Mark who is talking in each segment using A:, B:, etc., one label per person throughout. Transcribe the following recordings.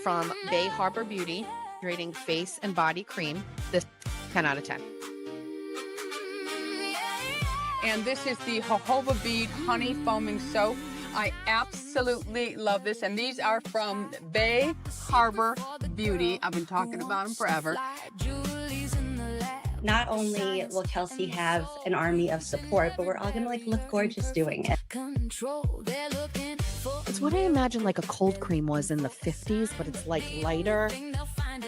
A: from Bay Harbor Beauty, Hydrating Face and Body Cream. This 10 out of 10.
B: And this is the jojoba bead honey foaming soap. I absolutely love this. And these are from Bay Harbor Beauty. I've been talking about them forever.
C: Not only will Kelsey have an army of support, but we're all gonna look gorgeous doing it.
A: It's what I imagine like a cold cream was in the 50s, but it's like lighter.
B: I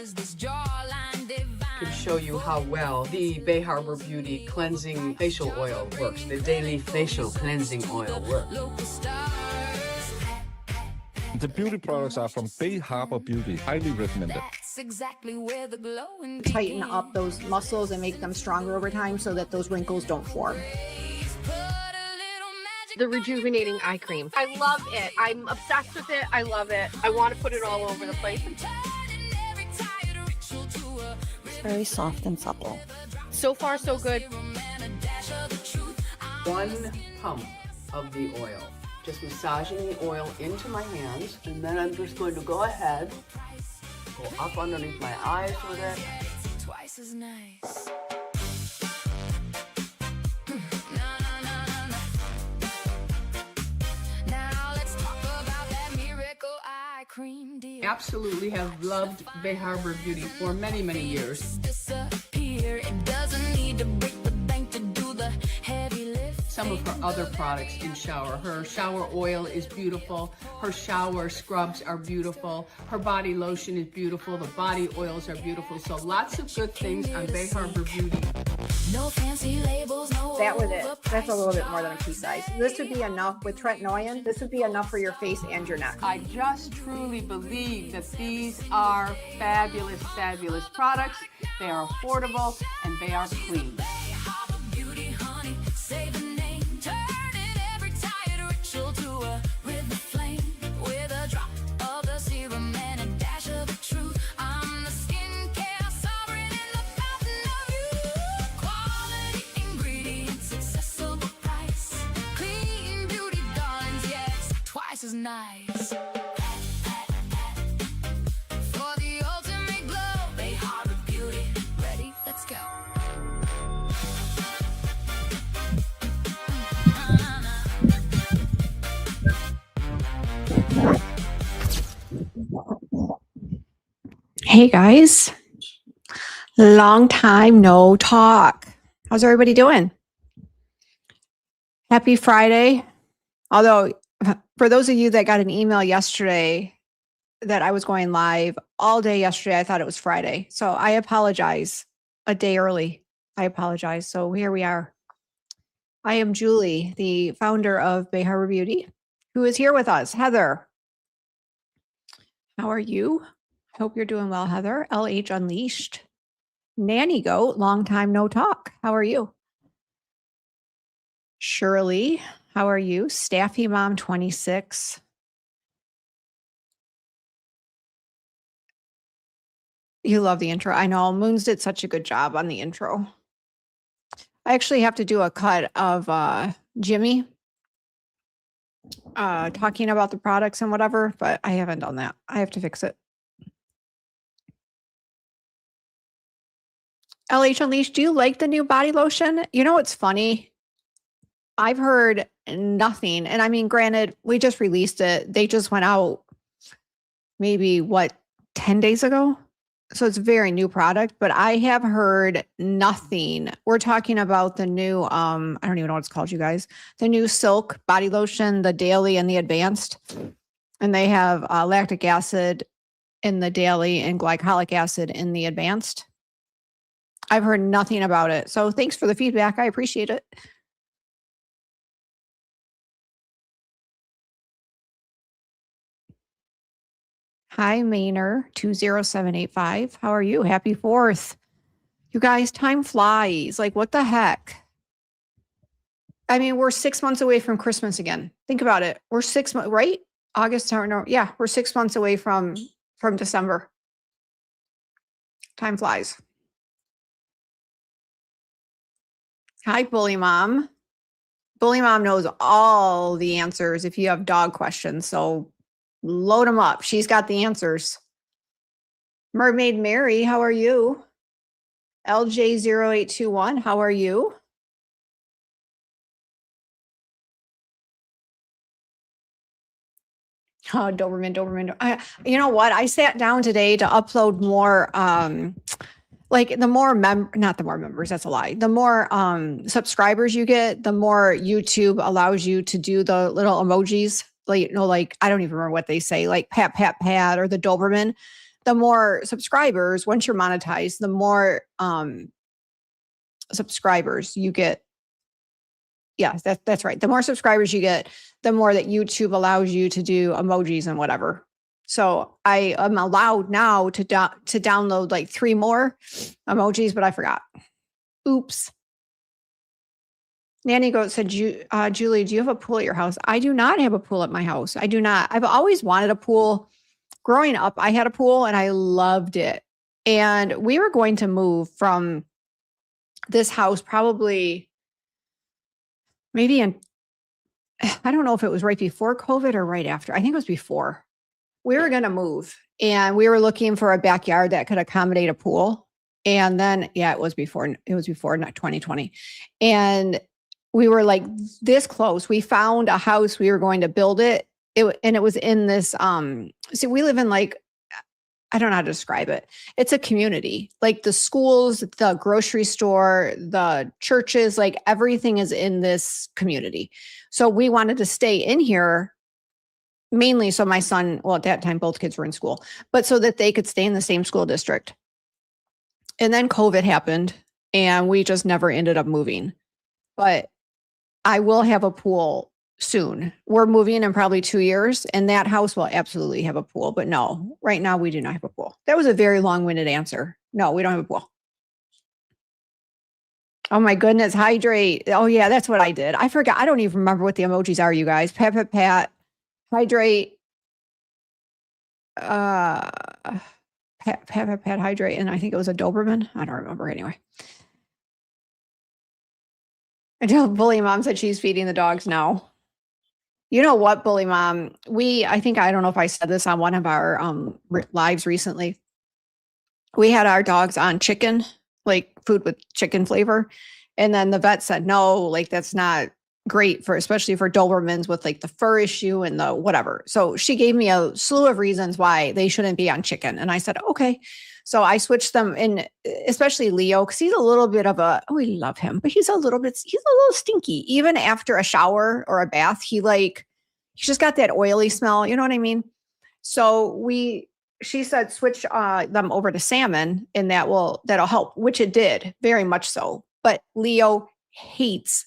B: can show you how well the Bay Harbor Beauty cleansing facial oil works. The daily facial cleansing oil works.
D: The beauty products are from Bay Harbor Beauty. Highly recommended.
E: Tighten up those muscles and make them stronger over time so that those wrinkles don't form.
F: The Rejuvenating Eye Cream. I love it. I'm obsessed with it. I love it. I want to put it all over the place.
A: It's very soft and supple.
F: So far, so good.
B: 1 pump of the oil. Just massaging the oil into my hands, and then I'm just going to go ahead, go up underneath my eyes with it. Twice as nice. Now let's talk about that miracle eye cream deal. Absolutely have loved Bay Harbor Beauty for many, many years. It doesn't need to break the bank to do the heavy lift. Some of her other products in shower. Her shower oil is beautiful. Her shower scrubs are beautiful. Her body lotion is beautiful. The body oils are beautiful. So lots of good things on Bay Harbor Beauty. No fancy labels, no.
E: That was it. That's a little bit more than a pea size. This would be enough with tretinoin. This would be enough for your face and your neck.
B: I just truly believe that these are fabulous, fabulous products. They are affordable and they are clean. Is nice. For the ultimate glow, Bay Harbor Beauty. Ready? Let's go.
G: Hey guys, long time no talk. How's everybody doing? Happy Friday. Although for those of you that got an email yesterday that I was going live all day yesterday, I thought it was Friday. So I apologize a day early. I apologize. So here we are. I am Julie, the founder of Bay Harbor Beauty, who is here with us. Heather, how are you? Hope you're doing well, Heather. LH Unleashed. Nanny Goat, long time no talk. How are you? Shirley, how are you? Staffy Mom 26. You love the intro. I know. Moons did such a good job on the intro. I actually have to do a cut of Jimmy talking about the products and whatever, but I haven't done that. I have to fix it. LH Unleashed, do you like the new body lotion? You know what's funny? I've heard nothing. And I mean, granted, we just released it. They just went out maybe 10 days ago? So it's a very new product, but I have heard nothing. We're talking about the new, I don't even know what it's called, you guys. The new Silk body lotion, the daily and the advanced. And they have lactic acid in the daily and glycolic acid in the advanced. I've heard nothing about it. So thanks for the feedback. I appreciate it. Hi, Maynard 20785. How are you? Happy 4th. You guys, time flies. Like, what the heck? I mean, we're 6 months away from Christmas again. Think about it. We're 6 months, right? August, no, yeah, we're 6 months away from December. Time flies. Hi, Bully Mom. Bully Mom knows all the answers if you have dog questions. So load them up. She's got the answers. Mermaid Mary, how are you? LJ0821, how are you? Oh, Doberman. You know what? I sat down today to upload more, like the more not the more members, that's a lie. The more subscribers you get, the more YouTube allows you to do the little emojis. Like, like I don't even remember what they say, like pat, pat, pat, or the Doberman. The more subscribers, once you're monetized, the more subscribers you get. Yes, that's right. The more subscribers you get, the more that YouTube allows you to do emojis and whatever. So I am allowed now to download like 3 more emojis, but I forgot. Oops. Nanny Goat said, Julie, do you have a pool at your house? I do not have a pool at my house. I do not. I've always wanted a pool. Growing up, I had a pool and I loved it. And we were going to move from this house probably maybe I don't know if it was right before COVID or right after. I think it was before. We were going to move and we were looking for a backyard that could accommodate a pool. And then, yeah, it was before, not 2020. And we were like this close. We found a house. We were going to build it. And it was in this, see, we live in like, I don't know how to describe it. It's a community, like the schools, the grocery store, the churches, like everything is in this community. So we wanted to stay in here mainly so my son, well, at that time, both kids were in school, but so that they could stay in the same school district. And then COVID happened and we just never ended up moving. But I will have a pool soon. We're moving in probably 2 years and that house will absolutely have a pool. But no, right now we do not have a pool. That was a very long-winded answer. No, we don't have a pool. Oh my goodness, hydrate. Oh yeah, that's what I did. I forgot. I don't even remember what the emojis are, you guys. Pat, pat, pat, hydrate. Pat, pat, pat, pat, hydrate. And I think it was a Doberman. I don't remember anyway. Until Bully Mom said she's feeding the dogs now. You know what, Bully Mom? I don't know if I said this on one of our lives recently. We had our dogs on chicken, like food with chicken flavor. And then the vet said, no, like that's not great especially for Dobermans with like the fur issue and the whatever. So she gave me a slew of reasons why they shouldn't be on chicken. And I said, okay. So I switched them in, especially Leo, because he's a little bit of we love him, but he's a little stinky. Even after a shower or a bath, he's just got that oily smell. You know what I mean? So she said, switch them over to salmon and that'll help, which it did very much so. But Leo hates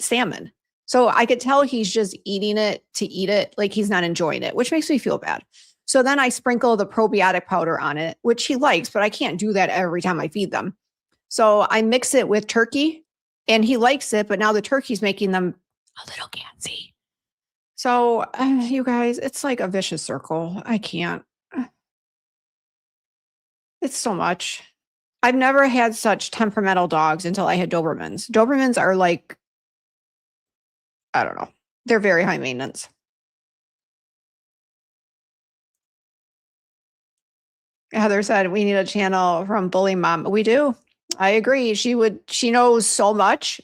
G: salmon. So I could tell he's just eating it to eat it. Like he's not enjoying it, which makes me feel bad. So then I sprinkle the probiotic powder on it, which he likes, but I can't do that every time I feed them. So I mix it with turkey and he likes it, but now the turkey's making them a little gassy. So you guys, it's like a vicious circle. I can't. It's so much. I've never had such temperamental dogs until I had Dobermans. Dobermans are like, I don't know. They're very high maintenance. Heather said, we need a channel from Bully Mom. We do. I agree. She knows so much.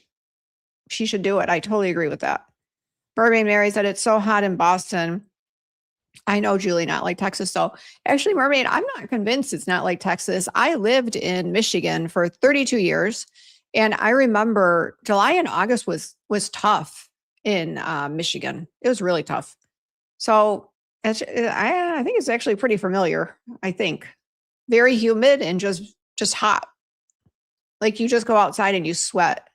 G: She should do it. I totally agree with that. Mermaid Mary said, it's so hot in Boston. I know, Julie, not like Texas. So actually, Mermaid, I'm not convinced it's not like Texas. I lived in Michigan for 32 years. And I remember July and August was tough in Michigan. It was really tough. So I think it's actually pretty familiar. I think very humid and just hot. Like you just go outside and you sweat.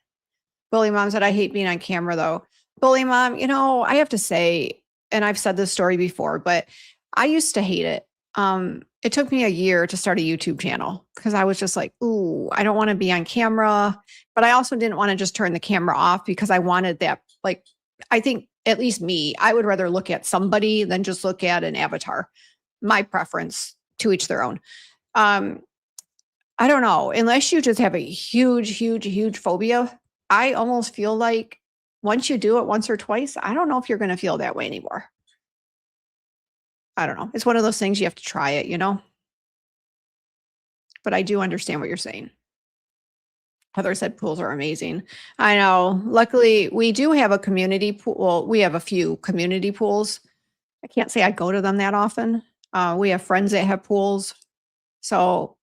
G: Bully Mom said, I hate being on camera though. Bully Mom, I have to say, and I've said this story before, but I used to hate it. It took me a year to start a YouTube channel because I was just like, ooh, I don't want to be on camera, but I also didn't want to just turn the camera off because I wanted that. Like, I think at least me, I would rather look at somebody than just look at an avatar. My preference, to each their own. I don't know, unless you just have a huge, huge, huge phobia, I almost feel like once you do it once or twice, I don't know if you're going to feel that way anymore. I don't know. It's one of those things you have to try it, but I do understand what you're saying. Heather said pools are amazing. I know. Luckily, we do have a community pool. Well, we have a few community pools. I can't say I go to them that often. We have friends that have pools. So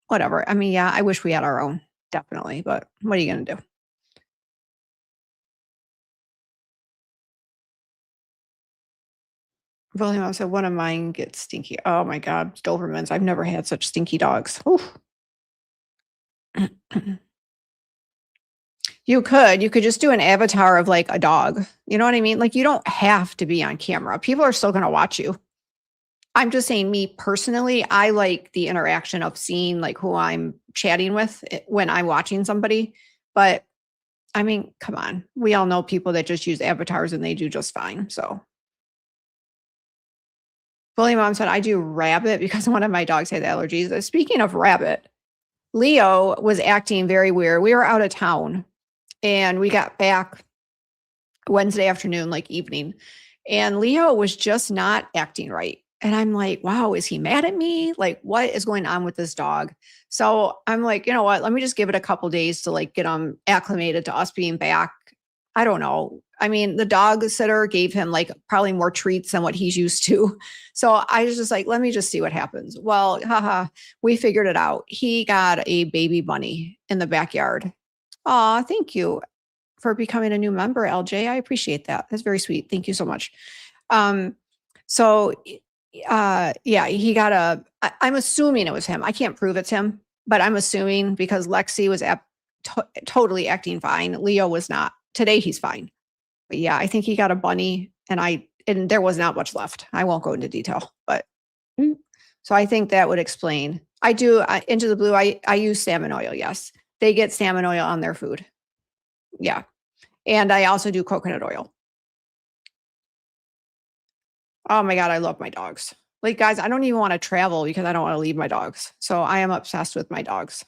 G: whatever. I mean, yeah, I wish we had our own, definitely. But what are you going to do? William said one of mine gets stinky. Oh my God, Dobermans. I've never had such stinky dogs. Oof. You could just do an avatar of like a dog. You know what I mean? Like you don't have to be on camera. People are still going to watch you. I'm just saying, me personally, I like the interaction of seeing like who I'm chatting with when I'm watching somebody. But I mean, come on. We all know people that just use avatars and they do just fine. So William Mom said, I do rabbit because one of my dogs had allergies. Speaking of rabbit, Leo was acting very weird. We were out of town and we got back Wednesday afternoon, like evening, and Leo was just not acting right. And I'm like, wow, is he mad at me? Like, what is going on with this dog? So I'm like, you know what? Let me just give it a couple days to like get him acclimated to us being back. I don't know. I mean, the dog sitter gave him like probably more treats than what he's used to. So I was just like, let me just see what happens. Well, haha, we figured it out. He got a baby bunny in the backyard. Aw, thank you for becoming a new member, LJ. I appreciate that. That's very sweet. Thank you so much. Yeah, he got I'm assuming it was him. I can't prove it's him, but I'm assuming because Lexi was totally acting fine. Leo was not. Today he's fine. But yeah, I think he got a bunny and there was not much left. I won't go into detail, but so I think that would explain. I do Into the Blue. I use salmon oil. Yes. They get salmon oil on their food. Yeah. And I also do coconut oil. Oh my God, I love my dogs. Like, guys, I don't even want to travel because I don't want to leave my dogs. So I am obsessed with my dogs.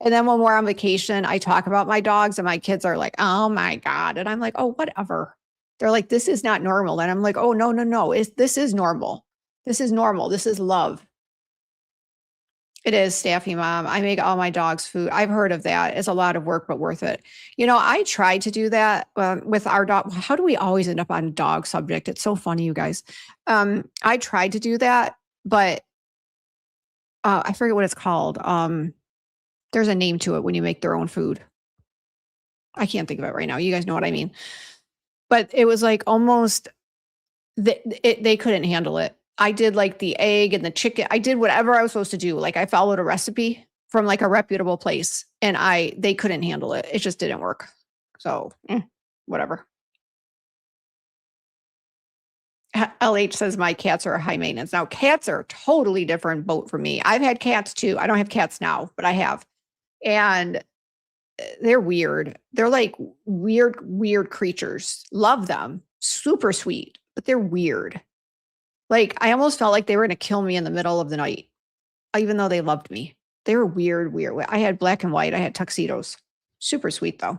G: And then when we're on vacation, I talk about my dogs and my kids are like, oh my God. And I'm like, oh, whatever. They're like, this is not normal. And I'm like, oh, no. This is normal. This is normal. This is love. It is, Staffy Mom. I make all my dogs food. I've heard of that. It's a lot of work, but worth it. You know, I tried to do that with our dog. How do we always end up on a dog subject? It's so funny, you guys. I tried to do that, but I forget what it's called. There's a name to it when you make their own food. I can't think of it right now. You guys know what I mean. But it was like almost, they couldn't handle it. I did like the egg and the chicken. I did whatever I was supposed to do. Like I followed a recipe from like a reputable place and they couldn't handle it. It just didn't work. So whatever. LH says my cats are high maintenance. Now cats are a totally different boat for me. I've had cats too. I don't have cats now, but I have. And they're weird. They're like weird creatures. Love them. Super sweet, but they're weird. Like, I almost felt like they were going to kill me in the middle of the night, even though they loved me. They were weird. I had black and white. I had tuxedos. Super sweet, though.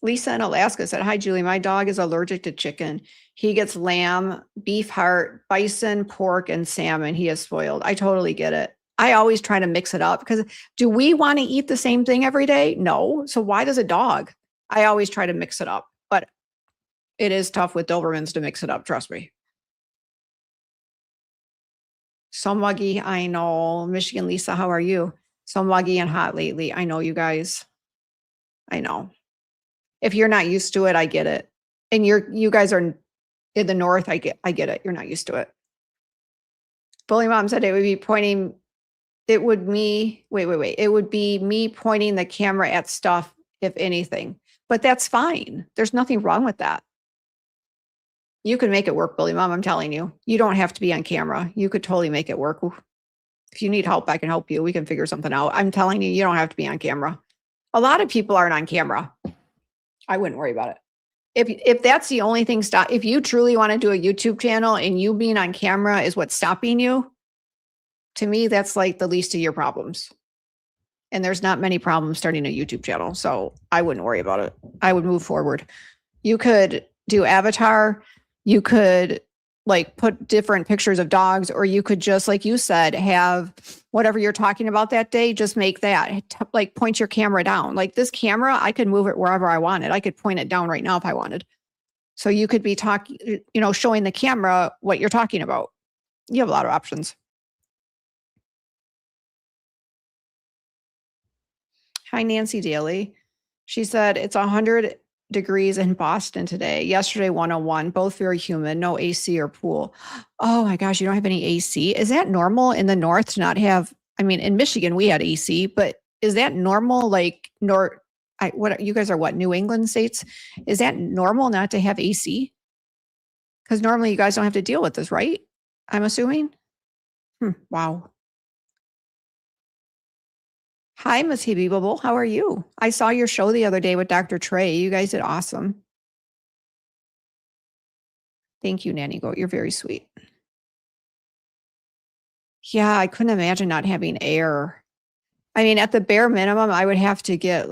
G: Lisa in Alaska said, hi, Julie. My dog is allergic to chicken. He gets lamb, beef heart, bison, pork, and salmon. He is spoiled. I totally get it. I always try to mix it up because do we want to eat the same thing every day? No. So why does a dog? I always try to mix it up. But it is tough with Dobermans to mix it up. Trust me. So muggy. I know. Michigan Lisa, how are you? So muggy and hot lately. I know, you guys. I know. If you're not used to it, I get it. And you guys are in the north. I get it. You're not used to it. Bully Mom said it would be pointing. It would be me pointing the camera at stuff, if anything. But that's fine. There's nothing wrong with that. You can make it work, Bully Mom. I'm telling you. You don't have to be on camera. You could totally make it work. If you need help, I can help you. We can figure something out. I'm telling you, you don't have to be on camera. A lot of people aren't on camera. I wouldn't worry about it. If that's the only thing if you truly want to do a YouTube channel and you being on camera is what's stopping you, to me, that's like the least of your problems. And there's not many problems starting a YouTube channel. So I wouldn't worry about it. I would move forward. You could do avatar. You could like put different pictures of dogs, or you could just, like you said, have whatever you're talking about that day, just make that, like point your camera down. Like this camera, I could move it wherever I wanted. I could point it down right now if I wanted. So you could be talking, you know, showing the camera what you're talking about. You have a lot of options. Hi, Nancy Daly. She said it's 100 degrees in Boston today. Yesterday, 101, both very humid, no AC or pool. Oh my gosh, you don't have any AC? Is that normal in the north to not have? I mean, in Michigan, we had AC, but is that normal? Like, what you guys are what, New England states? Is that normal not to have AC? Because normally you guys don't have to deal with this, right? I'm assuming. Wow. Hi, Miss Hebe Bubble. How are you? I saw your show the other day with Dr. Trey. You guys did awesome. Thank you, Nanny Goat. You're very sweet. Yeah, I couldn't imagine not having air. I mean, at the bare minimum, I would have to get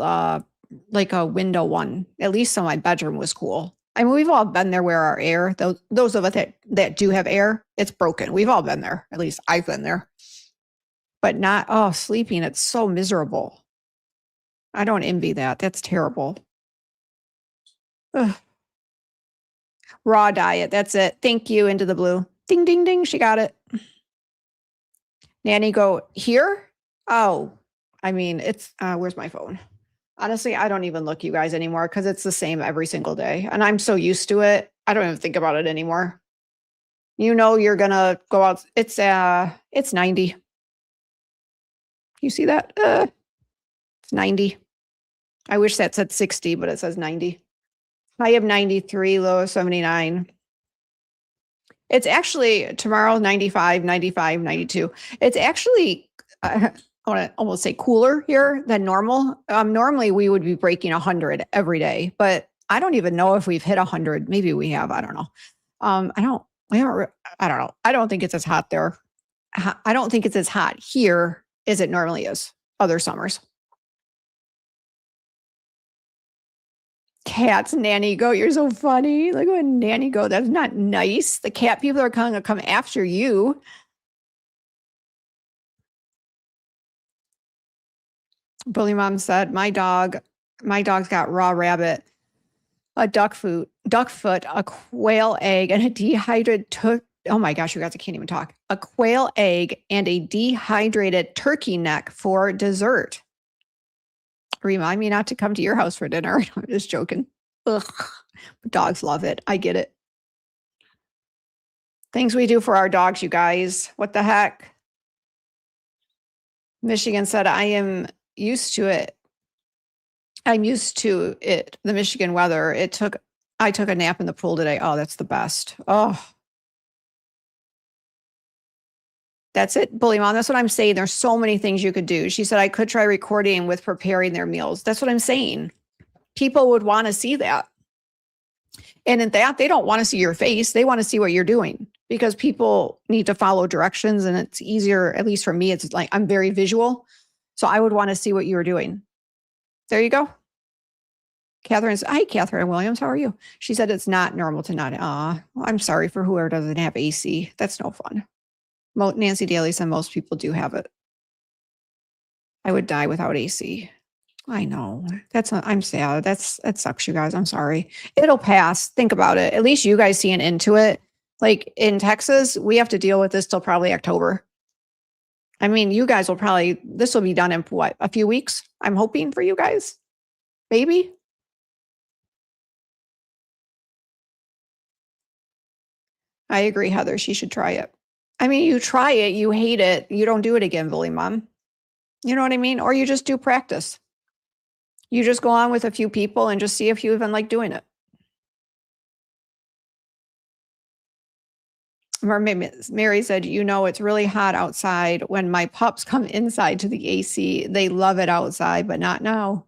G: like a window one, at least so my bedroom was cool. I mean, we've all been there where our air, those of us that do have air, it's broken. We've all been there. At least I've been there. But not, sleeping, it's so miserable. I don't envy that. That's terrible. Ugh. Raw diet. That's it. Thank you, Into the Blue. Ding, ding, ding. She got it. Nanny Goat here? Oh, I mean, it's, where's my phone? Honestly, I don't even look, you guys, anymore because it's the same every single day. And I'm so used to it. I don't even think about it anymore. You know, you're going to go out. It's 90. You see that? It's 90. I wish that said 60, but it says 90. High of 93, low of 79. It's actually tomorrow 95, 95, 92. It's actually, I want to almost say cooler here than normal. Normally we would be breaking 100 every day, but I don't even know if we've hit 100. Maybe we have. I don't know. I don't know. I don't think it's as hot there. I don't think it's as hot here as it normally is other summers. Cats, Nanny Goat, you're so funny. Look at Nanny Goat. That's not nice. The cat people are going to come after you. Bully Mom said, my dog's got raw rabbit, a duck foot, a quail egg, and a dehydrated oh my gosh, you guys, I can't even talk. A quail egg and a dehydrated turkey neck for dessert. Remind me not to come to your house for dinner. I'm just joking. Ugh. Dogs love it. I get it. Things we do for our dogs, you guys. What the heck? Michigan said, I am used to it. I'm used to it. The Michigan weather. I took a nap in the pool today. Oh, that's the best. Oh. That's it, Bully Mom. That's what I'm saying. There's so many things you could do. She said, I could try recording with preparing their meals. That's what I'm saying. People would want to see that. And in that, they don't want to see your face. They want to see what you're doing because people need to follow directions and it's easier, at least for me, it's like I'm very visual. So I would want to see what you were doing. There you go. Hi, Catherine Williams. How are you? She said, it's not normal to not. I'm sorry for whoever doesn't have AC. That's no fun. Nancy Daly said most people do have it. I would die without AC. I know. I'm sad. That sucks, you guys. I'm sorry. It'll pass. Think about it. At least you guys seeing into it. Like in Texas, we have to deal with this till probably October. I mean, you guys will this will be done in what, a few weeks? I'm hoping for you guys. Maybe. I agree, Heather. She should try it. I mean, you try it, you hate it, you don't do it again, Bully Mom. You know what I mean? Or you just do practice. You just go on with a few people and just see if you even like doing it. Mary said, you know, it's really hot outside. When my pups come inside to the AC, they love it outside, but not now.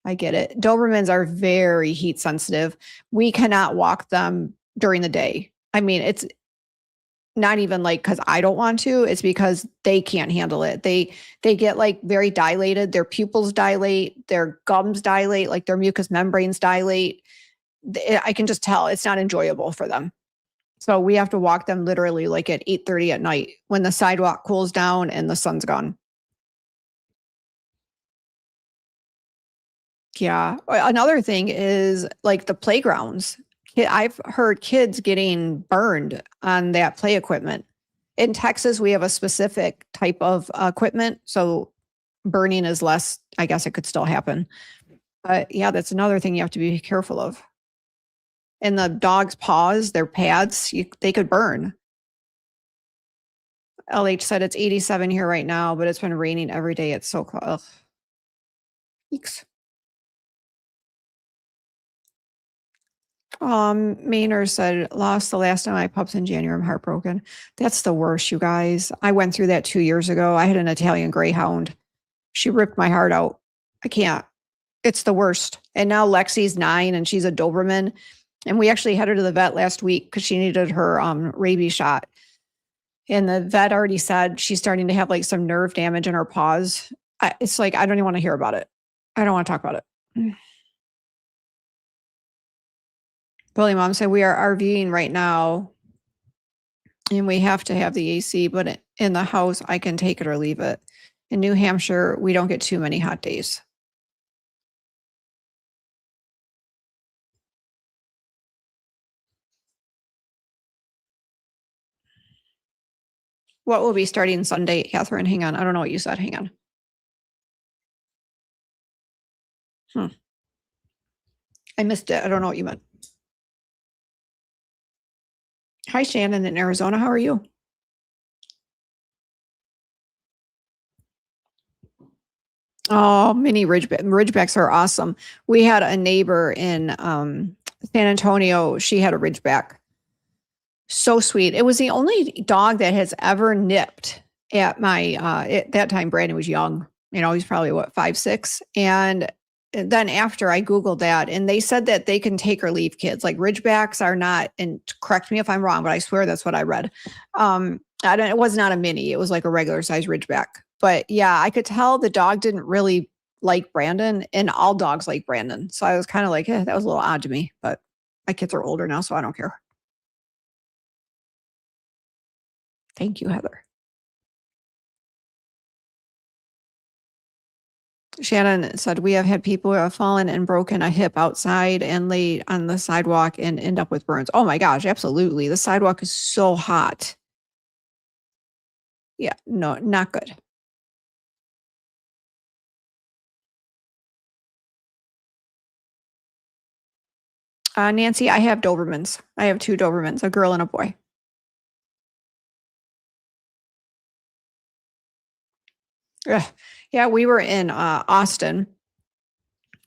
G: I get it. Dobermans are very heat sensitive. We cannot walk them during the day. I mean, it's not even like because I don't want to, it's because they can't handle it. They get like very dilated. Their pupils dilate, their gums dilate, like their mucous membranes dilate. I can just tell it's not enjoyable for them. So we have to walk them literally like at 8:30 at night when the sidewalk cools down and the sun's gone. Yeah. Another thing is like the playgrounds. I've heard kids getting burned on that play equipment. In Texas, we have a specific type of equipment. So burning is less, I guess it could still happen. But yeah, that's another thing you have to be careful of. And the dog's paws, their pads, they could burn. LH said it's 87 here right now, but it's been raining every day. It's so cold. Eeks. Maynard said, lost the last of my pups in January. I'm heartbroken. That's the worst, you guys. I went through that 2 years ago. I had an Italian Greyhound. She ripped my heart out. I can't. It's the worst. And now Lexi's 9 and she's a Doberman. And we actually had her to the vet last week because she needed her rabies shot. And the vet already said she's starting to have like some nerve damage in her paws. It's like, I don't even want to hear about it. I don't want to talk about it. Billy Mom said, we are RVing right now and we have to have the AC, but in the house, I can take it or leave it. In New Hampshire, we don't get too many hot days. What will be starting Sunday, Catherine? Hang on. I don't know what you said. Hang on. I missed it. I don't know what you meant. Hi, Shannon in Arizona. How are you? Oh, mini ridgebacks are awesome. We had a neighbor in San Antonio. She had a ridgeback. So sweet. It was the only dog that has ever nipped at my, at that time, Brandon was young. You know, he's probably what, 5, 6. And then after I Googled that and they said that they can take or leave kids. Like ridgebacks are not, and correct me if I'm wrong, but I swear that's what I read. It was not a mini. It was like a regular size ridgeback. But yeah, I could tell the dog didn't really like Brandon and all dogs like Brandon. So I was kind of like, that was a little odd to me, but my kids are older now, so I don't care. Thank you, Heather. Shannon said, we have had people who have fallen and broken a hip outside and laid on the sidewalk and end up with burns. Oh my gosh, absolutely. The sidewalk is so hot. Yeah, no, not good. Nancy, I have Dobermans. I have 2 Dobermans, a girl and a boy. Yeah, we were in Austin.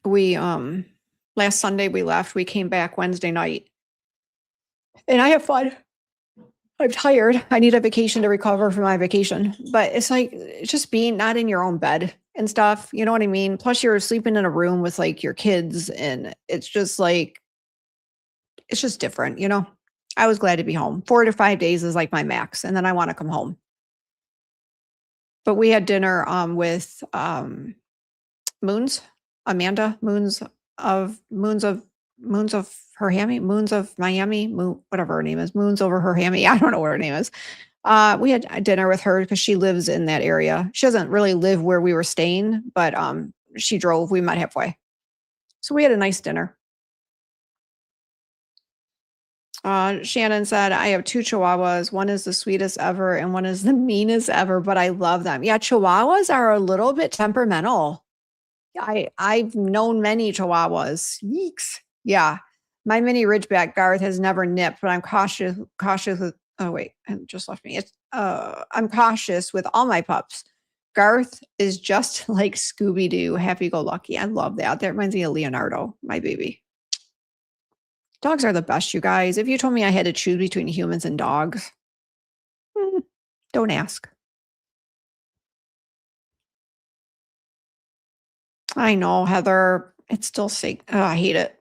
G: We last Sunday we left. We came back Wednesday night. And I have fun. I'm tired. I need a vacation to recover from my vacation. But it's like just being not in your own bed and stuff. You know what I mean? Plus you're sleeping in a room with like your kids and it's just like it's just different, you know? I was glad to be home. 4 to 5 days is like my max. And then I want to come home. But we had dinner with Moons, Amanda, Moons of her Hammy, Moons of Miami, whatever her name is, Moons over her Hammy. I don't know what her name is. We had dinner with her because she lives in that area. She doesn't really live where we were staying, but she drove. We met halfway. So we had a nice dinner. Shannon said, I have 2 Chihuahuas. One is the sweetest ever and one is the meanest ever, but I love them. Yeah, Chihuahuas are a little bit temperamental. I've known many Chihuahuas. Yeeks. Yeah. My mini Ridgeback Garth has never nipped, but I'm cautious with, oh wait, it just left me. I'm cautious with all my pups. Garth is just like Scooby-Doo, happy-go-lucky. I love that. That reminds me of Leonardo, my baby. Dogs are the best, you guys. If you told me I had to choose between humans and dogs, don't ask. I know, Heather. It's still sick. Oh, I hate it.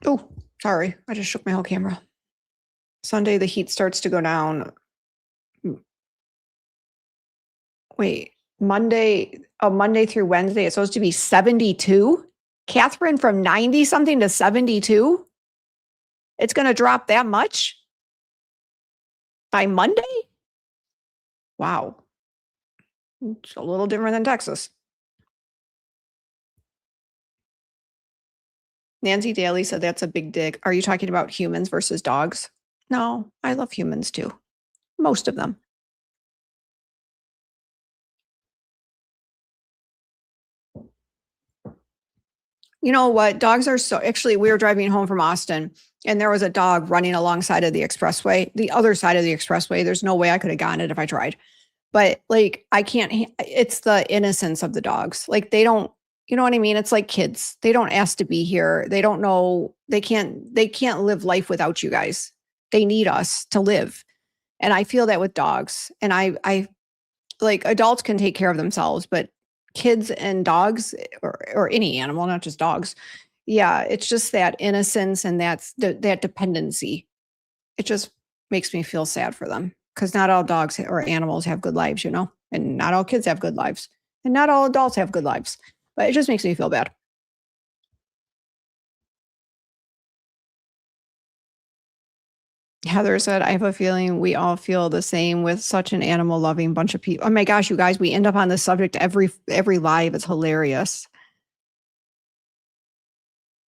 G: Oh, sorry. I just shook my whole camera. Sunday, the heat starts to go down. Wait, Monday through Wednesday, it's supposed to be 72? Catherine, from 90 something to 72? It's going to drop that much by Monday? Wow. It's a little different than Texas. Nancy Daly said that's a big dig. Are you talking about humans versus dogs? No, I love humans too. Most of them. You know what? Dogs are so, actually, we were driving home from Austin and there was a dog running alongside of the expressway, the other side of the expressway. There's no way I could have gotten it if I tried. But like, I can't, it's the innocence of the dogs. Like, they don't, you know what I mean? It's like kids. They don't ask to be here. They don't know, they can't live life without you guys. They need us to live. And I feel that with dogs. And I like, adults can take care of themselves, but kids and dogs or any animal, not just dogs. Yeah, it's just that innocence and that dependency. It just makes me feel sad for them because not all dogs or animals have good lives, you know, and not all kids have good lives and not all adults have good lives, but it just makes me feel bad. Heather said, I have a feeling we all feel the same with such an animal loving bunch of people. Oh my gosh, you guys, we end up on this subject every live. It's hilarious.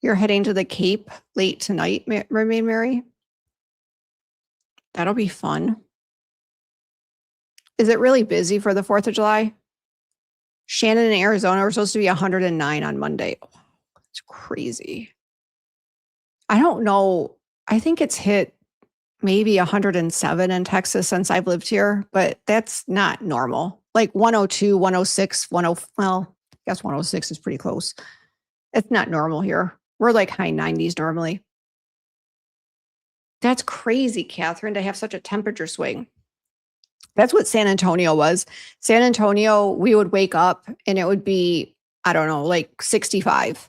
G: You're heading to the Cape late tonight, Mermaid Mary? That'll be fun. Is it really busy for the 4th of July? Shannon in Arizona, we're supposed to be 109 on Monday. Oh, it's crazy. I don't know. I think it's hit maybe 107 in Texas since I've lived here, but that's not normal. Like 102, 106, 10, well, I guess 106 is pretty close. It's not normal here. We're like high 90s normally. That's crazy, Catherine, to have such a temperature swing. That's what San Antonio was. San Antonio, we would wake up and it would be, I don't know, like 65.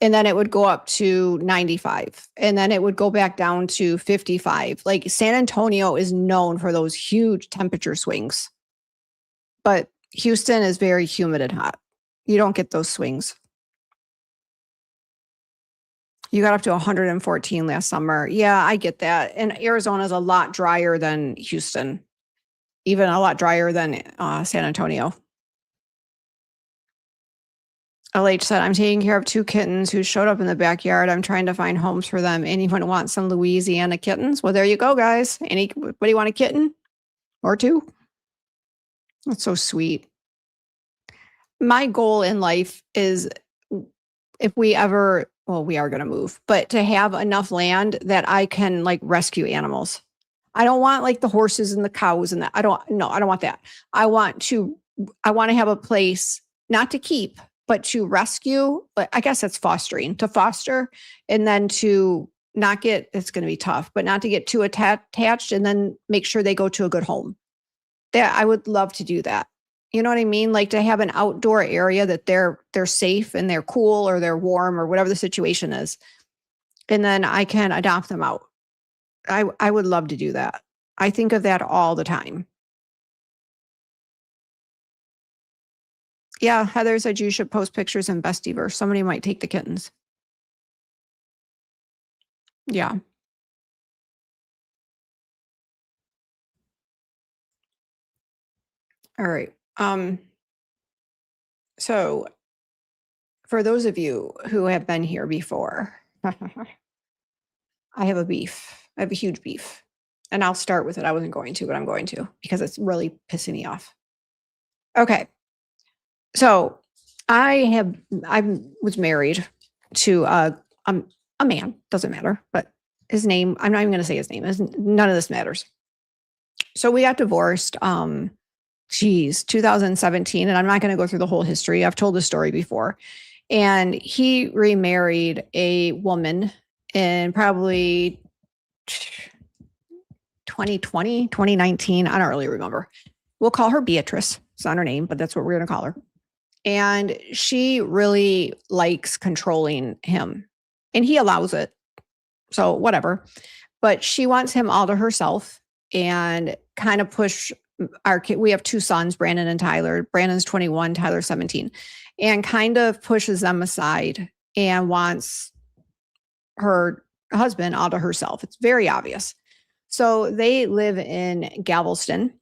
G: And then it would go up to 95. And then it would go back down to 55. Like San Antonio is known for those huge temperature swings. But Houston is very humid and hot. You don't get those swings. You got up to 114 last summer. Yeah, I get that. And Arizona is a lot drier than Houston, even a lot drier than San Antonio. LH said, I'm taking care of 2 kittens who showed up in the backyard. I'm trying to find homes for them. Anyone want some Louisiana kittens? Well, there you go, guys. Anybody want a kitten or 2? That's so sweet. My goal in life is if we ever, well, we are going to move, but to have enough land that I can like rescue animals. I don't want like the horses and the cows and that. I don't want that. I want to have a place not to keep, but to rescue. I guess that's fostering, to foster, and then to not get, it's going to be tough, but not to get too attached and then make sure they go to a good home. That I would love to do that. You know what I mean? Like to have an outdoor area that they're safe and they're cool or they're warm or whatever the situation is. And then I can adopt them out. I would love to do that. I think of that all the time. Yeah, Heather said you should post pictures in Bestieverse. Somebody might take the kittens. Yeah. All right. So for those of you who have been here before, I have a beef. I have a huge beef. And I'll start with it. I wasn't going to, but I'm going to because it's really pissing me off. Okay. So I was married to a man, doesn't matter, but his name, I'm not even going to say his name. None of this matters. So we got divorced, 2017. And I'm not going to go through the whole history. I've told this story before. And he remarried a woman in probably 2020, 2019. I don't really remember. We'll call her Beatrice. It's not her name, but that's what we're going to call her. And she really likes controlling him and he allows it. So whatever, but she wants him all to herself and kind of push our kid. We have 2 sons, Brandon and Tyler. Brandon's 21, Tyler's 17, and kind of pushes them aside and wants her husband all to herself. It's very obvious. So they live in Galveston.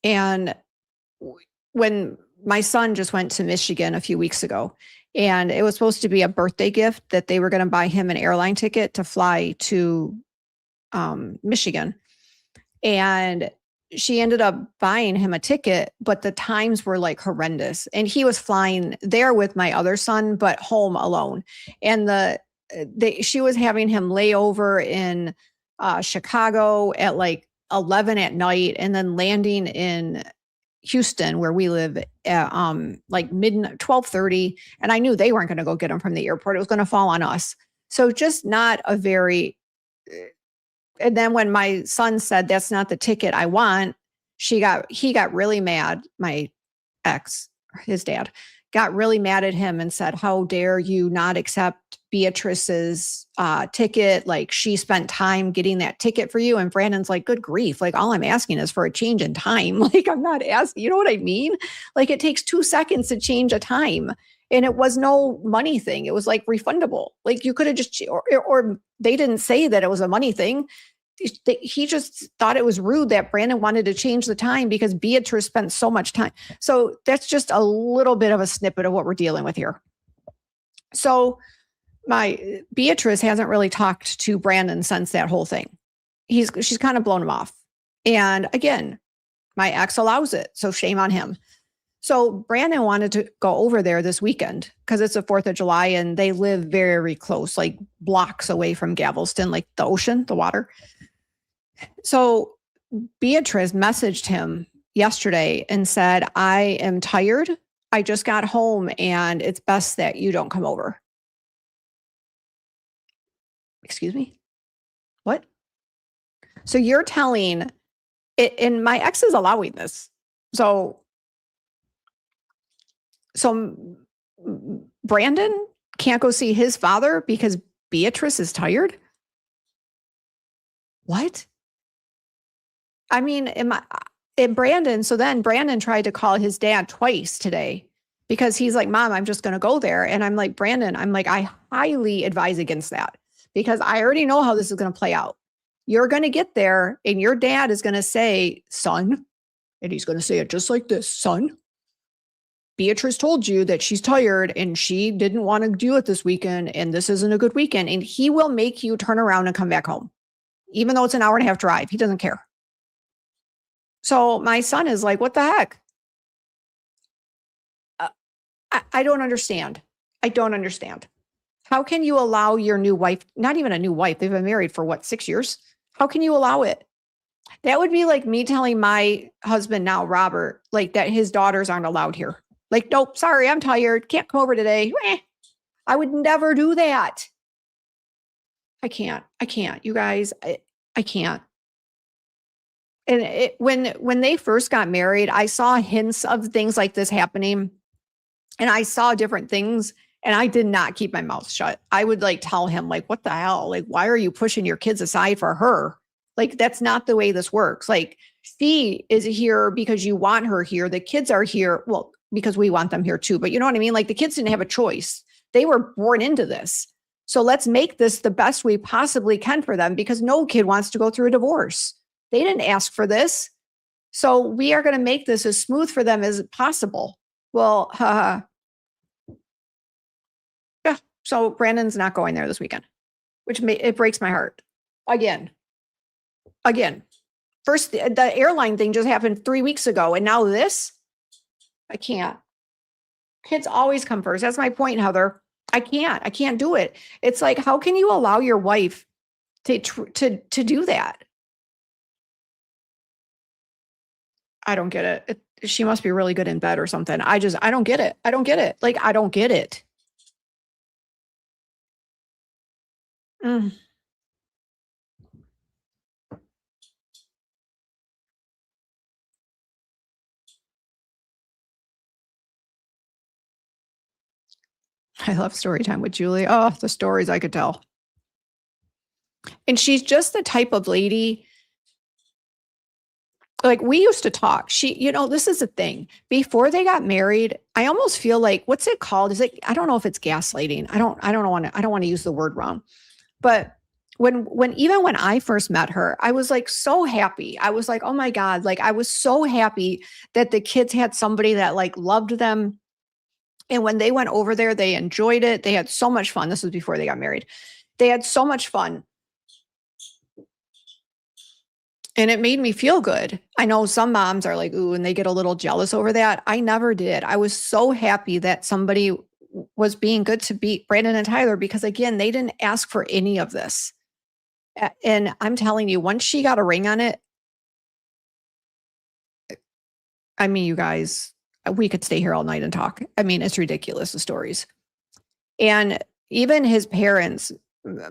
G: And when my son just went to Michigan a few weeks ago, and it was supposed to be a birthday gift that they were going to buy him an airline ticket to fly to Michigan. And she ended up buying him a ticket, but the times were like horrendous. And he was flying there with my other son, but home alone. And she was having him lay over in Chicago at like 11 at night, and then landing in Houston, where we live, at like midnight, 12:30. And I knew they weren't going to go get him from the airport. It was going to fall on us. So just not a very. And then when my son said, "That's not the ticket I want," he got really mad. My ex, his dad, got really mad at him and said, "How dare you not accept Beatrice's ticket? Like, she spent time getting that ticket for you." And Brandon's like, "Good grief. Like, all I'm asking is for a change in time." Like, I'm not asking, you know what I mean? Like, it takes 2 seconds to change a time. And it was no money thing. It was like refundable. Like, you could have just, or they didn't say that it was a money thing. He just thought it was rude that Brandon wanted to change the time because Beatrice spent so much time. So that's just a little bit of a snippet of what we're dealing with here. So my Beatrice hasn't really talked to Brandon since that whole thing. She's kind of blown him off. And again, my ex allows it. So shame on him. So Brandon wanted to go over there this weekend because it's the 4th of July and they live very close, like blocks away from Galveston, like the ocean, the water. So Beatrice messaged him yesterday and said, "I am tired. I just got home and it's best that you don't come over." Excuse me? What? So you're telling it, and my ex is allowing this. So Brandon can't go see his father because Beatrice is tired? What? I mean, Brandon, so then Brandon tried to call his dad twice today because he's like, "Mom, I'm just going to go there." And I'm like, "Brandon," I'm like, "I highly advise against that because I already know how this is going to play out. You're going to get there and your dad is going to say, 'Son,' and he's going to say it just like this, 'Son, Beatrice told you that she's tired and she didn't want to do it this weekend and this isn't a good weekend.' And he will make you turn around and come back home, even though it's an 1.5 hour drive. He doesn't care." So my son is like, "What the heck?" I don't understand. I don't understand. How can you allow your new wife, not even a new wife, they've been married for what, 6 years? How can you allow it? That would be like me telling my husband now, Robert, like that his daughters aren't allowed here. Like, "Nope, sorry, I'm tired. Can't come over today." I would never do that. I can't. You guys, I can't. And when they first got married, I saw hints of things like this happening. And I saw different things and I did not keep my mouth shut. I would like tell him like, "What the hell? Like, why are you pushing your kids aside for her? Like, that's not the way this works. Like, she is here because you want her here. The kids are here. Well, because we want them here too. But you know what I mean? Like, the kids didn't have a choice. They were born into this. So let's make this the best we possibly can for them because no kid wants to go through a divorce. They didn't ask for this. So we are going to make this as smooth for them as possible." Well, yeah. So Brandon's not going there this weekend, which it breaks my heart. Again. First, the airline thing just happened 3 weeks ago. And now this, I can't. Kids always come first. That's my point, Heather. I can't do it. It's like, how can you allow your wife to do that? I don't get it. She must be really good in bed or something. I don't get it. Like, I don't get it. I love story time with Julie. Oh, the stories I could tell. And she's just the type of lady. like we used to talk. This is the thing. Before they got married, I almost feel like, what's it called? I don't know if it's gaslighting. I don't want to use the word wrong. But even when I first met her, I was like so happy. I was like, oh my God, like I was so happy that the kids had somebody that like loved them. And when they went over there, they enjoyed it. They had so much fun. This was before they got married. They had so much fun. And it made me feel good. I know some moms are like, ooh, and they get a little jealous over that. I never did. I was so happy that somebody was being good to Brandon and Tyler, because again, they didn't ask for any of this. And I'm telling you, once she got a ring on it, I mean, you guys, we could stay here all night and talk. I mean, it's ridiculous, the stories. And even his parents,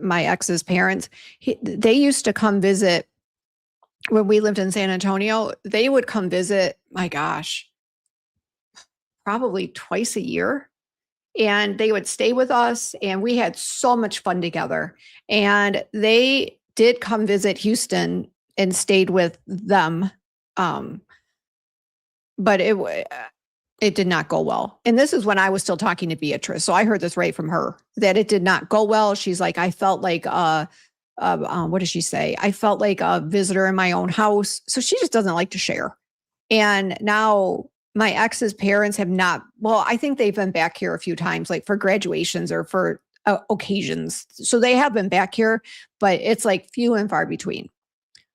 G: my ex's parents, they used to come visit when we lived in San Antonio. They would come visit, my gosh, probably twice a year. And they would stay with us, and we had so much fun together. And they did come visit Houston and stayed with them. But it did not go well. And this is when I was still talking to Beatrice. So I heard this right from her, that it did not go well. She's like, I felt like, what did she say? I felt like a visitor in my own house. So she just doesn't like to share. And now my ex's parents have not, well, I think they've been back here a few times, like for graduations or for occasions. So they have been back here, but it's like few and far between.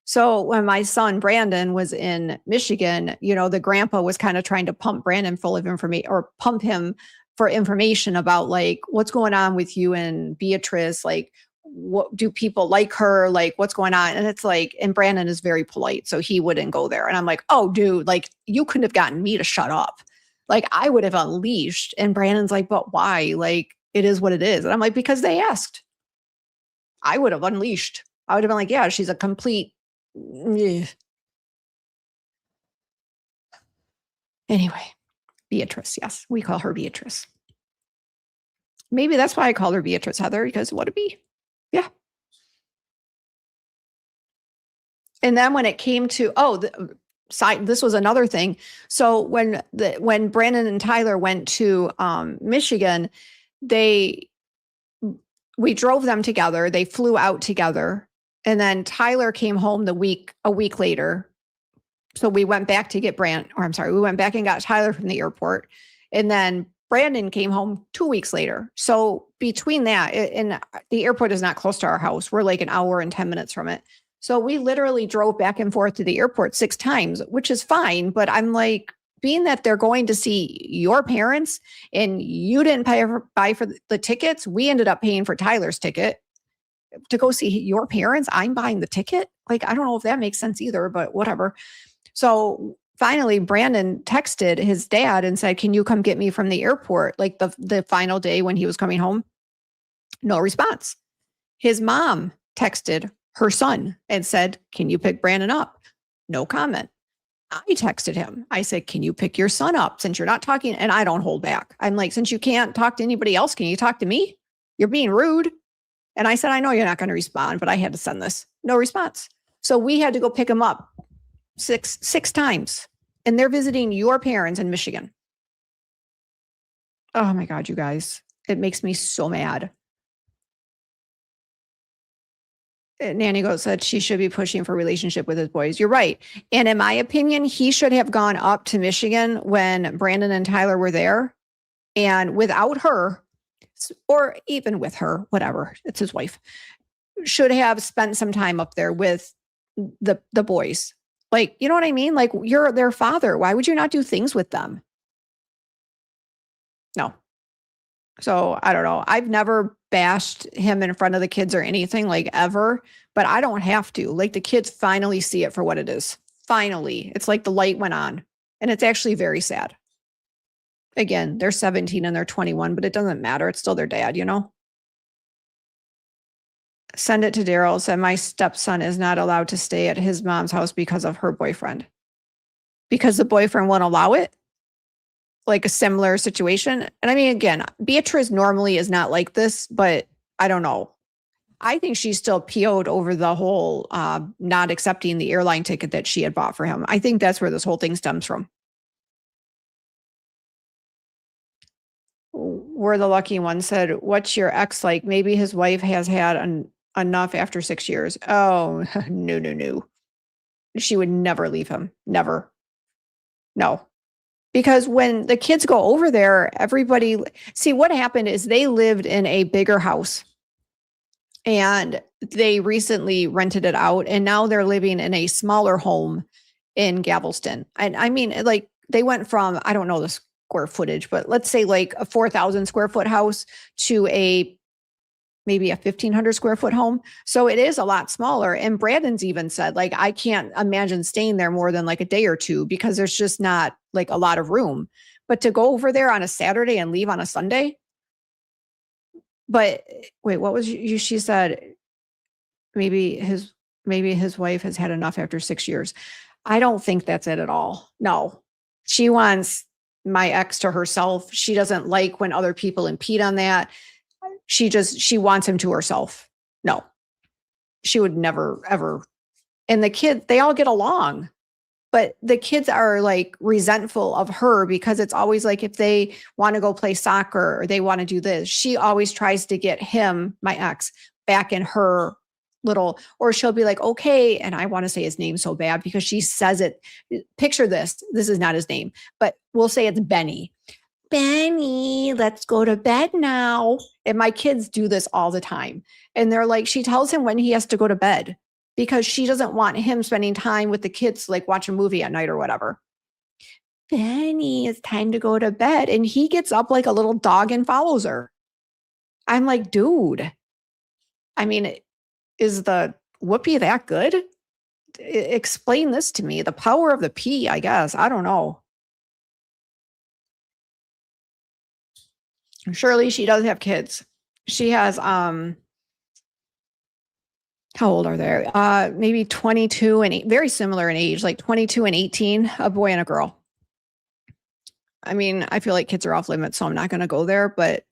G: So when my son Brandon was in Michigan, the grandpa was kind of trying to pump Brandon full of information, or pump him for information about like, what's going on with you and Beatrice? Like, what do people like her? Like, what's going on? And it's like, and Brandon is very polite, so he wouldn't go there. And I'm like, oh, dude, like you couldn't have gotten me to shut up. Like I would have unleashed. And Brandon's like, but why? Like, it is what it is. And I'm like, because they asked. I would have unleashed. I would have been like, yeah, she's a complete. Anyway, Beatrice. Yes, we call her Beatrice. Maybe that's why I call her Beatrice, Heather, because what a bee. Yeah. And then when it came to, this was another thing. So when Brandon and Tyler went to Michigan, we drove them together. They flew out together. And then Tyler came home a week later. So we went back to get we went back and got Tyler from the airport. And then Brandon came home 2 weeks later. So between that, and the airport is not close to our house. We're like an hour and 10 minutes from it. So we literally drove back and forth to the airport 6 times, which is fine. But I'm like, being that they're going to see your parents and you didn't buy for the tickets, we ended up paying for Tyler's ticket to go see your parents. I'm buying the ticket. Like, I don't know if that makes sense either, but whatever. So finally, Brandon texted his dad and said, can you come get me from the airport? Like the final day when he was coming home. No response. His mom texted her son and said, can you pick Brandon up? No comment. I texted him. I said, can you pick your son up since you're not talking? And I don't hold back. I'm like, since you can't talk to anybody else, can you talk to me? You're being rude. And I said, I know you're not going to respond, but I had to send this. No response. So we had to go pick him up six times. And they're visiting your parents in Michigan. Oh my God, you guys. It makes me so mad. Nanny Goat said she should be pushing for a relationship with his boys. You're right. And in my opinion, he should have gone up to Michigan when Brandon and Tyler were there. And without her, or even with her, whatever, it's his wife, should have spent some time up there with the boys. Like, you know what I mean? Like, you're their father. Why would you not do things with them? No. So I don't know. I've never bashed him in front of the kids or anything, like ever, but I don't have to. Like, the kids finally see it for what it is. Finally. It's like the light went on, and it's actually very sad. Again, they're 17 and they're 21, but it doesn't matter. It's still their dad, Send it to Daryl. Said my stepson is not allowed to stay at his mom's house because of her boyfriend. Because the boyfriend won't allow it? Like a similar situation? And I mean, again, Beatrice normally is not like this, but I don't know. I think she's still PO'd over the whole not accepting the airline ticket that she had bought for him. I think that's where this whole thing stems from. We're the lucky one said, what's your ex like? Maybe his wife has had enough after 6 years. Oh, no. She would never leave him. Never. No. Because when the kids go over there, everybody, see what happened is they lived in a bigger house and they recently rented it out and now they're living in a smaller home in Galveston. And I mean, like they went from, I don't know the square footage, but let's say like a 4,000 square foot house to maybe a 1,500 square foot home. So it is a lot smaller. And Brandon's even said, like, I can't imagine staying there more than like a day or two because there's just not like a lot of room. But to go over there on a Saturday and leave on a Sunday. But wait, what was you? She said maybe his wife has had enough after 6 years. I don't think that's it at all. No, she wants my ex to herself. She doesn't like when other people impede on that. She wants him to herself. No, she would never, ever. And the kids, they all get along, but the kids are like resentful of her because it's always like, if they want to go play soccer or they want to do this, she always tries to get him, my ex, back in her little, or she'll be like, okay. And I want to say his name so bad because she says it. Picture this. This is not his name, but we'll say it's Benny. Benny, let's go to bed now. And my kids do this all the time. And they're like, she tells him when he has to go to bed because she doesn't want him spending time with the kids, like watch a movie at night or whatever. Benny, it's time to go to bed. And he gets up like a little dog and follows her. I'm like, dude, I mean, is the whoopee that good? Explain this to me. The power of the P, I guess. I don't know. Surely she does have kids. She has, how old are they? Maybe 22 and very similar in age, like 22 and 18, a boy and a girl. I mean, I feel like kids are off limits, so I'm not going to go there, but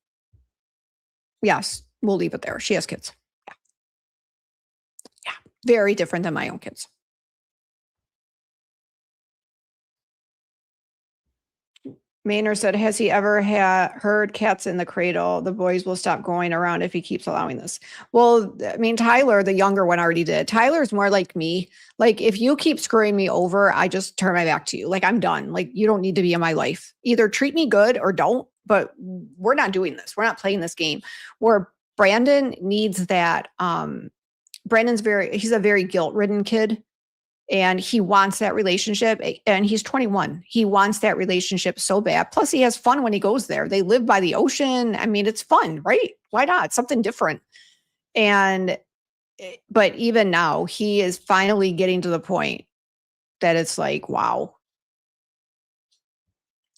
G: yes, we'll leave it there. She has kids. Yeah. Very different than my own kids. Maynard said, has he ever heard cats in the cradle? The boys will stop going around if he keeps allowing this. Well, I mean, Tyler, the younger one, already did. Tyler's more like me. Like, if you keep screwing me over, I just turn my back to you. Like, I'm done. Like, you don't need to be in my life. Either treat me good or don't, but we're not doing this. We're not playing this game. Where Brandon needs that. He's a very guilt-ridden kid. And he wants that relationship, and he's 21. He wants that relationship so bad. Plus, he has fun when he goes there. They live by the ocean. I mean, it's fun, right? Why not? Something different. But even now, he is finally getting to the point that it's like, wow.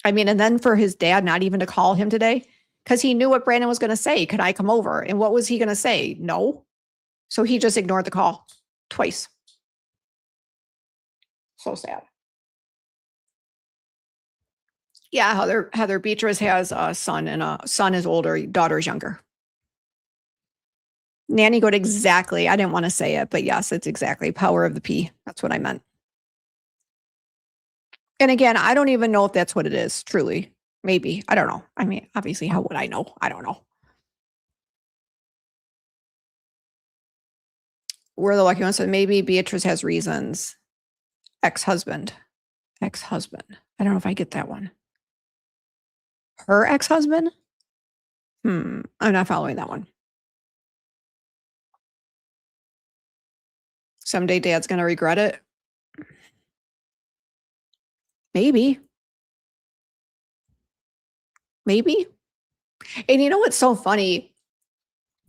G: I mean, and then for his dad not even to call him today, because he knew what Brandon was going to say. Could I come over? And what was he going to say? No. So he just ignored the call twice. So sad. Yeah, Heather Beatrice has a son, and a son is older, daughter is younger. Nanny goat, exactly. I didn't want to say it, but yes, it's exactly power of the P. That's what I meant. And again, I don't even know if that's what it is, truly. Maybe. I don't know. I mean, obviously, how would I know? I don't know. We're the lucky ones. So maybe Beatrice has reasons. Ex-husband. I don't know if I get that one. Her ex-husband? I'm not following that one. Someday dad's going to regret it. Maybe. And you know what's so funny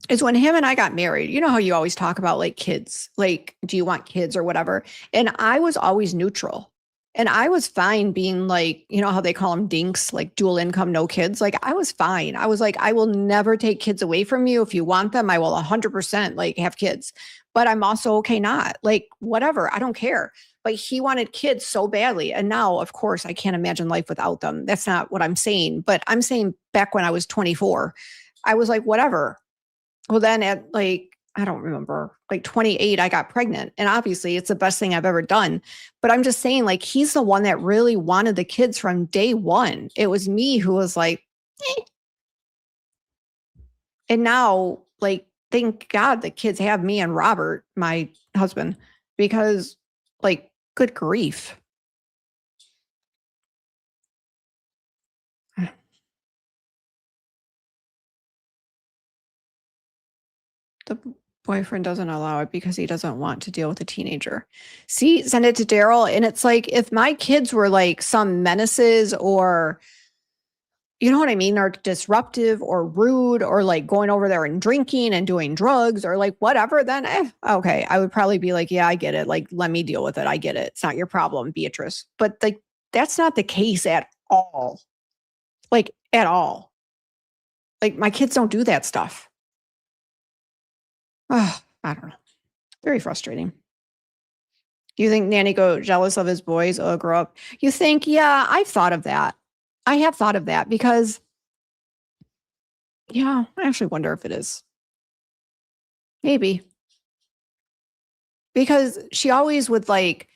G: is when him and I got married, you know how you always talk about like kids, like, do you want kids or whatever? And I was always neutral. And I was fine being like, you know how they call them dinks, like dual income, no kids. Like I was fine. I was like, I will never take kids away from you. If you want them, I will 100% like have kids, but I'm also okay not, like whatever. I don't care. But he wanted kids so badly. And now, of course, I can't imagine life without them. That's not what I'm saying. But I'm saying back when I was 24, I was like, whatever. Well, then at like I don't remember, like 28, I got pregnant. And obviously it's the best thing I've ever done. But I'm just saying, like, he's the one that really wanted the kids from day one. It was me who was like, eh. And now, like, thank God the kids have me and Robert, my husband, because, like, good grief. The boyfriend doesn't allow it because he doesn't want to deal with a teenager. See, send it to Daryl. And it's like, if my kids were like some menaces or, you know what I mean, are disruptive or rude or like going over there and drinking and doing drugs or like whatever, then okay, I would probably be like, yeah, I get it. Like, let me deal with it. I get it. It's not your problem, Beatrice. But like, that's not the case at all. Like, at all. Like, my kids don't do that stuff. Oh, I don't know. Very frustrating. You think Nanny go jealous of his boys? Oh, grow up. You think, yeah, I've thought of that. I have thought of that because, yeah, I actually wonder if it is. Maybe. Because she always would like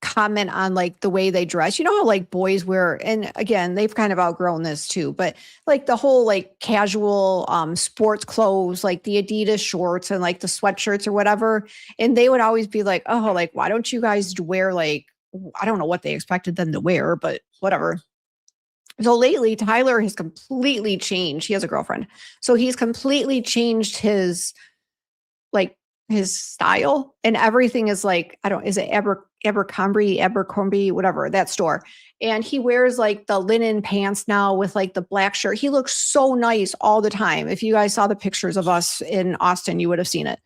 G: comment on like the way they dress. You know how like boys wear, and again, they've kind of outgrown this too, but like the whole like casual sports clothes, like the Adidas shorts and like the sweatshirts or whatever. And they would always be like, oh, like, why don't you guys wear like, I don't know what they expected them to wear, but whatever. So lately, Tyler has completely changed. He has a girlfriend. So he's completely changed his like his style, and everything is like, is it Abercrombie, whatever, that store. And he wears like the linen pants now with like the black shirt. He looks so nice all the time. If you guys saw the pictures of us in Austin, you would have seen it.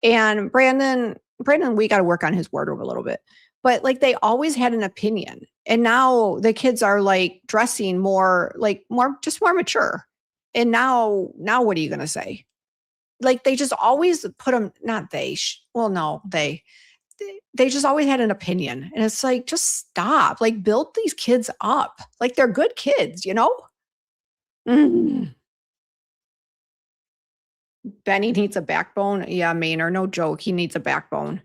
G: And Brandon, we got to work on his wardrobe a little bit, but like they always had an opinion. And now the kids are like dressing more mature. And now what are you going to say? Like they just always put them, not they, they just always had an opinion. And it's like, just stop, like build these kids up. Like they're good kids, you know? Benny needs a backbone. Yeah, Maynard, no joke. He needs a backbone.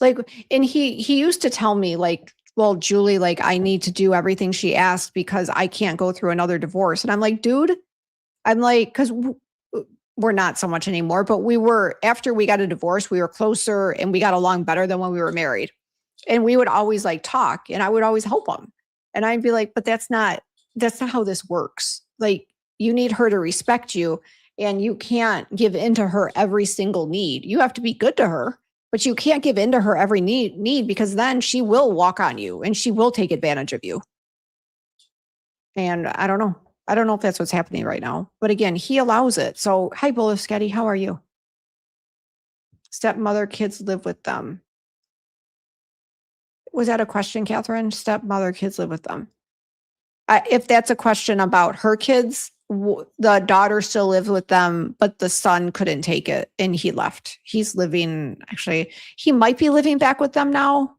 G: Like, and he used to tell me like, well, Julie, like I need to do everything she asked because I can't go through another divorce. And I'm like, dude, because we're not so much anymore, but we were, after we got a divorce, we were closer and we got along better than when we were married. And we would always like talk and I would always help him. And I'd be like, but that's not how this works. Like you need her to respect you and you can't give into her every single need. You have to be good to her, but you can't give into her every need because then she will walk on you and she will take advantage of you. And I don't know if that's what's happening right now. But again, he allows it. So, hi, Bolesketty. How are you? Stepmother kids live with them. Was that a question, Catherine? Stepmother kids live with them. If that's a question about her kids, the daughter still lives with them, but the son couldn't take it and he left. He's living, actually, he might be living back with them now.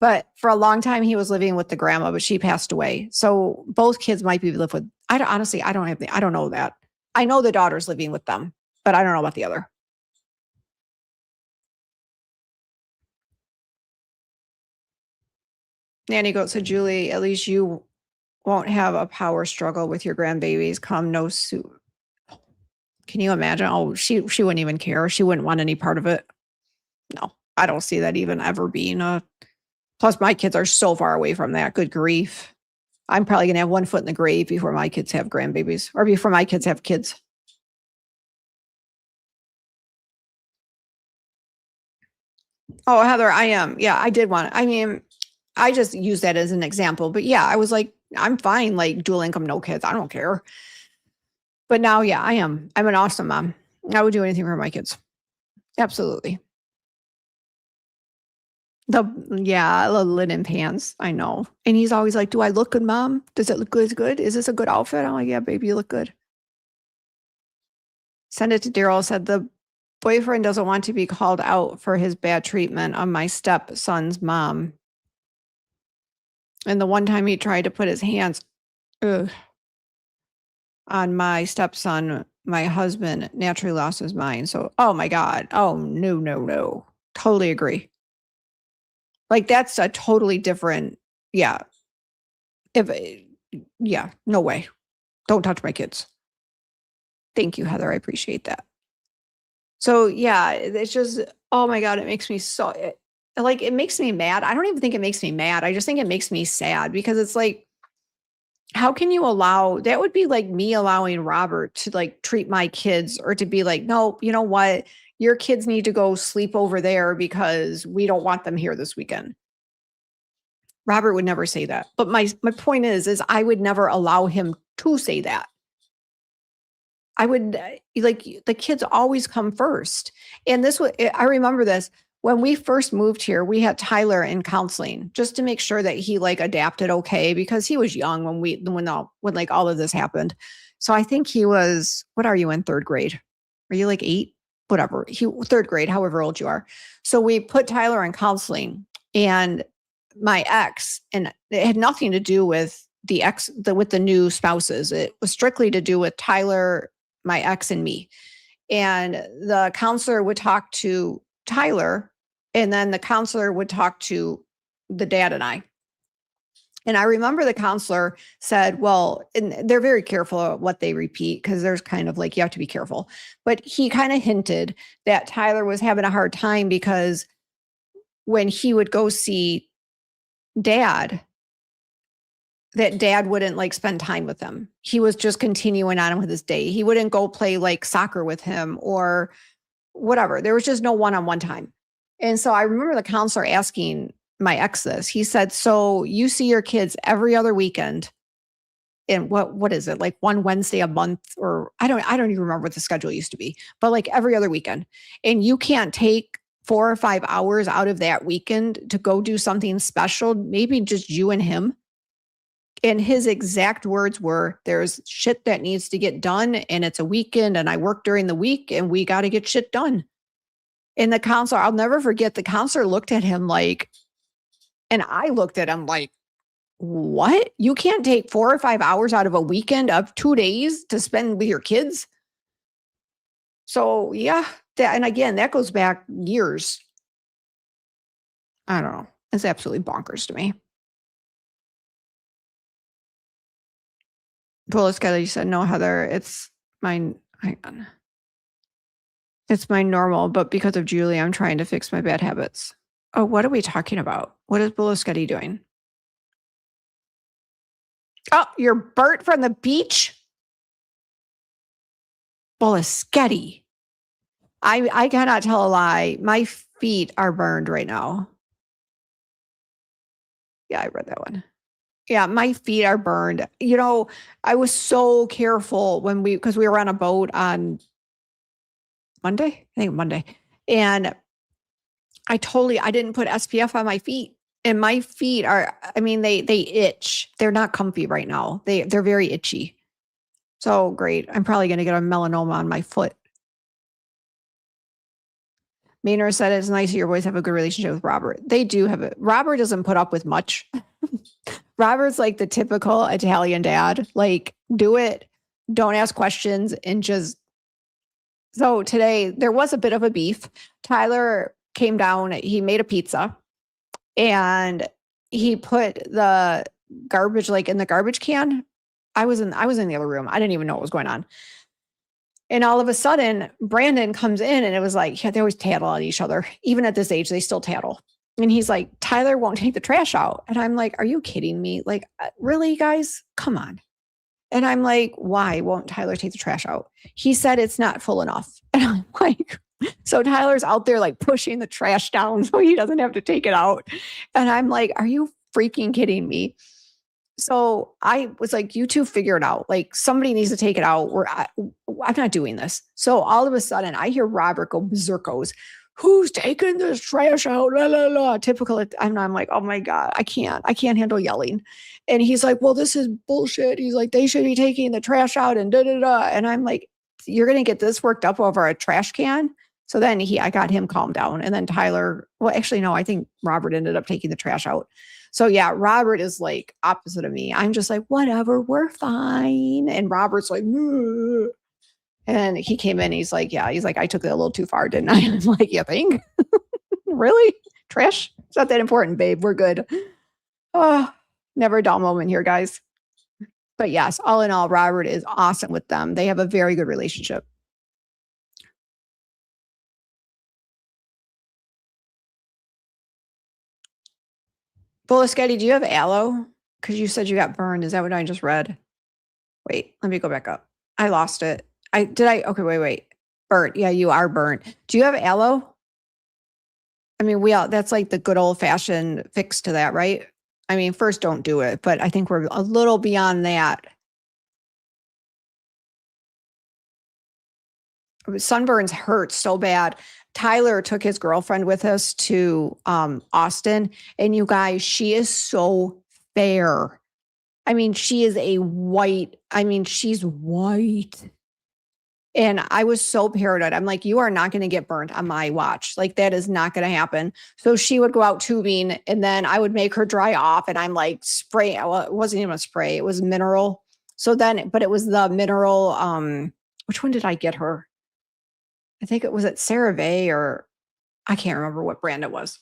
G: But for a long time, he was living with the grandma, but she passed away. So both kids might be lived with. I don't know that. I know the daughter's living with them, but I don't know about the other. Nanny goat said, Julie, at least you won't have a power struggle with your grandbabies. Come no suit. Can you imagine? Oh, she wouldn't even care. She wouldn't want any part of it. No, I don't see that even ever being a. Plus, my kids are so far away from that. Good grief. I'm probably going to have one foot in the grave before my kids have grandbabies or before my kids have kids. Oh, Heather, I am. Yeah, I did want. I mean, I just use that as an example. But yeah, I was like, I'm fine, like dual income, no kids. I don't care. But now, yeah, I am. I'm an awesome mom. I would do anything for my kids. Absolutely. The linen pants. I know. And he's always like, do I look good, Mom? Does it look good? Is this a good outfit? I'm like, yeah, baby, you look good. Send it to Daryl. Said the boyfriend doesn't want to be called out for his bad treatment of my stepson's mom. And the one time he tried to put his hands on my stepson my husband naturally lost his mind. So, oh my God. Oh, no, no, no. Totally agree. Like that's a totally different, yeah. Yeah, no way. Don't touch my kids. Thank you, Heather. I appreciate that. So yeah, it's just, oh my God, it makes me so, it makes me mad. I don't even think it makes me mad. I just think it makes me sad because it's like, how can you allow, that would be like me allowing Robert to like treat my kids or to be like, no, you know what? Your kids need to go sleep over there because we don't want them here this weekend. Robert would never say that. But my point is I would never allow him to say that. I would like the kids always come first. And this was, I remember this when we first moved here, we had Tyler in counseling just to make sure that he like adapted okay because he was young when like all of this happened. So I think he was, what are you in third grade? Are you like 8? Whatever. Third grade, however old you are. So we put Tyler in counseling and my ex, and it had nothing to do with with the new spouses. It was strictly to do with Tyler, my ex, and me. And the counselor would talk to Tyler, and then the counselor would talk to the dad and I. And I remember the counselor said, well, and they're very careful of what they repeat because there's kind of like, you have to be careful. But he kind of hinted that Tyler was having a hard time because when he would go see dad, that dad wouldn't like spend time with him. He was just continuing on with his day. He wouldn't go play like soccer with him or whatever. There was just no one-on-one time. And so I remember the counselor asking my ex this. He said, so you see your kids every other weekend. And what is it? Like one Wednesday a month, or I don't even remember what the schedule used to be, but like every other weekend. And you can't take 4 or 5 hours out of that weekend to go do something special, maybe just you and him. And his exact words were, there's shit that needs to get done and it's a weekend and I work during the week and we got to get shit done. And the counselor, I'll never forget, the counselor looked at him like, and I looked at him like, what? You can't take 4 or 5 hours out of a weekend of 2 days to spend with your kids? So yeah, and again, that goes back years. I don't know. It's absolutely bonkers to me. Bullet Skelly said, no, Heather, it's my, hang on. It's my normal, but because of Julie, I'm trying to fix my bad habits. Oh, what are we talking about? What is Bullet Skelly doing? Oh, you're burnt from the beach? Bullet Skelly. I cannot tell a lie. My feet are burned right now. Yeah, I read that one. Yeah, my feet are burned. You know, I was so careful because we were on a boat on Monday, I think Monday. And I didn't put SPF on my feet. And my feet are, I mean, they itch. They're not comfy right now. They're very itchy. So great. I'm probably going to get a melanoma on my foot. Maynard said it's nice that your boys have a good relationship with Robert. They do have it. Robert doesn't put up with much. Robert's like the typical Italian dad. Like, do it, don't ask questions, and just. So today there was a bit of a beef. Tyler came down, he made a pizza and he put the garbage like in the garbage can. I was in the other room. I didn't even know what was going on. And all of a sudden, Brandon comes in and it was like, yeah, they always tattle on each other. Even at this age, they still tattle. And he's like, Tyler won't take the trash out. And I'm like, are you kidding me? Like, really, guys? Come on. And I'm like, why won't Tyler take the trash out? He said it's not full enough. And I'm like, so Tyler's out there like pushing the trash down so he doesn't have to take it out. And I'm like, are you freaking kidding me? So I was like, you two figure it out. Like somebody needs to take it out. I'm not doing this. So all of a sudden I hear Robert go berserkos. Who's taking this trash out? La, la, la. Typical. And I'm like, oh my God, I can't handle yelling. And he's like, well, this is bullshit. He's like, they should be taking the trash out and da, da, da. And I'm like, you're going to get this worked up over a trash can. So then I got him calmed down. And then Tyler, well, actually, no, I think Robert ended up taking the trash out. So yeah, Robert is like opposite of me. I'm just like, whatever, we're fine. And Robert's like, ugh. And he came in, he's like, yeah, he's like, I took it a little too far, didn't I? I'm like, you think? Really? Trash? It's not that important, babe. We're good. Oh, never a dull moment here, guys. But yes, all in all, Robert is awesome with them. They have a very good relationship. Bolasketti, do you have aloe? Because you said you got burned. Is that what I just read? Wait, let me go back up. I lost it. Okay, wait. Burnt. Yeah, you are burnt. Do you have aloe? I mean, that's like the good old fashioned fix to that, right? I mean, first don't do it, but I think we're a little beyond that. Sunburns hurt so bad. Tyler took his girlfriend with us to Austin, and you guys, she is so fair. I mean, she is she's white. And I was so paranoid. I'm like, you are not going to get burnt on my watch. Like, that is not going to happen. So she would go out tubing, and then I would make her dry off, and I'm like, spray. Well, it wasn't even a spray. It was mineral. But it was the mineral. Which one did I get her? I think it was at CeraVe, or I can't remember what brand it was.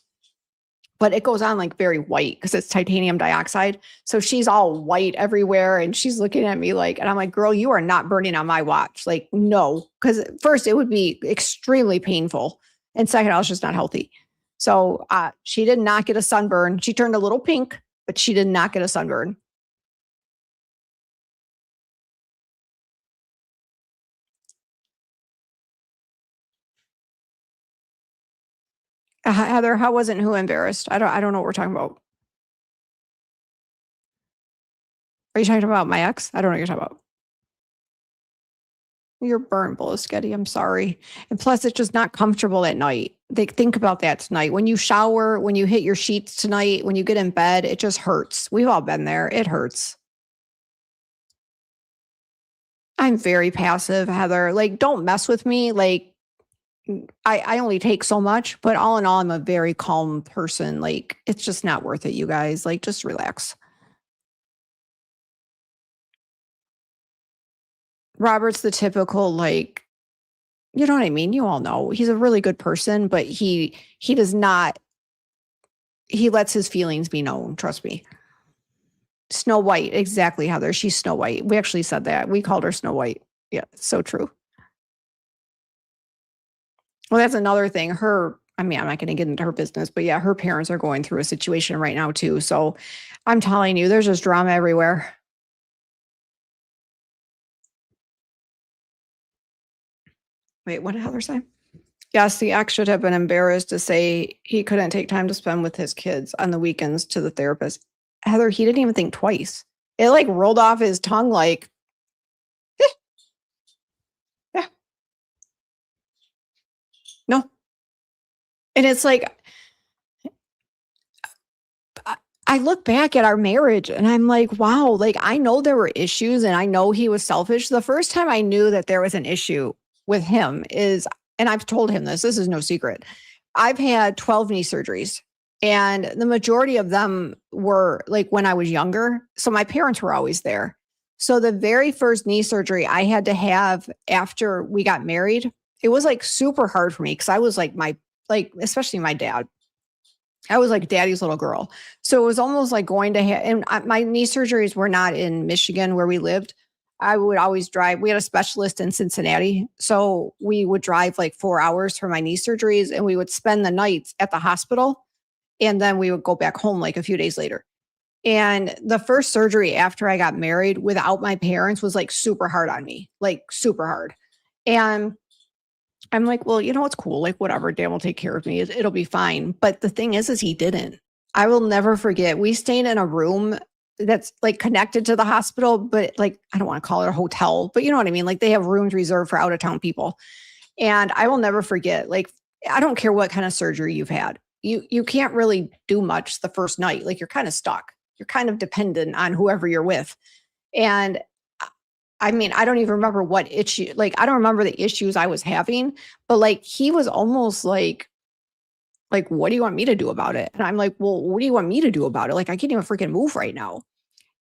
G: But it goes on like very white because it's titanium dioxide. So she's all white everywhere, and she's looking at me like, and I'm like, girl, you are not burning on my watch. Like, no, because first it would be extremely painful. And second, I was just not healthy. So she did not get a sunburn. She turned a little pink, but she did not get a sunburn. Heather, how wasn't who embarrassed? I don't know what we're talking about. Are you talking about my ex? I don't know what you're talking about. You're burnt, Bolasketti. I'm sorry. And plus, it's just not comfortable at night. Think about that tonight. When you shower, when you hit your sheets tonight, when you get in bed, it just hurts. We've all been there. It hurts. I'm very passive, Heather. Like, don't mess with me. Like, I only take so much, but all in all, I'm a very calm person. Like, it's just not worth it, you guys. Like, just relax. Robert's the typical, like, you know what I mean? You all know he's a really good person, but he does not, he lets his feelings be known. Trust me. Snow White. Exactly, Heather. She's Snow White. We actually said that. We called her Snow White. Yeah, it's so true. Well, that's another thing. I'm not going to get into her business, but yeah, her parents are going through a situation right now too. So I'm telling you, there's just drama everywhere. Wait, what did Heather say? Yes, the ex should have been embarrassed to say he couldn't take time to spend with his kids on the weekends to the therapist. Heather, he didn't even think twice. It like rolled off his tongue like, yeah. No. And it's like, I look back at our marriage and I'm like, wow, like I know there were issues and I know he was selfish. The first time I knew that there was an issue with him is, and I've told him this is no secret. I've had 12 knee surgeries, and the majority of them were like when I was younger. So my parents were always there. So the very first knee surgery I had to have after we got married, it was like super hard for me because I was like especially my dad. I was like daddy's little girl. So it was almost like going to and my knee surgeries were not in Michigan where we lived. I would always drive. We had a specialist in Cincinnati. So we would drive like 4 hours for my knee surgeries, and we would spend the nights at the hospital. And then we would go back home like a few days later. And the first surgery after I got married without my parents was like super hard on me, like super hard. And I'm like, well, you know what's cool? Like, whatever, Dan will take care of me. It'll be fine. But the thing is he didn't. I will never forget. We stayed in a room that's like connected to the hospital, but like, I don't want to call it a hotel, but you know what I mean? Like they have rooms reserved for out of town people. And I will never forget, like, I don't care what kind of surgery you've had. You can't really do much the first night. Like you're kind of stuck. You're kind of dependent on whoever you're with. And I mean, I don't even remember what issue, like, I don't remember the issues I was having, but like, he was almost like, what do you want me to do about it? And I'm like, well, what do you want me to do about it? Like, I can't even freaking move right now.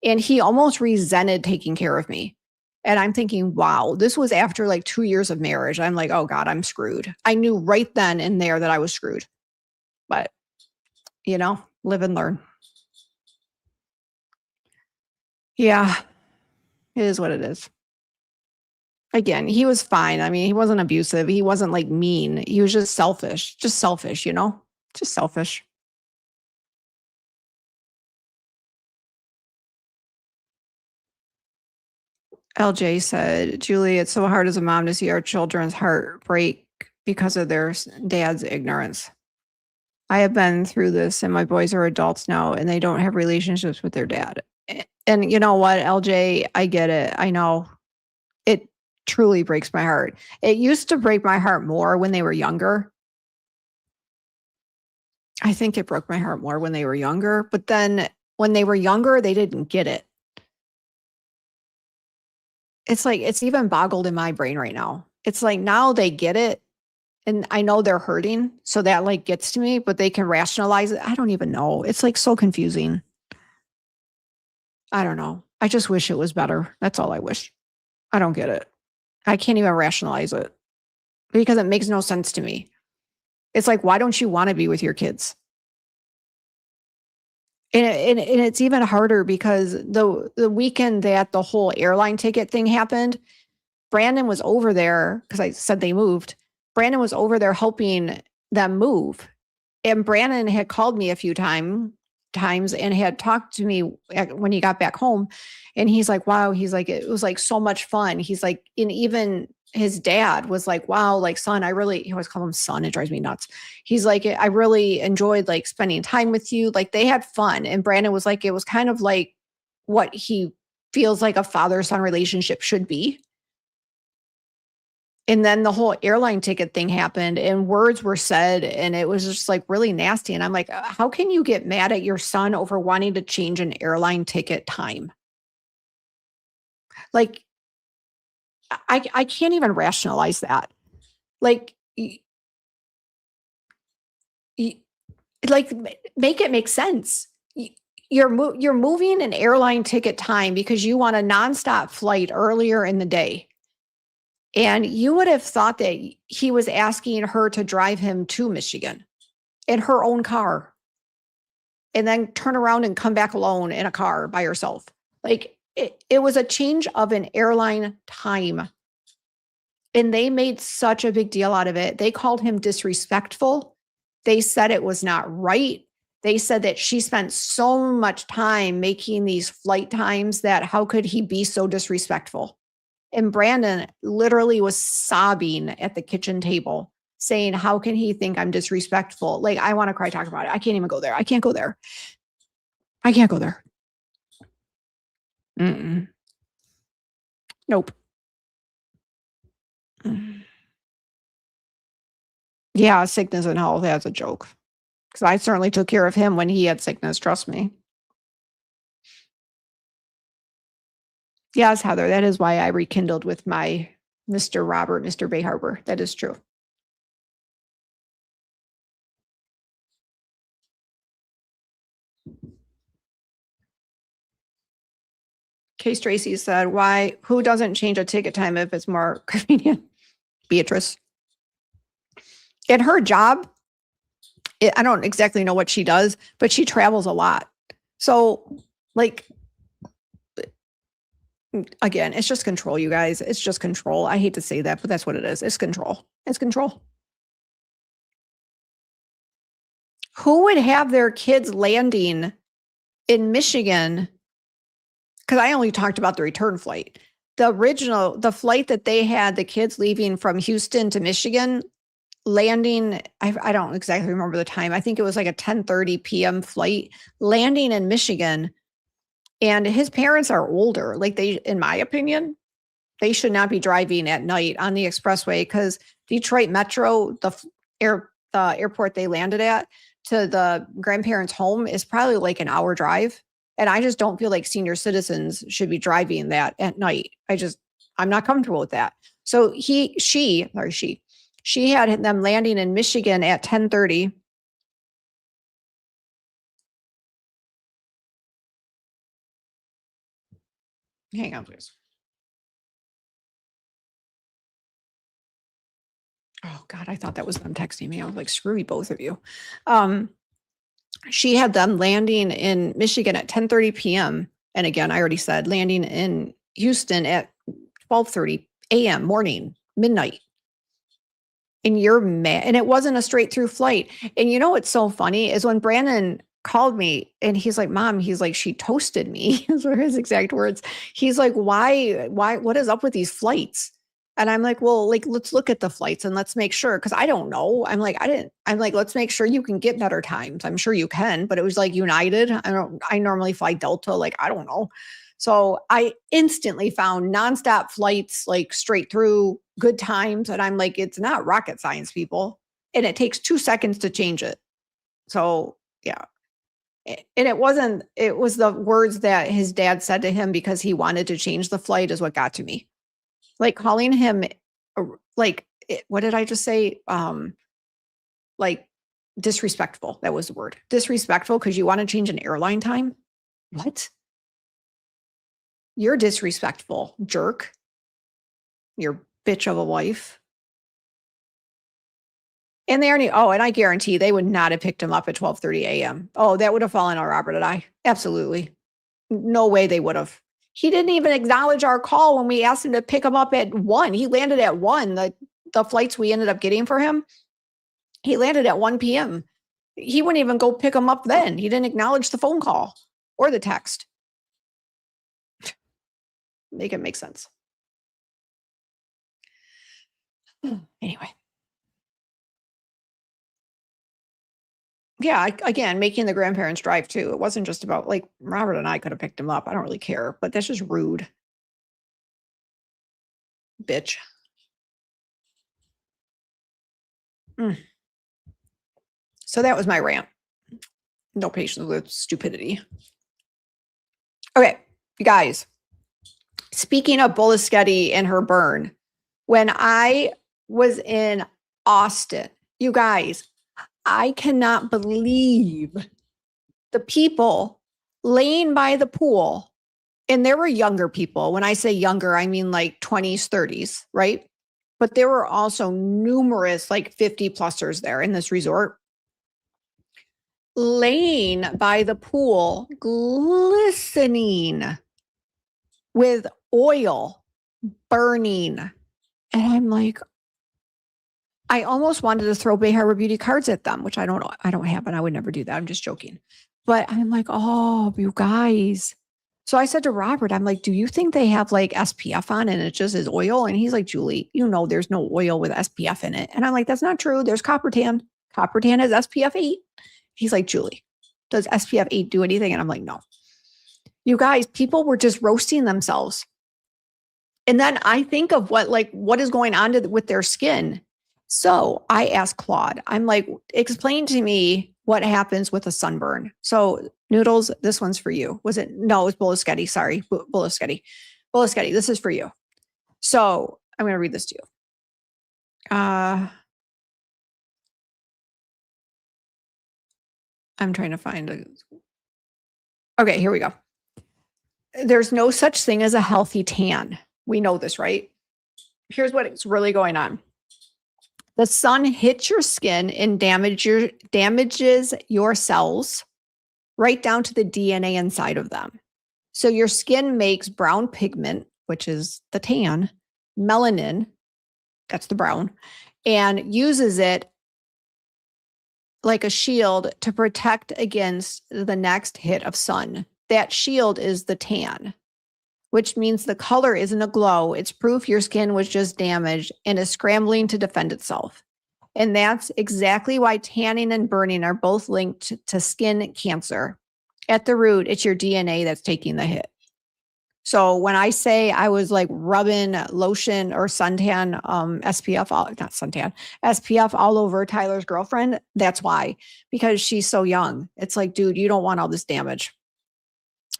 G: And he almost resented taking care of me. And I'm thinking, wow, this was after like 2 years of marriage. I'm like, oh God, I'm screwed. I knew right then and there that I was screwed. But, live and learn. Yeah, it is what it is. Again, he was fine. I mean, he wasn't abusive. He wasn't like mean. He was just selfish. Just selfish, Just selfish. LJ said, Julie, it's so hard as a mom to see our children's heart break because of their dad's ignorance. I have been through this, and my boys are adults now, and they don't have relationships with their dad. And you know what, LJ, I get it. I know it truly breaks my heart. It used to break my heart more when they were younger. I think it broke my heart more when they were younger, but then when they were younger, they didn't get it. It's like, it's even boggled in my brain right now. It's like now they get it. And I know they're hurting. So that like gets to me, but they can rationalize it. I don't even know. It's like so confusing. I don't know. I just wish it was better. That's all I wish. I don't get it. I can't even rationalize it because it makes no sense to me. It's like, why don't you want to be with your kids? And it's even harder because the weekend that the whole airline ticket thing happened, Brandon was over there because I said they moved. Brandon was over there helping them move. And Brandon had called me a few times and had talked to me when he got back home. And he's like, wow, he's like, it was like so much fun. He's like, and even his dad was like, wow, like son, he always call him son. It drives me nuts. He's like, I really enjoyed like spending time with you. Like they had fun. And Brandon was like, it was kind of like what he feels like a father-son relationship should be. And then the whole airline ticket thing happened and words were said and it was just like really nasty. And I'm like, how can you get mad at your son over wanting to change an airline ticket time? Like, I can't even rationalize that. Like, like make it make sense. You're moving an airline ticket time because you want a nonstop flight earlier in the day. And you would have thought that he was asking her to drive him to Michigan in her own car and then turn around and come back alone in a car by herself. Like it was a change of an airline time. And they made such a big deal out of it. They called him disrespectful. They said it was not right. They said that she spent so much time making these flight times that how could he be so disrespectful? And Brandon literally was sobbing at the kitchen table saying, how can he think I'm disrespectful? Like, I want to cry talking about it. I can't even go there. I can't go there. I can't go there. Mm-mm. Nope. Yeah, sickness and health, that's a joke. Because I certainly took care of him when he had sickness, trust me. Yes, Heather, that is why I rekindled with my Mr. Robert, Mr. Bay Harbor. That is true. Case Tracy said, who doesn't change a ticket time if it's more convenient? Beatrice. In her job, I don't exactly know what she does, but she travels a lot. So like, again, it's just control, you guys. It's just control. I hate to say that, but that's what it is. It's control. It's control. Who would have their kids landing in Michigan? Because I only talked about the return flight. The flight that they had, the kids leaving from Houston to Michigan, landing, I don't exactly remember the time. I think it was like a 10:30 p.m. flight, landing in Michigan. And his parents are older. Like in my opinion, they should not be driving at night on the expressway because Detroit Metro, the airport they landed at, to the grandparents' home is probably like an hour drive. And I just don't feel like senior citizens should be driving that at night. I'm not comfortable with that. So she had them landing in Michigan at 10:30. Hang on, please. Oh God, I thought that was them texting me. I was like, screw you, both of you. She had them landing in Michigan at 10:30 p.m. And again, I already said landing in Houston at 12:30 a.m. morning, midnight. And you're mad. And it wasn't a straight through flight. And you know what's so funny is when Brandon called me and he's like, Mom, he's like, she toasted me. Those were his exact words. He's like, why, what is up with these flights? And I'm like, well, like, let's look at the flights and let's make sure. Cause I don't know. I'm like, let's make sure you can get better times. I'm sure you can, but it was like United. I normally fly Delta. Like, I don't know. So I instantly found nonstop flights, like straight through, good times. And I'm like, it's not rocket science, people. And it takes 2 seconds to change it. So yeah. And it was the words that his dad said to him because he wanted to change the flight is what got to me. Like calling him, like, what did I just say? Like disrespectful. That was the word. Disrespectful because you want to change an airline time? What? You're disrespectful, jerk. You're bitch of a wife. And they already, and I guarantee they would not have picked him up at 12:30 a.m. Oh, that would have fallen on Robert and I. Absolutely. No way they would have. He didn't even acknowledge our call when we asked him to pick him up at 1. He landed at 1. The flights we ended up getting for him, he landed at 1 p.m. He wouldn't even go pick him up then. He didn't acknowledge the phone call or the text. Make it make sense. Anyway. Yeah, again, making the grandparents drive too. It wasn't just about like Robert and I could have picked him up. I don't really care, but that's just rude. Bitch. So that was my rant. No patience with stupidity. Okay, you guys. Speaking of Bolaschetti and her burn, when I was in Austin, you guys, I cannot believe the people laying by the pool. And there were younger people. When I say younger, I mean like 20s, 30s, right? But there were also numerous like 50-plussers there in this resort. Laying by the pool, glistening with oil, burning. And I'm like, I almost wanted to throw Bay Harbor Beauty cards at them, which I don't have, and I would never do that. I'm just joking. But I'm like, oh, you guys. So I said to Robert, I'm like, do you think they have like SPF on and it just is oil? And he's like, Julie, there's no oil with SPF in it. And I'm like, that's not true. There's copper tan. Copper tan has SPF 8. He's like, Julie, does SPF 8 do anything? And I'm like, no. You guys, people were just roasting themselves. And then I think of what is going on with their skin. So I asked Claude, I'm like, explain to me what happens with a sunburn. So Noodles, this one's for you. No, it was Bolaschetti. Sorry, Bolaschetti. Bolaschetti, this is for you. So I'm going to read this to you. I'm trying to find okay, here we go. There's no such thing as a healthy tan. We know this, right? Here's what's really going on. The sun hits your skin and damages your cells right down to the DNA inside of them. So your skin makes brown pigment, which is the tan, melanin, that's the brown, and uses it like a shield to protect against the next hit of sun. That shield is the tan, which means the color isn't a glow. It's proof your skin was just damaged and is scrambling to defend itself. And that's exactly why tanning and burning are both linked to skin cancer. At the root, it's your DNA that's taking the hit. So when I say I was like rubbing lotion or suntan, SPF all over Tyler's girlfriend, that's why, because she's so young. It's like, dude, you don't want all this damage.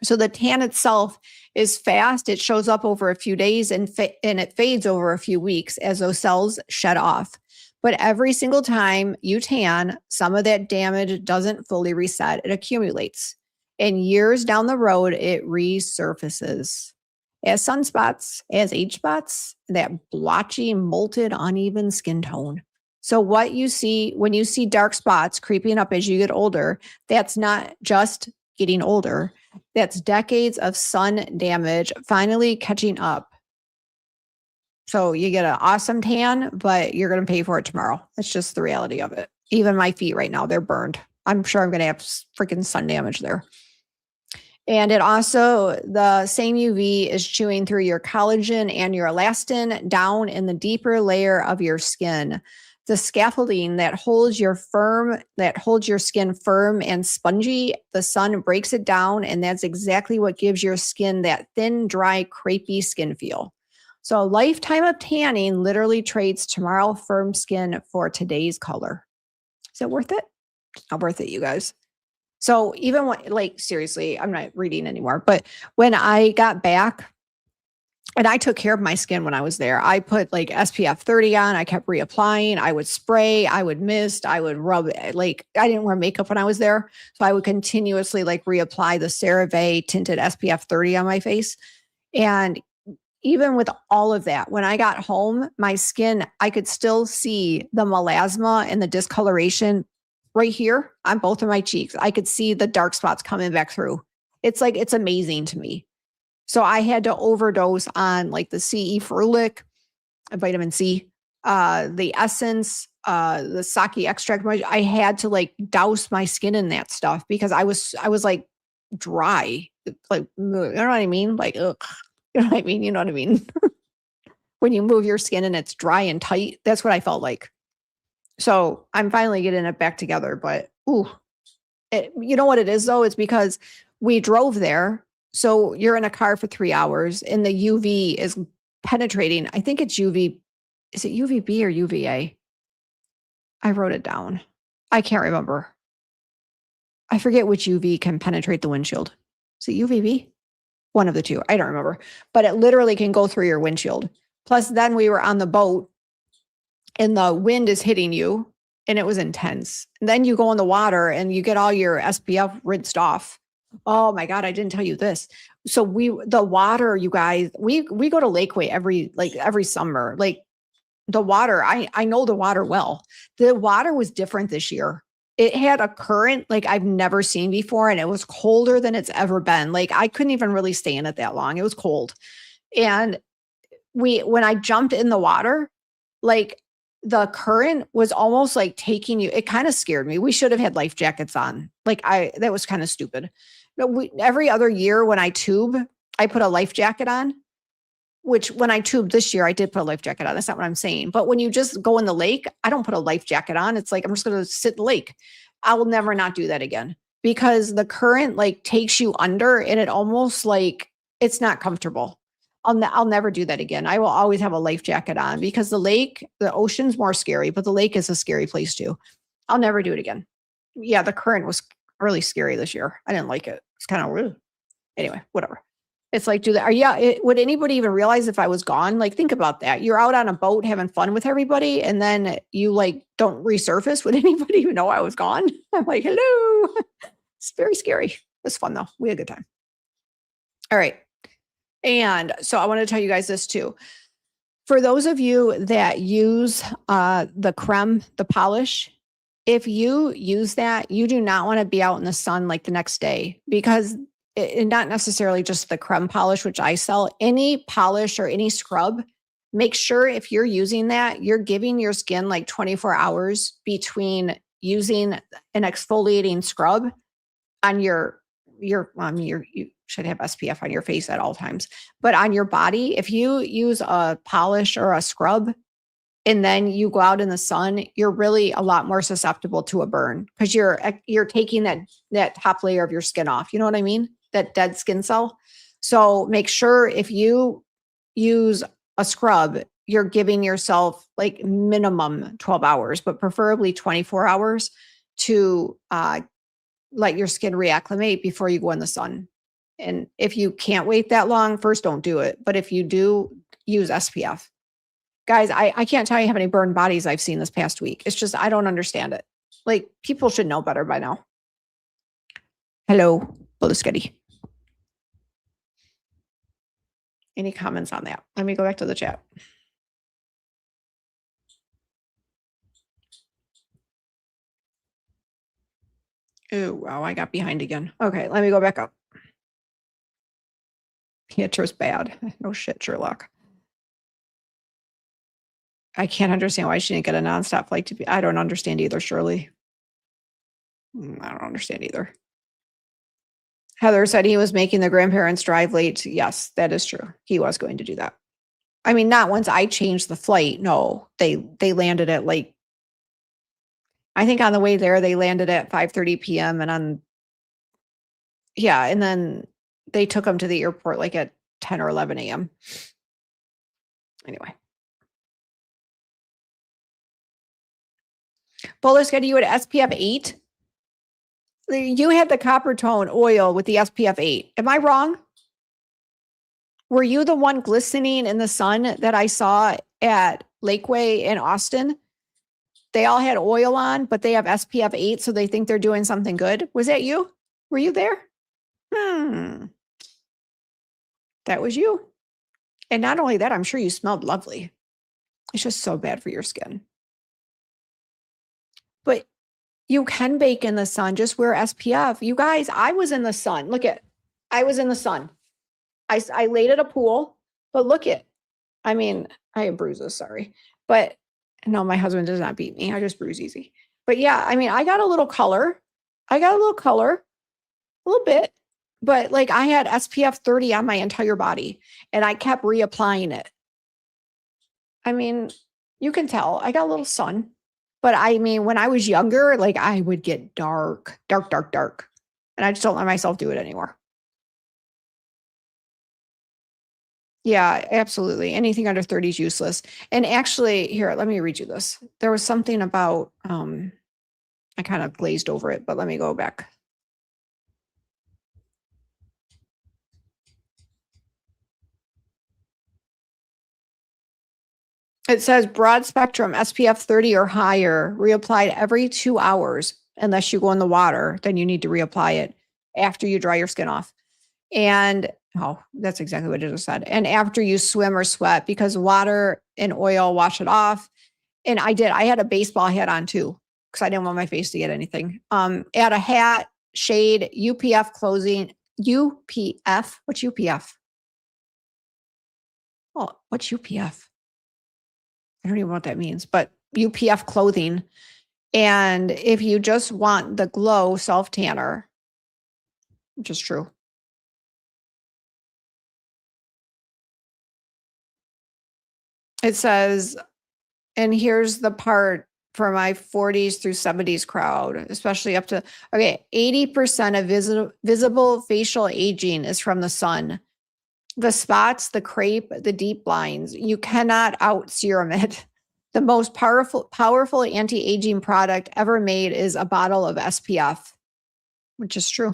G: So the tan itself is fast. It shows up over a few days and it fades over a few weeks as those cells shed off. But every single time you tan, some of that damage doesn't fully reset. It accumulates. And years down the road, it resurfaces as sunspots, as age spots, that blotchy, molted, uneven skin tone. So what you see when you see dark spots creeping up as you get older, that's not just getting older. That's decades of sun damage finally catching up. So you get an awesome tan, but you're going to pay for it tomorrow. That's just the reality of it. Even my feet right now, they're burned. I'm sure I'm going to have freaking sun damage there. And it also, the same UV is chewing through your collagen and your elastin down in the deeper layer of your skin. The scaffolding that holds your skin firm and spongy, the sun breaks it down, and that's exactly what gives your skin that thin, dry, crepey skin feel. So a lifetime of tanning literally trades tomorrow firm skin for today's color. Is it worth it? It's not worth it, you guys. So even when, like, seriously, I'm not reading anymore, but when I got back, and I took care of my skin when I was there, I put like SPF 30 on, I kept reapplying, I would spray, I would mist, I would rub, like, I didn't wear makeup when I was there. So I would continuously like reapply the CeraVe tinted SPF 30 on my face. And even with all of that, when I got home, my skin, I could still see the melasma and the discoloration right here on both of my cheeks. I could see the dark spots coming back through. It's like, it's amazing to me. So I had to overdose on like the CE Ferulic, vitamin C, the essence, the sake extract. I had to like douse my skin in that stuff because I was like dry. Like, you know what I mean? Like, ugh. You know what I mean? You know what I mean? When you move your skin and it's dry and tight, that's what I felt like. So I'm finally getting it back together, but you know what it is though? It's because we drove there. So you're in a car for 3 hours and the UV is penetrating. I think it's UV. Is it UVB or UVA? I wrote it down. I can't remember. I forget which UV can penetrate the windshield. Is it UVB? One of the two. I don't remember. But it literally can go through your windshield. Plus, then we were on the boat and the wind is hitting you and it was intense. And then you go in the water and you get all your SPF rinsed off. Oh my God, I didn't tell you this. So the water, you guys, we go to Lakeway every summer. Like the water, I know the water well. The water was different this year. It had a current like I've never seen before, and it was colder than it's ever been. Like I couldn't even really stay in it that long. It was cold. And when I jumped in the water, like the current was almost like taking you, it kind of scared me. We should have had life jackets on. That was kind of stupid. But every other year when I tube, I put a life jacket on, which when I tubed this year, I did put a life jacket on. That's not what I'm saying. But when you just go in the lake, I don't put a life jacket on. It's like, I'm just going to sit in the lake. I will never not do that again because the current like takes you under and it almost like, it's not comfortable. I'll never do that again. I will always have a life jacket on because the ocean's more scary, but the lake is a scary place too. I'll never do it again. Yeah, the current was really scary this year. I didn't like it. It's kind of rude. Anyway, whatever. It's like, would anybody even realize if I was gone? Like, think about that. You're out on a boat having fun with everybody, and then you like don't resurface. Would anybody even know I was gone? I'm like, hello. It's very scary. It was fun though. We had a good time. All right. And so I want to tell you guys this too. For those of you that use the creme, the polish, if you use that, you do not want to be out in the sun like the next day because not necessarily just the creme polish, which I sell, any polish or any scrub, make sure if you're using that, you're giving your skin like 24 hours between using an exfoliating scrub on you should have SPF on your face at all times, but on your body, if you use a polish or a scrub and then you go out in the sun, you're really a lot more susceptible to a burn because you're taking that top layer of your skin off. You know what I mean? That dead skin cell. So make sure if you use a scrub, you're giving yourself like minimum 12 hours, but preferably 24 hours to let your skin reacclimate before you go in the sun. And if you can't wait that long, first don't do it. But if you do, use SPF. Guys, I can't tell you how many burned bodies I've seen this past week. It's just, I don't understand it. Like, people should know better by now. Hello, Bollischetti. Any comments on that? Let me go back to the chat. Oh, wow. I got behind again. Okay, let me go back up. Pietro's bad. No shit, Sherlock. I can't understand why she didn't get a nonstop flight to be. I don't understand either, Shirley. I don't understand either. Heather said he was making the grandparents drive late. Yes, that is true. He was going to do that. I mean, not once I changed the flight. No, they landed at like, I think on the way there, they landed at 5:30 p.m. and then they took them to the airport like at 10 or 11 a.m. Anyway. Bowler Scotty, you had SPF 8? You had the copper tone oil with the SPF 8. Am I wrong? Were you the one glistening in the sun that I saw at Lakeway in Austin? They all had oil on, but they have SPF 8, so they think they're doing something good. Was that you? Were you there? That was you. And not only that, I'm sure you smelled lovely. It's just so bad for your skin. But you can bake in the sun. Just wear SPF. You guys, I was in the sun. Look at, I was in the sun. I laid at a pool, but look at, I mean, I have bruises, sorry. But no, my husband does not beat me. I just bruise easy. But yeah, I mean, I got a little color. A little bit. But like I had SPF 30 on my entire body and I kept reapplying it. I mean, you can tell I got a little sun. But I mean, when I was younger, like I would get dark. And I just don't let myself do it anymore. Yeah, absolutely. Anything under 30 is useless. And actually, here, let me read you this. There was something about, I kind of glazed over it, but let me go back. It says broad spectrum SPF 30 or higher, reapplied every 2 hours, unless you go in the water, then you need to reapply it after you dry your skin off. And that's exactly what it just said. And after you swim or sweat, because water and oil wash it off. And I had a baseball hat on too, because I didn't want my face to get anything. Add a hat, shade, UPF clothing, UPF. What's UPF? Oh, what's UPF? I don't even know what that means, but UPF clothing. And if you just want the glow self tanner, which is true. It says, and here's the part for my 40s through 70s crowd, especially up to, 80% of visible facial aging is from the sun. The spots, the crepe, the deep lines, you cannot out serum it. The most powerful anti-aging product ever made is a bottle of SPF, which is true.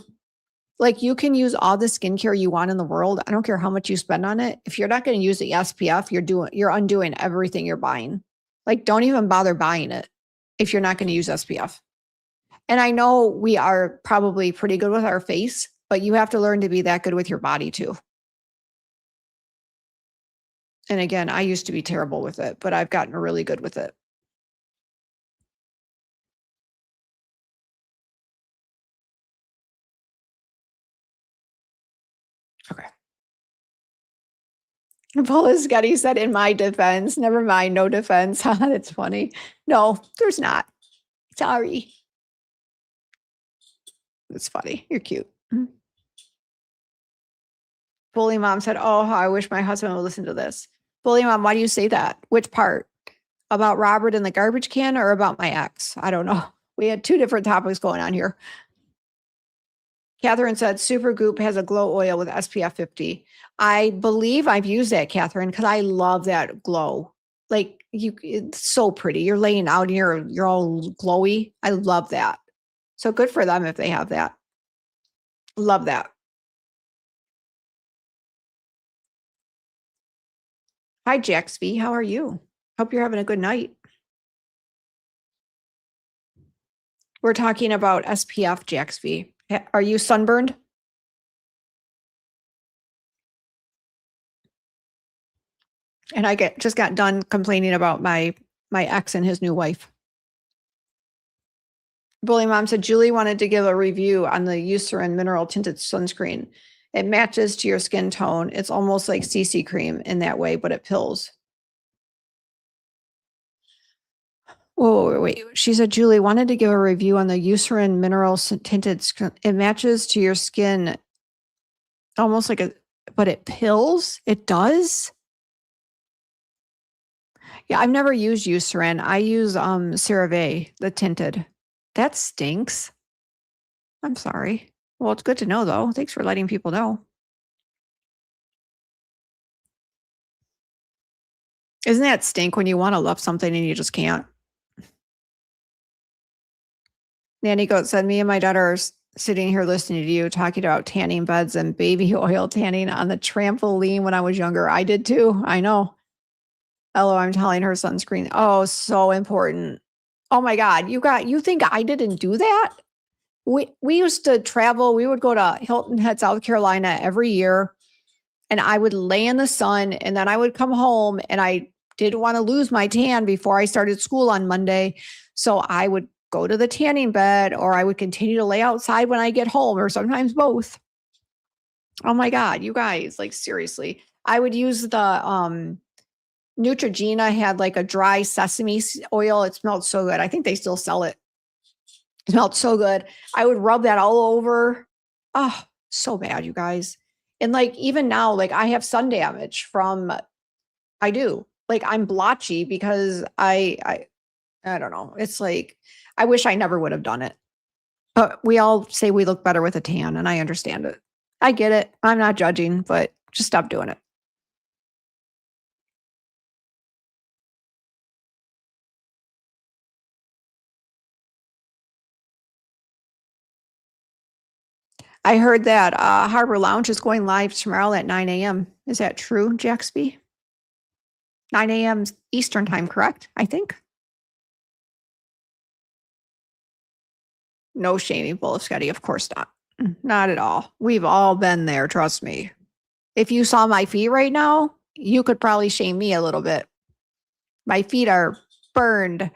G: Like you can use all the skincare you want in the world. I don't care how much you spend on it. If you're not going to use the SPF, you're undoing everything you're buying. Like don't even bother buying it if you're not going to use SPF. And I know we are probably pretty good with our face, but you have to learn to be that good with your body too. And again, I used to be terrible with it, but I've gotten really good with it. Okay. Paula Scotty said, in my defense, never mind, no defense. That's funny. No, there's not. Sorry. It's funny. You're cute. Bully Mom said, oh, how I wish my husband would listen to this. Bully Mom, why do you say that? Which part? About Robert in the garbage can or about my ex? I don't know. We had two different topics going on here. Catherine said, Supergoop has a glow oil with SPF 50. I believe I've used that, Catherine, because I love that glow. Like it's so pretty. You're laying out and you're all glowy. I love that. So good for them if they have that. Love that. Hi, Jaxby. How are you? Hope you're having a good night. We're talking about SPF, Jaxby. Are you sunburned? And I just got done complaining about my ex and his new wife. Bully Mom said Julie wanted to give a review on the Eucerin mineral tinted sunscreen. It matches to your skin tone. It's almost like CC cream in that way, but it pills. Oh, wait. She said Julie wanted to give a review on the Eucerin mineral tinted. It matches to your skin almost like but it pills. It does. Yeah, I've never used Eucerin. I use Serum I, the tinted. That stinks. I'm sorry. Well, it's good to know though. Thanks for letting people know. Isn't that stink when you want to love something and you just can't? Nanny Goat said, me and my daughter are sitting here listening to you talking about tanning beds and baby oil tanning on the trampoline when I was younger. I did too. I know. Hello, I'm telling her sunscreen. Oh, so important. Oh my God. You think I didn't do that? We used to travel. We would go to Hilton Head, South Carolina every year. And I would lay in the sun and then I would come home and I didn't want to lose my tan before I started school on Monday. So I would go to the tanning bed or I would continue to lay outside when I get home or sometimes both. Oh my God, you guys, like seriously. I would use the Neutrogena had like a dry sesame oil. It smelled so good. I think they still sell it. It smelled so good. I would rub that all over. Oh, so bad, you guys. And like even now, like I have sun damage from I do. Like I'm blotchy because I don't know. It's like I wish I never would have done it. But we all say we look better with a tan, and I understand it. I get it. I'm not judging, but just stop doing it. I heard that Harbor Lounge is going live tomorrow at 9 a.m. Is that true, Jaxby? 9 a.m. Eastern time, correct? I think. No shaming, Bolsketty. Of course not. Not at all. We've all been there. Trust me. If you saw my feet right now, you could probably shame me a little bit. My feet are burned.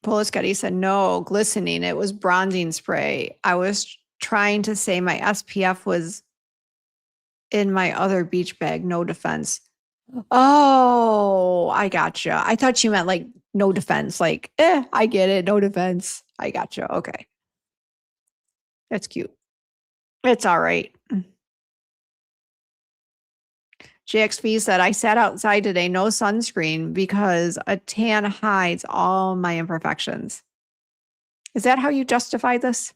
G: Bolsketty said, no, glistening. It was bronzing spray. I was trying to say my SPF was in my other beach bag. No defense. Oh, I gotcha. I thought you meant like no defense. Like, I get it. No defense. I gotcha. Okay. That's cute. It's all right. JXV said, I sat outside today, no sunscreen, because a tan hides all my imperfections. Is that how you justify this?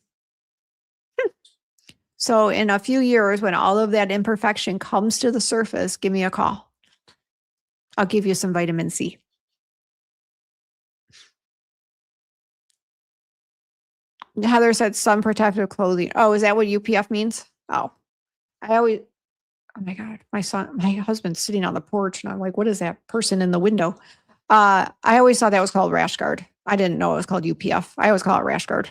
G: So in a few years, when all of that imperfection comes to the surface, give me a call. I'll give you some vitamin C. Heather said sun protective clothing. Oh, is that what UPF means? Oh, oh my God, my husband's sitting on the porch and I'm like, what is that person in the window? I always thought that was called rash guard. I didn't know it was called UPF. I always call it rash guard.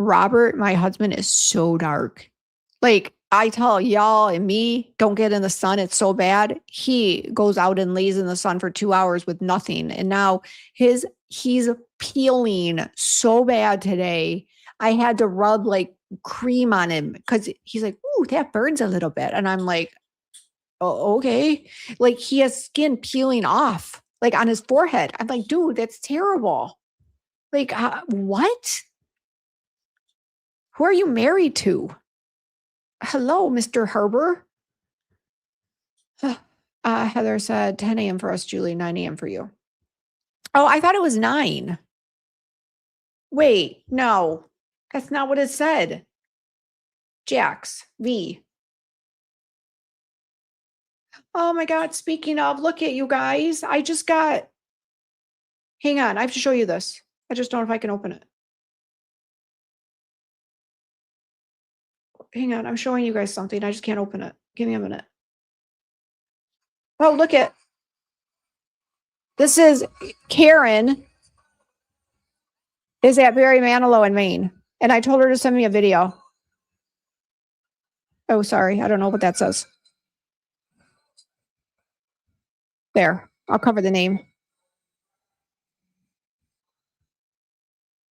G: Robert, my husband, is so dark. Like I tell y'all and me, don't get in the sun. It's so bad. He goes out and lays in the sun for 2 hours with nothing. And now he's peeling so bad today. I had to rub like cream on him because he's like, ooh, that burns a little bit. And I'm like, oh, okay. Like he has skin peeling off like on his forehead. I'm like, dude, that's terrible. Like, what? Who are you married to? Hello, Mr. Herber. Heather said 10 a.m. for us, Julie, 9 a.m. for you. Oh, I thought it was 9. Wait, no, that's not what it said. Jax, V. Oh my God, speaking of, look at you guys. I just got, hang on, I have to show you this. I just don't know if I can open it. Hang on, I'm showing you guys something. I just can't open it. Give me a minute. Oh, look at. This is Karen is at Barry Manilow in Maine. And I told her to send me a video. Oh, sorry. I don't know what that says. There. I'll cover the name.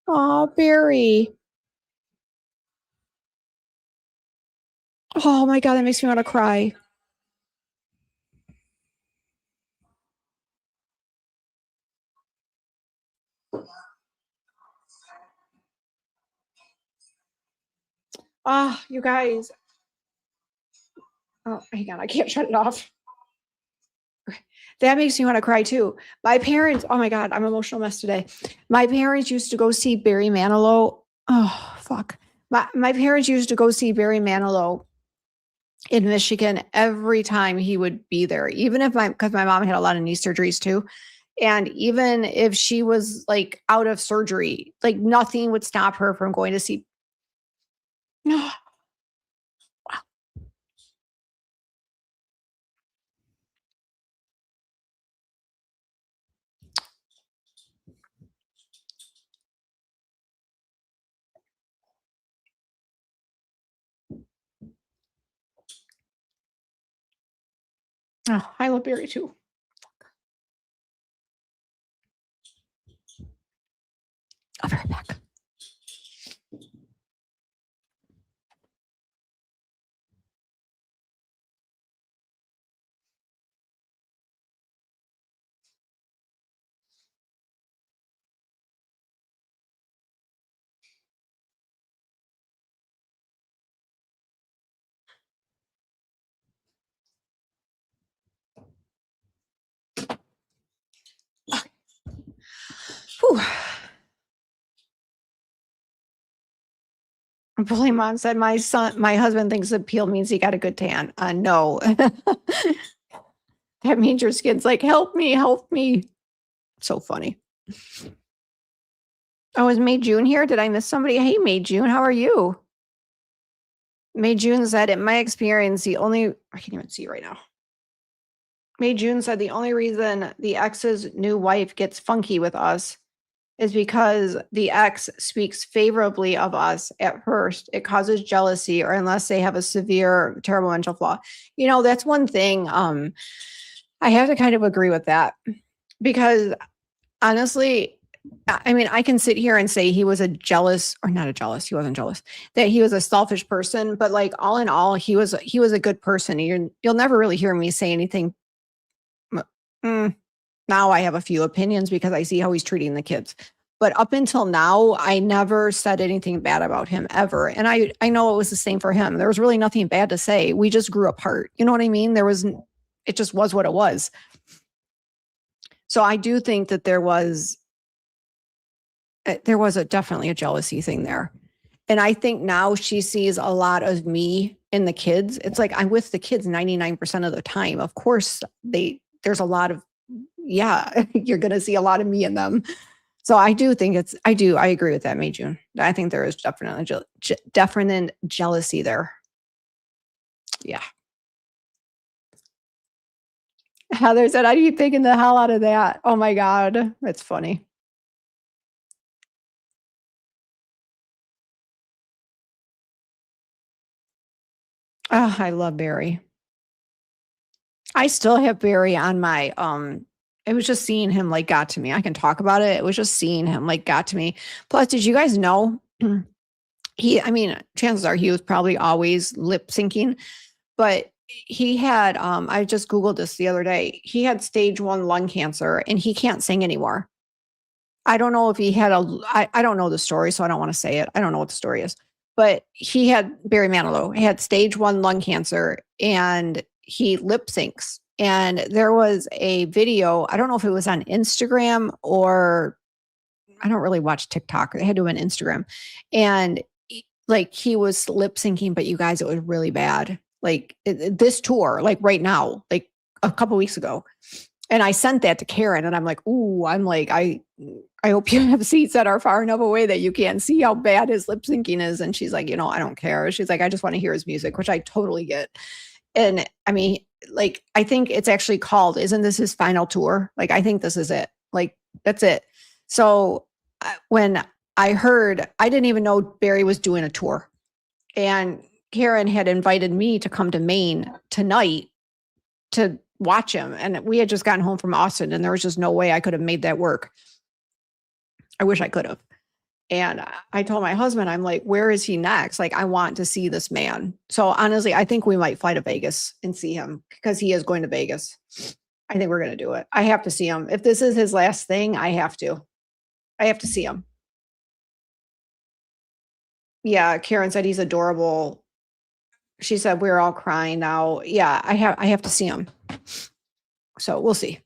G: Oh, Barry. Oh my God, that makes me want to cry. Ah, you guys. Oh, hang on. I can't shut it off. That makes me want to cry too. My parents, oh my God, I'm an emotional mess today. My parents used to go see Barry Manilow. Oh, fuck. My parents used to go see Barry Manilow in Michigan every time he would be there, even if because my mom had a lot of knee surgeries too. And even if she was like out of surgery, like nothing would stop her from going to see. No. Oh, I love Barry too. I'll be right back. Whew. Bully Mom said, my husband thinks the peel means he got a good tan. No. That means your skin's like, help me, help me. So funny. Oh, is May June here? Did I miss somebody? Hey, May June, how are you? May June said, in my experience, I can't even see right now. May June said the only reason the ex's new wife gets funky with us is because the ex speaks favorably of us at first. It causes jealousy, or unless they have a severe, terrible mental flaw. You know, that's one thing. I have to kind of agree with that, because honestly, I mean, I can sit here and say he was he wasn't jealous, that he was a selfish person, but like all in all, he was a good person. You'll never really hear me say anything. Now I have a few opinions because I see how he's treating the kids. But up until now, I never said anything bad about him ever. And I know it was the same for him. There was really nothing bad to say. We just grew apart. You know what I mean? It just was what it was. So I do think that there was definitely a jealousy thing there. And I think now she sees a lot of me in the kids. It's like I'm with the kids 99% of the time. Of course, there's a lot of, you're going to see a lot of me in them. So I do think I agree with that, May June. I think there is definitely definite jealousy there. Yeah. Heather said, I keep thinking the hell out of that. Oh my God. That's funny. Oh, I love Barry. I still have Barry on my, it was just seeing him like got to me. I can talk about it. It was just seeing him like got to me. Plus, did you guys know chances are he was probably always lip syncing, but he had, I just Googled this the other day. He had stage 1 lung cancer and he can't sing anymore. I don't know if he had I don't know the story, so I don't want to say it. I don't know what the story is, but Barry Manilow had stage 1 lung cancer and he lip syncs. And there was a video, I don't know if it was on Instagram or I don't really watch TikTok. It had to have been Instagram. And like he was lip syncing, but you guys, it was really bad. Like this tour, like right now, like a couple weeks ago. And I sent that to Karen and I'm like, ooh, I hope you have seats that are far enough away that you can't see how bad his lip syncing is. And she's like, I don't care. She's like, I just want to hear his music, which I totally get. And I mean, like, I think it's actually called, isn't this his final tour? Like, I think this is it. Like, that's it. So when I heard, I didn't even know Barry was doing a tour. And Karen had invited me to come to Maine tonight to watch him. And we had just gotten home from Austin, and there was just no way I could have made that work. I wish I could have. And I told my husband, I'm like, where is he next? Like, I want to see this man. So honestly, I think we might fly to Vegas and see him because he is going to Vegas. I think we're going to do it. I have to see him. If this is his last thing, I have to. I have to see him. Yeah, Karen said he's adorable. She said we're all crying now. Yeah, I have to see him. So we'll see.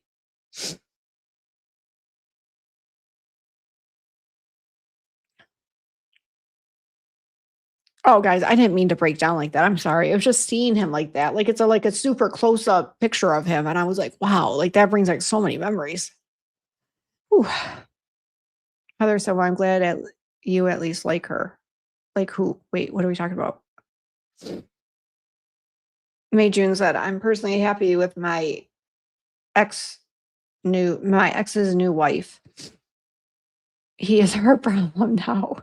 G: Oh, guys, I didn't mean to break down like that. I'm sorry. It was just seeing him like that. Like, it's like a super close up picture of him. And I was like, wow, like that brings like so many memories. Whew. Heather said, well, I'm glad you at least like her. Like who? Wait, what are we talking about? May June said, I'm personally happy with my ex's new wife. He is her problem now.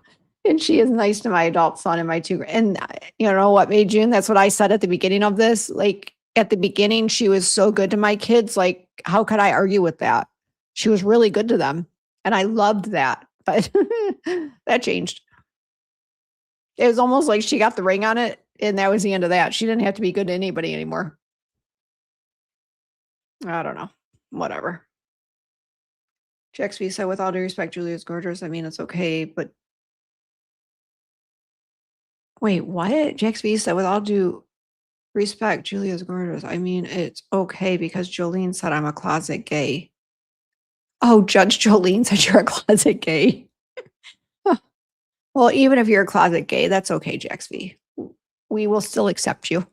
G: And she is nice to my adult son and my two. And you know what, May June? That's what I said at the beginning of this. Like at the beginning, she was so good to my kids. Like, how could I argue with that? She was really good to them. And I loved that. But that changed. It was almost like she got the ring on it. And that was the end of that. She didn't have to be good to anybody anymore. I don't know. Whatever. JXV said, with all due respect, Julia's gorgeous. I mean, it's okay, but wait, what? JXV said, with all due respect, Julia's gorgeous. I mean, it's okay because Jolene said I'm a closet gay. Oh, Judge Jolene said you're a closet gay. Well, even if you're a closet gay, that's okay, JXV. We will still accept you.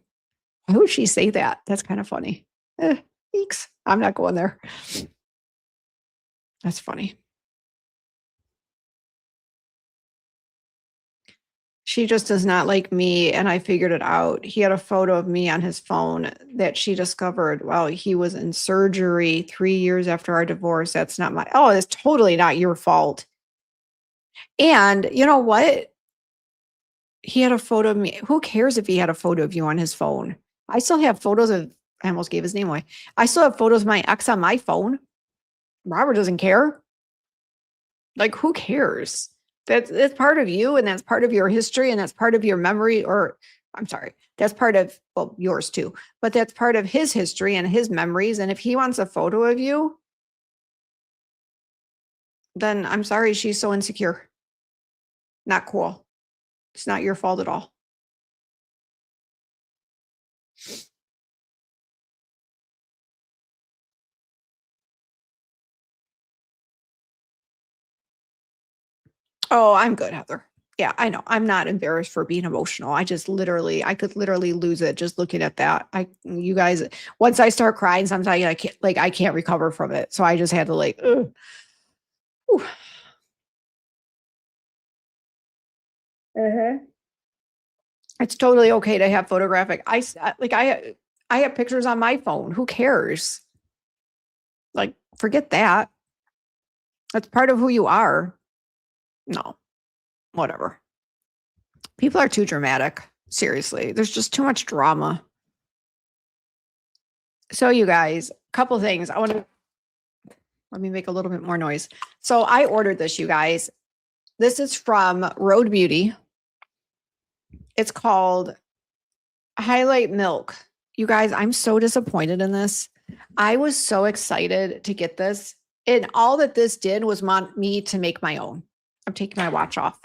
G: Why would she say that? That's kind of funny. Eeks. I'm not going there. That's funny. She just does not like me, and I figured it out. He had a photo of me on his phone that she discovered while he was in surgery 3 years after our divorce. That's not my, oh, it's totally not your fault. And you know what? He had a photo of me. Who cares if he had a photo of you on his phone? I still have photos of, I almost gave his name away. I still have photos of my ex on my phone. Robert doesn't care. Like, who cares? That's part of you, and that's part of your history, and that's part of your memory, or I'm sorry, that's part of, well, yours too, but that's part of his history and his memories. And if he wants a photo of you, then I'm sorry, she's so insecure. Not cool. It's not your fault at all. Oh, I'm good, Heather. Yeah, I know. I'm not embarrassed for being emotional. I just literally, I could literally lose it just looking at that. You guys, once I start crying, sometimes I can't recover from it. So I just had to like, ugh. It's totally okay to have photographic. I have pictures on my phone. Who cares? Like, forget that. That's part of who you are. No, whatever. People are too dramatic. Seriously, there's just too much drama. So you guys, a couple things. Let me make a little bit more noise. So I ordered this, you guys. This is from Road Beauty. It's called Highlight Milk. You guys, I'm so disappointed in this. I was so excited to get this. And all that this did was want me to make my own. I'm taking my watch off.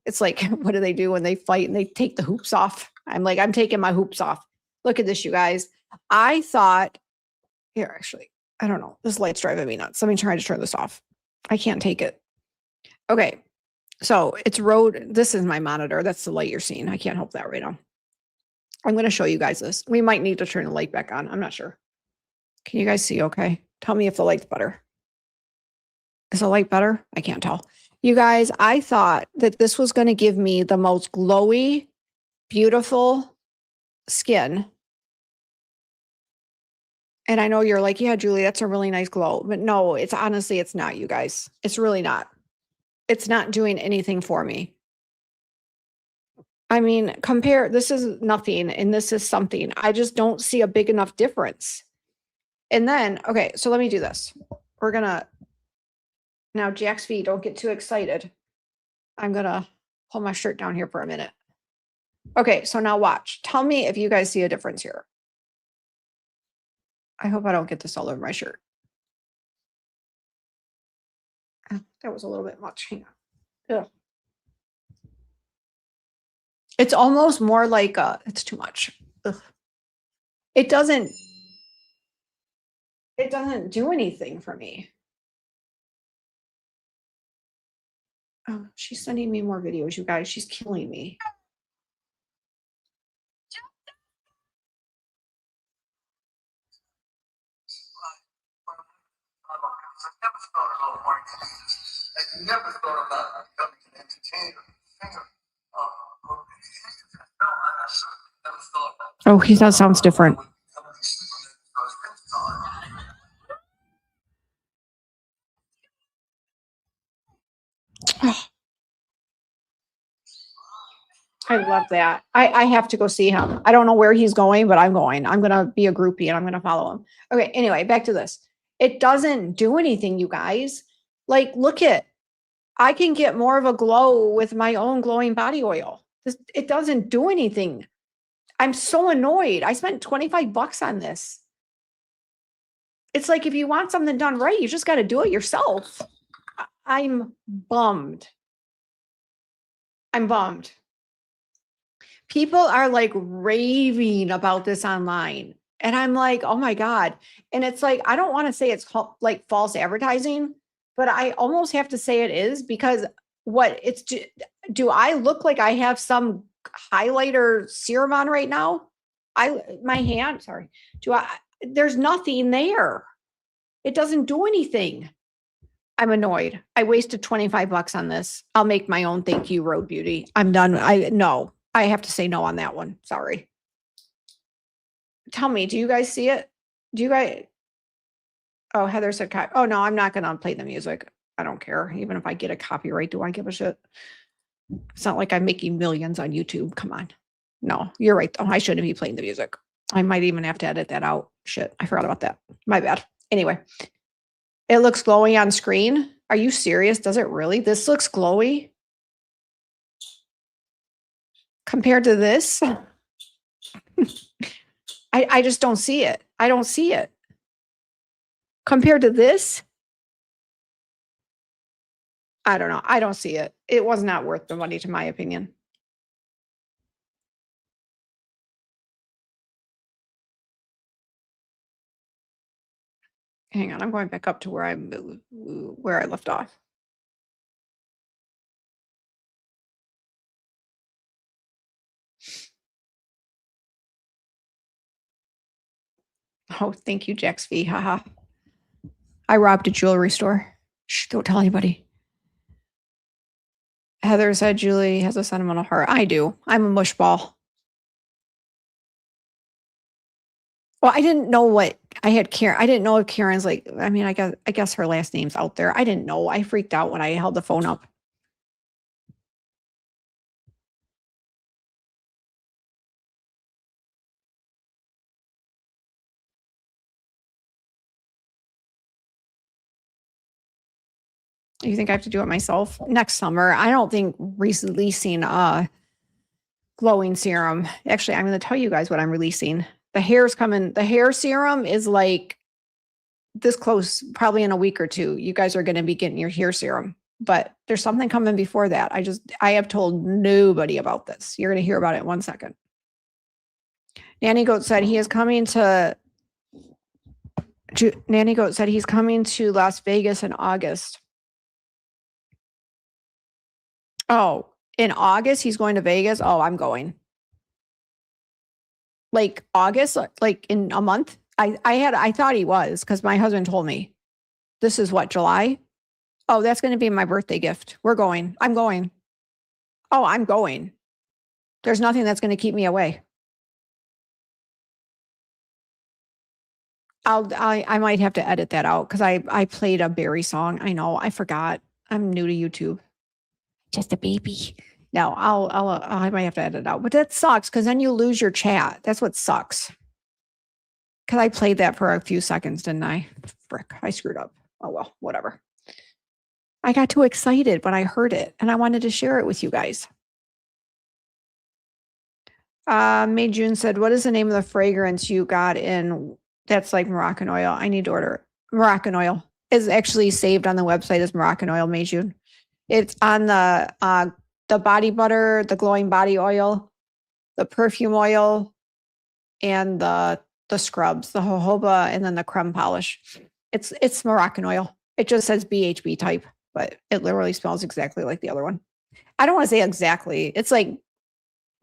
G: It's like, what do they do when they fight and they take the hoops off? I'm like, I'm taking my hoops off. Look at this, you guys. I thought, here, actually, I don't know. This light's driving me nuts. Let me try to turn this off. I can't take it. Okay. So it's Rode. This is my monitor. That's the light you're seeing. I can't help that right now. I'm going to show you guys this. We might need to turn the light back on. I'm not sure. Can you guys see okay? Tell me if the light's better. Is the light better? I can't tell. You guys, I thought that this was going to give me the most glowy, beautiful skin And I know you're like, yeah, Julie, that's a really nice glow. But no, it's honestly, it's not, you guys. It's really not. It's not doing anything for me. I mean, compare, this is nothing and this is something. I just don't see a big enough difference. And then, okay, so let me do this. We're gonna, now Jack's feet, don't get too excited. I'm gonna pull my shirt down here for a minute. Okay, so now watch. Tell me if you guys see a difference here. I hope I don't get this all over my shirt. That was a little bit much. Hang on. Ugh. It's almost more like it's too much. Ugh. It doesn't do anything for me. Oh, she's sending me more videos, you guys. She's killing me.
H: I never thought about becoming an entertainer, singer.
G: Oh, that sounds different. I love that. I have to go see him. I don't know where he's going, but I'm going. I'm going to be a groupie and I'm going to follow him. Okay. Anyway, back to this. It doesn't do anything, you guys. Like, look at, I can get more of a glow with my own glowing body oil. It doesn't do anything. I'm so annoyed. I spent $25 on this. It's like, if you want something done right, you just got to do it yourself. I'm bummed. I'm bummed. People are like raving about this online. And I'm like, oh my God. And it's like, I don't want to say it's like false advertising, but I almost have to say it is, because do I look like I have some highlighter serum on right now? There's nothing there. It doesn't do anything. I'm annoyed. I wasted $25 on this. I'll make my own thank you road beauty. I'm done. I have to say no on that one. Sorry. Tell me, do you guys see it? Oh, Heather said, oh no, I'm not going to play the music. I don't care. Even if I get a copyright, do I give a shit? It's not like I'm making millions on YouTube. Come on. No, you're right though. I shouldn't be playing the music. I might even have to edit that out. Shit, I forgot about that. My bad. Anyway, it looks glowy on screen. Are you serious? Does it really? This looks glowy compared to this. I just don't see it. I don't see it. Compared to this, I don't know. I don't see it. It was not worth the money, to my opinion. Hang on, I'm going back up to where I left off. Oh, thank you, Jack's V. Haha. I robbed a jewelry store. Shh, don't tell anybody. Heather said Julie has a sentimental heart. I do. I'm a mushball. Well, I didn't know what I had. Karen. I didn't know if Karen's like. I mean, I guess her last name's out there. I didn't know. I freaked out when I held the phone up. You think I have to do it myself next summer? I don't think releasing a glowing serum. Actually, I'm going to tell you guys what I'm releasing. The hair's coming. The hair serum is like this close, probably in a week or two. You guys are going to be getting your hair serum, but there's something coming before that. I have told nobody about this. You're going to hear about it in 1 second. Nanny Goat said he is coming to. Nanny Goat said he's coming to Las Vegas in August. Oh, in August, he's going to Vegas. Oh, I'm going. Like August, like in a month. I thought he was, because my husband told me. This is what, July? Oh, that's going to be my birthday gift. We're going. I'm going. Oh, I'm going. There's nothing that's going to keep me away. I might have to edit that out because I played a Barry song. I know, I forgot. I'm new to YouTube. Just a baby. No, I might have to edit it out. But that sucks because then you lose your chat. That's what sucks. Because I played that for a few seconds, didn't I? Frick, I screwed up. Oh well, whatever. I got too excited when I heard it and I wanted to share it with you guys. May June said, what is the name of the fragrance you got in that's like Moroccan oil? I need to order Moroccan oil. Is actually saved on the website as Moroccan oil, May June. It's on the body butter, the glowing body oil, the perfume oil, and the scrubs, the jojoba, and then the creme polish. It's Moroccan oil. It just says BHB type, but it literally smells exactly like the other one. I don't want to say exactly. It's like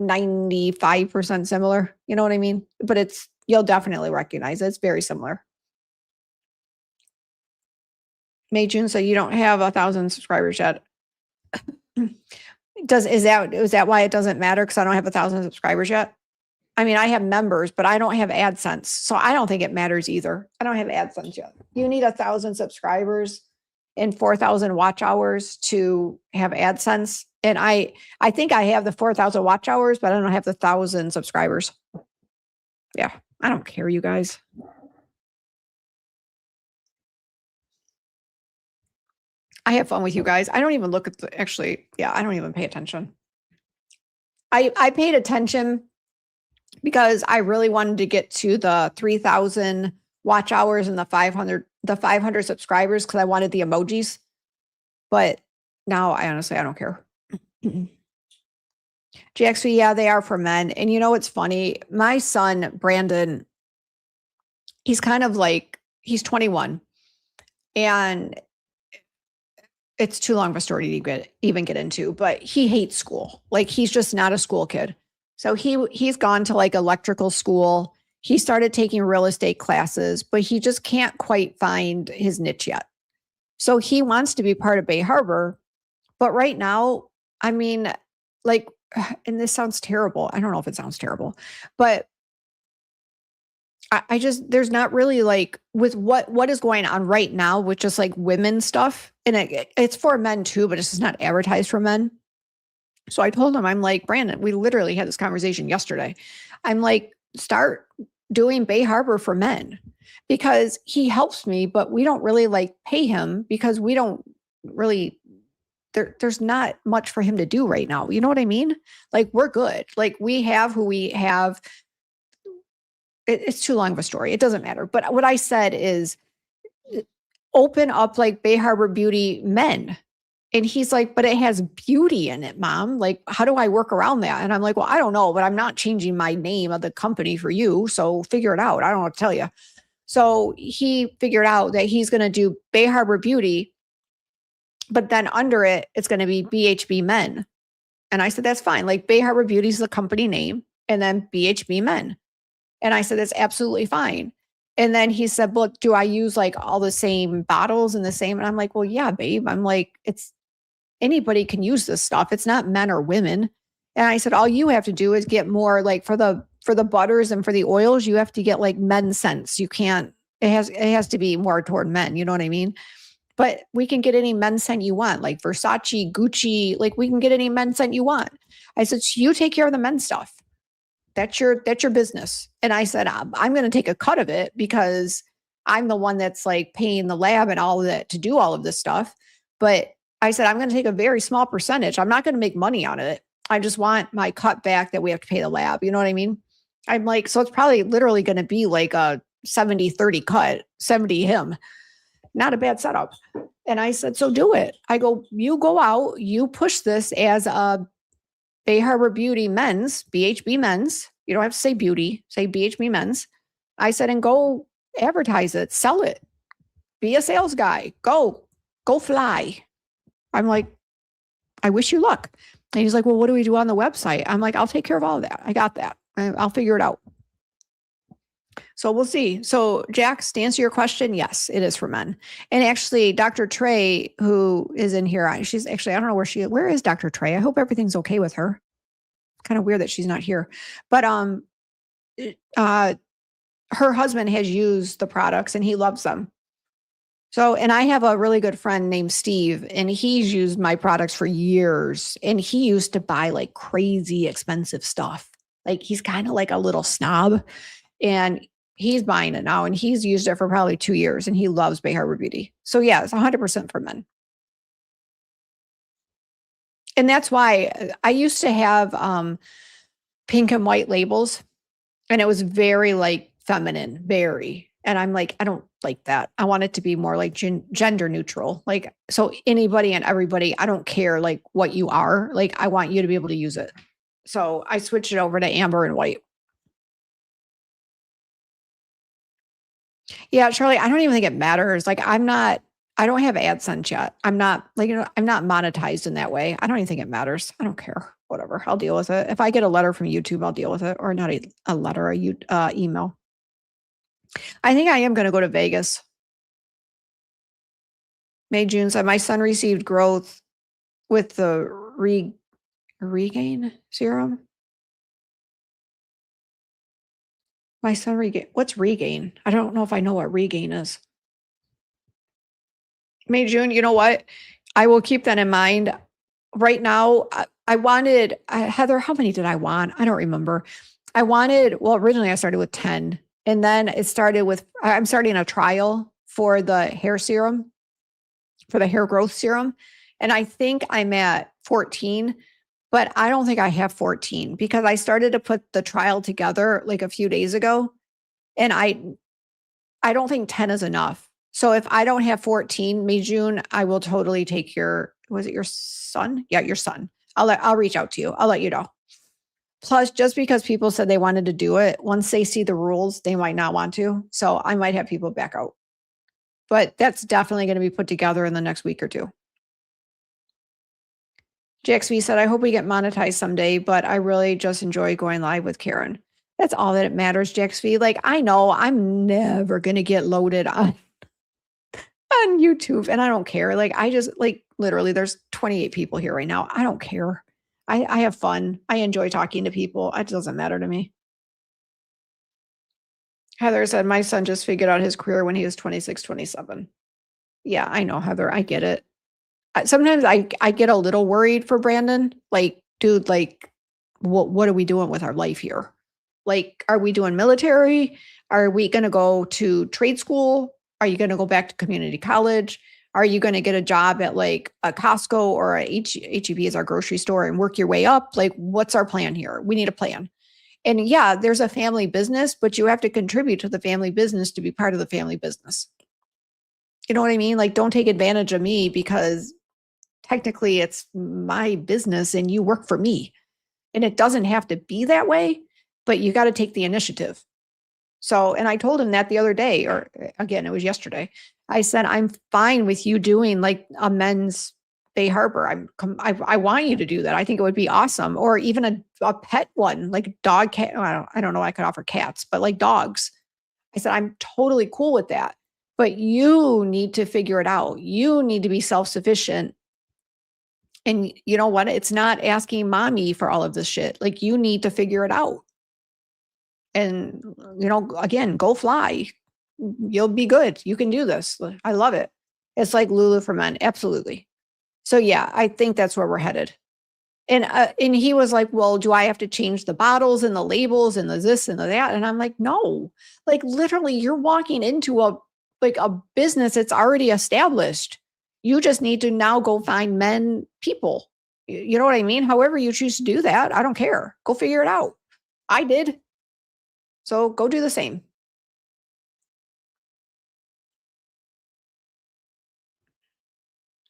G: 95% similar. You know what I mean? But you'll definitely recognize it. It's very similar. May June said you don't have 1,000 subscribers yet. Is that why it doesn't matter? Because I don't have 1,000 subscribers yet. I mean, I have members, but I don't have AdSense. So I don't think it matters either. I don't have AdSense yet. You need 1,000 subscribers and 4,000 watch hours to have AdSense. And I think I have the 4,000 watch hours, but I don't have the 1,000 subscribers. Yeah, I don't care, you guys. I have fun with you guys. I don't even look at I don't even pay attention. I paid attention because I really wanted to get to the 3,000 watch hours and the 500 subscribers because I wanted the emojis. But now I don't care. GXV, yeah, they are for men. And you know what's funny? My son, Brandon, he's kind of like, he's 21. And it's too long of a story to even get into, but he hates school. Like he's just not a school kid. So he's gone to like electrical school. He started taking real estate classes, but he just can't quite find his niche yet. So he wants to be part of Bay Harbor. But right now, I mean, like, and this sounds terrible. I don't know if it sounds terrible, but I just, there's not really like with what is going on right now with just like women stuff. And it's for men too, but it's just not advertised for men. So I told him, I'm like, Brandon, we literally had this conversation yesterday. I'm like, start doing Bay Harbor for men because he helps me, but we don't really like pay him because we don't really, there's not much for him to do right now. You know what I mean? Like we're good. Like we have who we have. It's too long of a story. It doesn't matter. But what I said is open up like Bay Harbor Beauty men. And he's like, but it has beauty in it, Mom. Like, how do I work around that? And I'm like, well, I don't know, but I'm not changing my name of the company for you. So figure it out. I don't know what to tell you. So he figured out that he's going to do Bay Harbor Beauty, but then under it, it's going to be BHB Men. And I said, that's fine. Like Bay Harbor Beauty is the company name and then BHB Men. And I said, that's absolutely fine. And then he said, well, do I use like all the same bottles and the same? And I'm like, well, yeah, babe. I'm like, anybody can use this stuff. It's not men or women. And I said, all you have to do is get more like for the butters and for the oils, you have to get like men's scents. You can't, it has to be more toward men. You know what I mean? But we can get any men's scent you want, like Versace, Gucci, like we can get any men's scent you want. I said, so you take care of the men's stuff. That's your business. And I said, I'm going to take a cut of it because I'm the one that's like paying the lab and all of that to do all of this stuff. But I said, I'm going to take a very small percentage. I'm not going to make money on it. I just want my cut back that we have to pay the lab. You know what I mean? I'm like, so it's probably literally going to be like a 70-30 cut, 70 him. Not a bad setup. And I said, so do it. I go, you go out, you push this as a Bay Harbor Beauty Men's, BHB Men's. You don't have to say beauty, say BHB Men's. I said, and go advertise it, sell it, be a sales guy, go fly. I'm like, I wish you luck. And he's like, well, what do we do on the website? I'm like, I'll take care of all of that. I got that. I'll figure it out. So we'll see. So Jax, to answer your question, yes, it is for men. And actually, Dr. Trey, who is in here, she's actually, I don't know where is Dr. Trey? I hope everything's okay with her. Kind of weird that she's not here. But her husband has used the products and he loves them. So, and I have a really good friend named Steve, and he's used my products for years. And he used to buy like crazy expensive stuff. Like he's kind of like a little snob, and he's buying it now, and he's used it for probably 2 years, and he loves Bay Harbor Beauty. So yeah, it's 100% for men. And that's why I used to have pink and white labels, and it was very like feminine, very. And I'm like, I don't like that. I want it to be more like gender neutral. Like, so anybody and everybody, I don't care like what you are. Like, I want you to be able to use it. So I switched it over to amber and white. Yeah, Charlie, I don't even think it matters. Like, I don't have AdSense yet. I'm not like, I'm not monetized in that way. I don't even think it matters. I don't care. Whatever. I'll deal with it. If I get a letter from YouTube, I'll deal with it. Or not a letter, email. I think I am going to go to Vegas. May June said, my son received growth with the regain serum. My son regain. What's regain? I don't know if I know what regain is. May June, you know what? I will keep that in mind. Right now, I wanted, Heather, how many did I want? I don't remember. Well, originally I started with 10. And then it started with, I'm starting a trial for the hair serum, for the hair growth serum. And I think I'm at 14, but I don't think I have 14 because I started to put the trial together like a few days ago. And I don't think 10 is enough. So if I don't have 14, May June, I will totally take was it your son? Yeah, your son. I'll reach out to you. I'll let you know. Plus, just because people said they wanted to do it, once they see the rules, they might not want to. So I might have people back out. But that's definitely going to be put together in the next week or two. JXV said, I hope we get monetized someday, but I really just enjoy going live with Karen. That's all that it matters, JXV. Like, I know I'm never going to get loaded on YouTube, and I don't care. Like, I just, like, literally, there's 28 people here right now. I don't care. I have fun. I enjoy talking to people. It doesn't matter to me. Heather said, my son just figured out his career when he was 26, 27. Yeah, I know, Heather. I get it. Sometimes I get a little worried for Brandon. Like, dude, like, what are we doing with our life here? Like, are we doing military? Are we going to go to trade school? Are you going to go back to community college? Are you going to get a job at like a Costco or a H-E-B is our grocery store and work your way up? Like, what's our plan here? We need a plan. And yeah, there's a family business, but you have to contribute to the family business to be part of the family business. You know what I mean? Like, don't take advantage of me because technically it's my business and you work for me. And it doesn't have to be that way, but you got to take the initiative. So, and I told him that the other day, or again, it was yesterday. I said, I'm fine with you doing like a men's Bay Harbor. I want you to do that. I think it would be awesome. Or even a pet one, like dog, cat. I don't know. I could offer cats, but like dogs. I said, I'm totally cool with that. But you need to figure it out. You need to be self-sufficient. And you know what? It's not asking mommy for all of this shit. Like, you need to figure it out. And, you know, again, go fly. You'll be good. You can do this. I love it. It's like Lulu for men. Absolutely. So yeah, I think that's where we're headed. And he was like, well, do I have to change the bottles and the labels and the this and the that? And I'm like, no, like literally you're walking into a business that's already established. You just need to now go find men, people. You know what I mean? However you choose to do that, I don't care. Go figure it out. I did. So go do the same.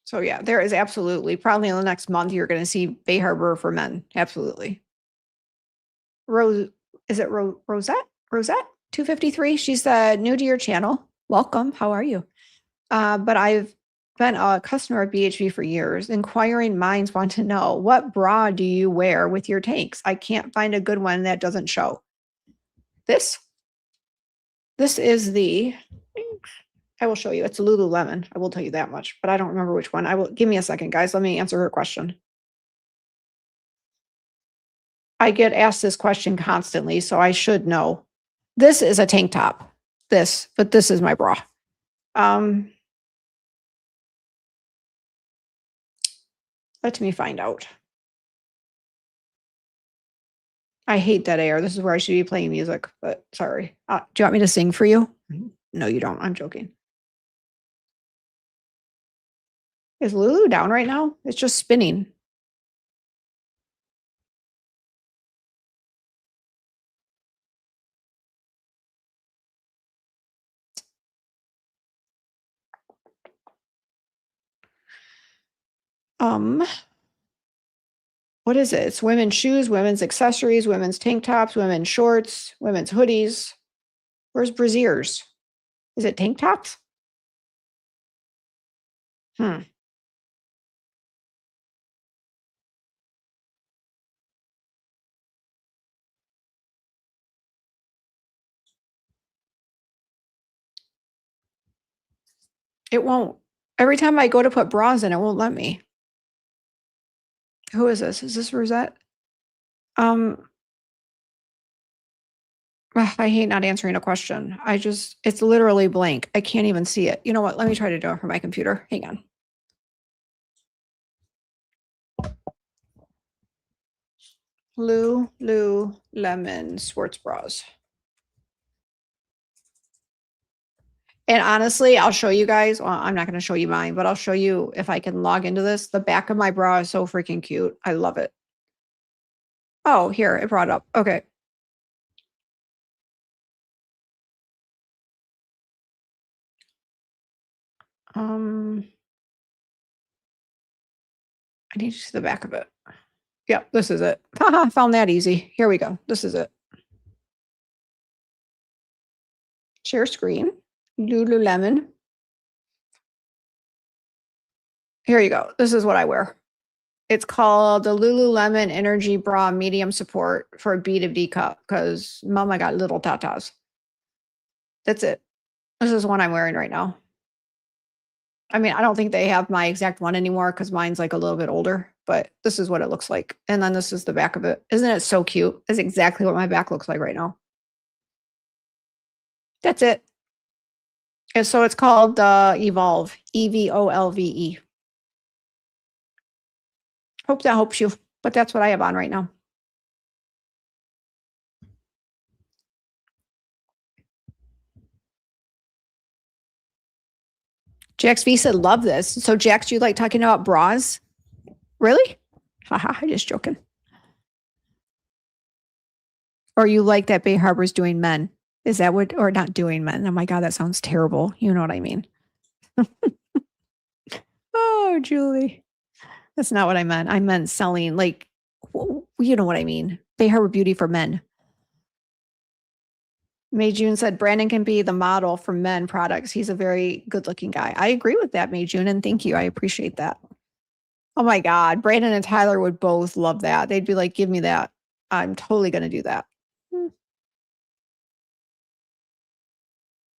G: So yeah, there is absolutely, probably in the next month, you're going to see Bay Harbor for men. Absolutely. Rosette? Rosette 253. She said, new to your channel. Welcome. How are you? But I've been a customer of BHB for years. Inquiring minds want to know, what bra do you wear with your tanks? I can't find a good one that doesn't show. This is I will show you. It's Lululemon. I will tell you that much, but I don't remember which one. Give me a second, guys. Let me answer her question. I get asked this question constantly, so I should know. This is a tank top. But this is my bra. Let me find out. I hate dead air. This is where I should be playing music, but sorry. Do you want me to sing for you? No, you don't. I'm joking. Is Lulu down right now? It's just spinning. What is it? It's women's shoes, women's accessories, women's tank tops, women's shorts, women's hoodies. Where's brassieres? Is it tank tops? It won't. Every time I go to put bras in, it won't let me. Who is this? Is this Rosette? I hate not answering a question. It's literally blank. I can't even see it. You know what? Let me try to do it from my computer. Hang on. Lululemon sports bras. And honestly, I'll show you guys. Well, I'm not going to show you mine, but I'll show you if I can log into this. The back of my bra is so freaking cute. I love it. Oh, here, it brought up. Okay. I need to see the back of it. Yeah, this is it. Haha, found that easy. Here we go. This is it. Share screen. Lululemon. Here you go. This is what I wear. It's called the Lululemon Energy Bra Medium Support for a B2B cup because mama got little tatas. That's it. This is one I'm wearing right now. I mean, I don't think they have my exact one anymore because mine's like a little bit older, but this is what it looks like. And then this is the back of it. Isn't it so cute? It's exactly what my back looks like right now. That's it. And so it's called Evolve, EVOLVE. Hope that helps you, but that's what I have on right now. Jax V said, love this. So Jax, do you like talking about bras? Really? Haha, I'm just joking. Or you like that Bay Harbor's doing men? Is that what, or not doing men? Oh my God, that sounds terrible. You know what I mean? Oh, Julie. That's not what I meant. I meant selling, like, you know what I mean. Bay Harbor Beauty for men. May June said Brandon can be the model for men products. He's a very good looking guy. I agree with that, May June, and thank you. I appreciate that. Oh my God. Brandon and Tyler would both love that. They'd be like, give me that. I'm totally going to do that.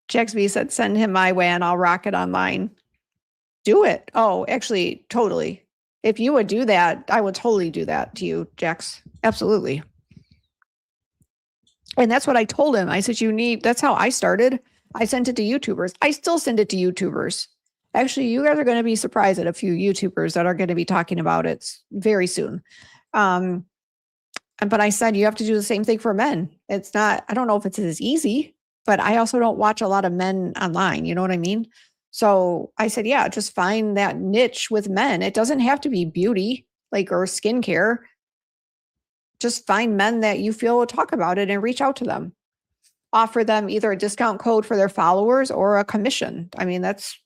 G: Jax V said, send him my way and I'll rock it online. Do it. Oh, actually, totally. If you would do that, I would totally do that to you, Jax. Absolutely. And that's what I told him. I said, that's how I started. I sent it to YouTubers. I still send it to YouTubers. Actually, you guys are going to be surprised at a few YouTubers that are going to be talking about it very soon. But I said, you have to do the same thing for men. It's not, I don't know if it's as easy, but I also don't watch a lot of men online. You know what I mean? So I said, yeah, just find that niche with men. It doesn't have to be beauty, like, or skincare. Just find men that you feel will talk about it and reach out to them. Offer them either a discount code for their followers or a commission. I mean, that's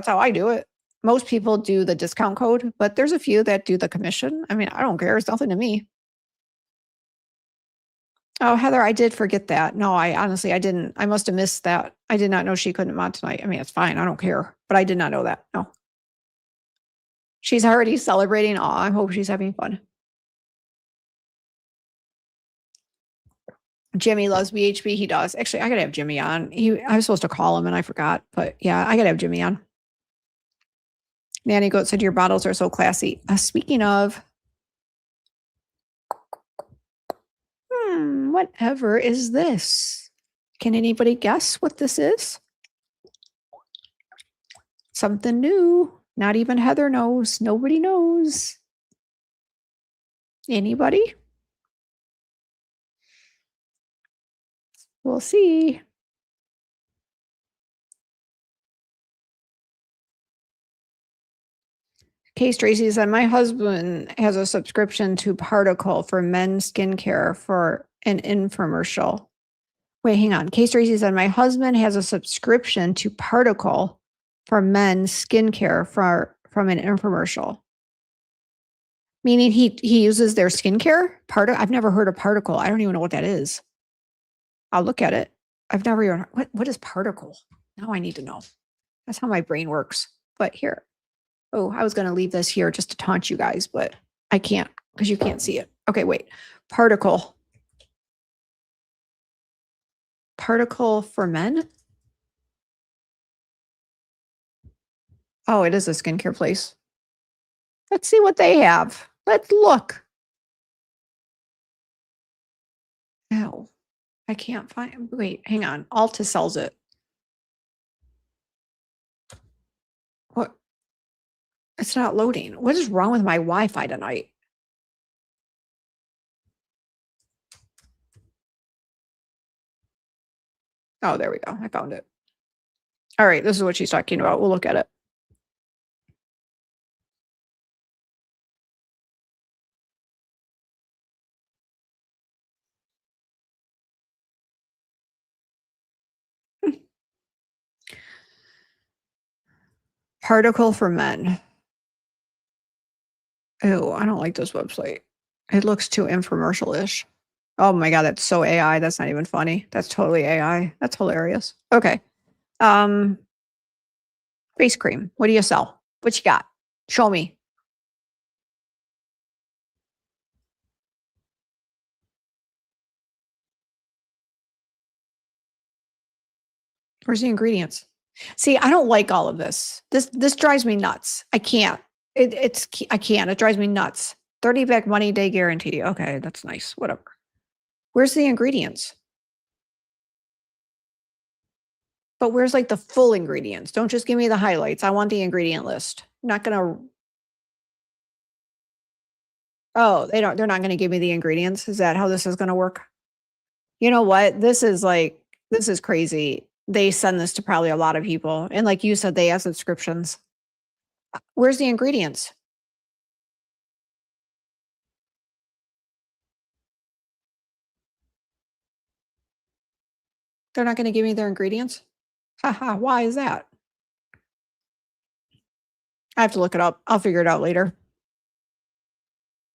G: how I do it. Most people do the discount code, but there's a few that do the commission. I mean, I don't care. It's nothing to me. Oh, Heather, I did forget that. No, I honestly, I didn't. I must have missed that. I did not know she couldn't mod tonight. I mean, it's fine. I don't care. But I did not know that. No. She's already celebrating. Oh, I hope she's having fun. Jimmy loves BHB. He does. Actually, I got to have Jimmy on. I was supposed to call him and I forgot. But yeah, I got to have Jimmy on. Nanny Goat said, your bottles are so classy. Speaking of, whatever is this? Can anybody guess what this is? Something new. Not even Heather knows. Nobody knows. Anybody? We'll see. Case Tracy said, my husband has a subscription to Particle for men's skincare for an infomercial. Wait, hang on. Case Tracy said, my husband has a subscription to Particle for men's skincare from an infomercial. Meaning he uses their skincare? I've never heard of Particle. I don't even know what that is. I'll look at it. I've never even, what is Particle? Now I need to know. That's how my brain works. But here. Oh, I was going to leave this here just to taunt you guys, but I can't because you can't see it. Okay, wait. Particle. Particle for men? Oh, it is a skincare place. Let's see what they have. Let's look. Oh, I can't find. Wait, hang on. Alta sells it. What? It's not loading. What is wrong with my Wi-Fi tonight? Oh, there we go. I found it. All right, this is what she's talking about. We'll look at it. Particle for men. Oh, I don't like this website. It looks too infomercial-ish. Oh my God, that's so AI. That's not even funny. That's totally AI. That's hilarious. Okay. Face cream. What do you sell? What you got? Show me. Where's the ingredients? See, I don't like all of this. This drives me nuts. I can't. I can't. It drives me nuts. 30 back money day guarantee. Okay, that's nice. Whatever. Where's the ingredients? But where's like the full ingredients? Don't just give me the highlights. I want the ingredient list. I'm not gonna. Oh, they're not gonna give me the ingredients. Is that how this is gonna work? You know what? This is crazy. They send this to probably a lot of people. And like you said, they have subscriptions. Where's the ingredients? They're not going to give me their ingredients? Haha, why is that? I have to look it up. I'll figure it out later.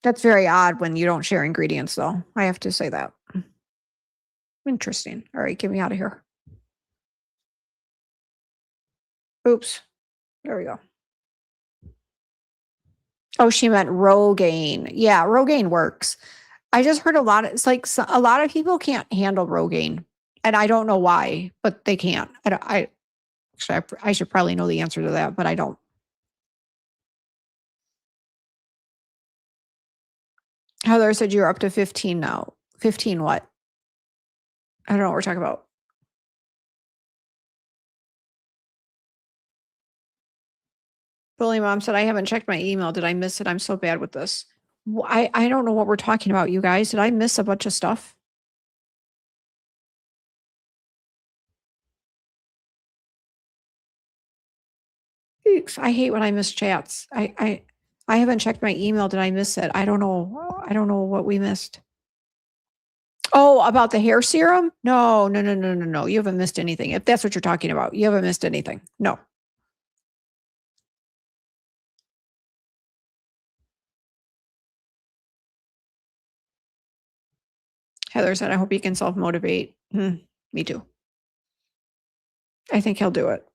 G: That's very odd when you don't share ingredients, though. I have to say that. Interesting. All right, get me out of here. Oops. There we go. Oh, she meant Rogaine. Yeah, Rogaine works. I just heard a lot. It's like a lot of people can't handle Rogaine, and I don't know why, but they can't. I should probably know the answer to that, but I don't. Heather said you're up to 15 now. 15 what? I don't know what we're talking about. Billy Mom said, I haven't checked my email. Did I miss it? I'm so bad with this. I don't know what we're talking about, you guys. Did I miss a bunch of stuff? Oops, I hate when I miss chats. I haven't checked my email. Did I miss it? I don't know. I don't know what we missed. Oh, about the hair serum? No. You haven't missed anything. If that's what you're talking about, you haven't missed anything. No. Heather said, I hope he can self-motivate. Me too. I think he'll do it.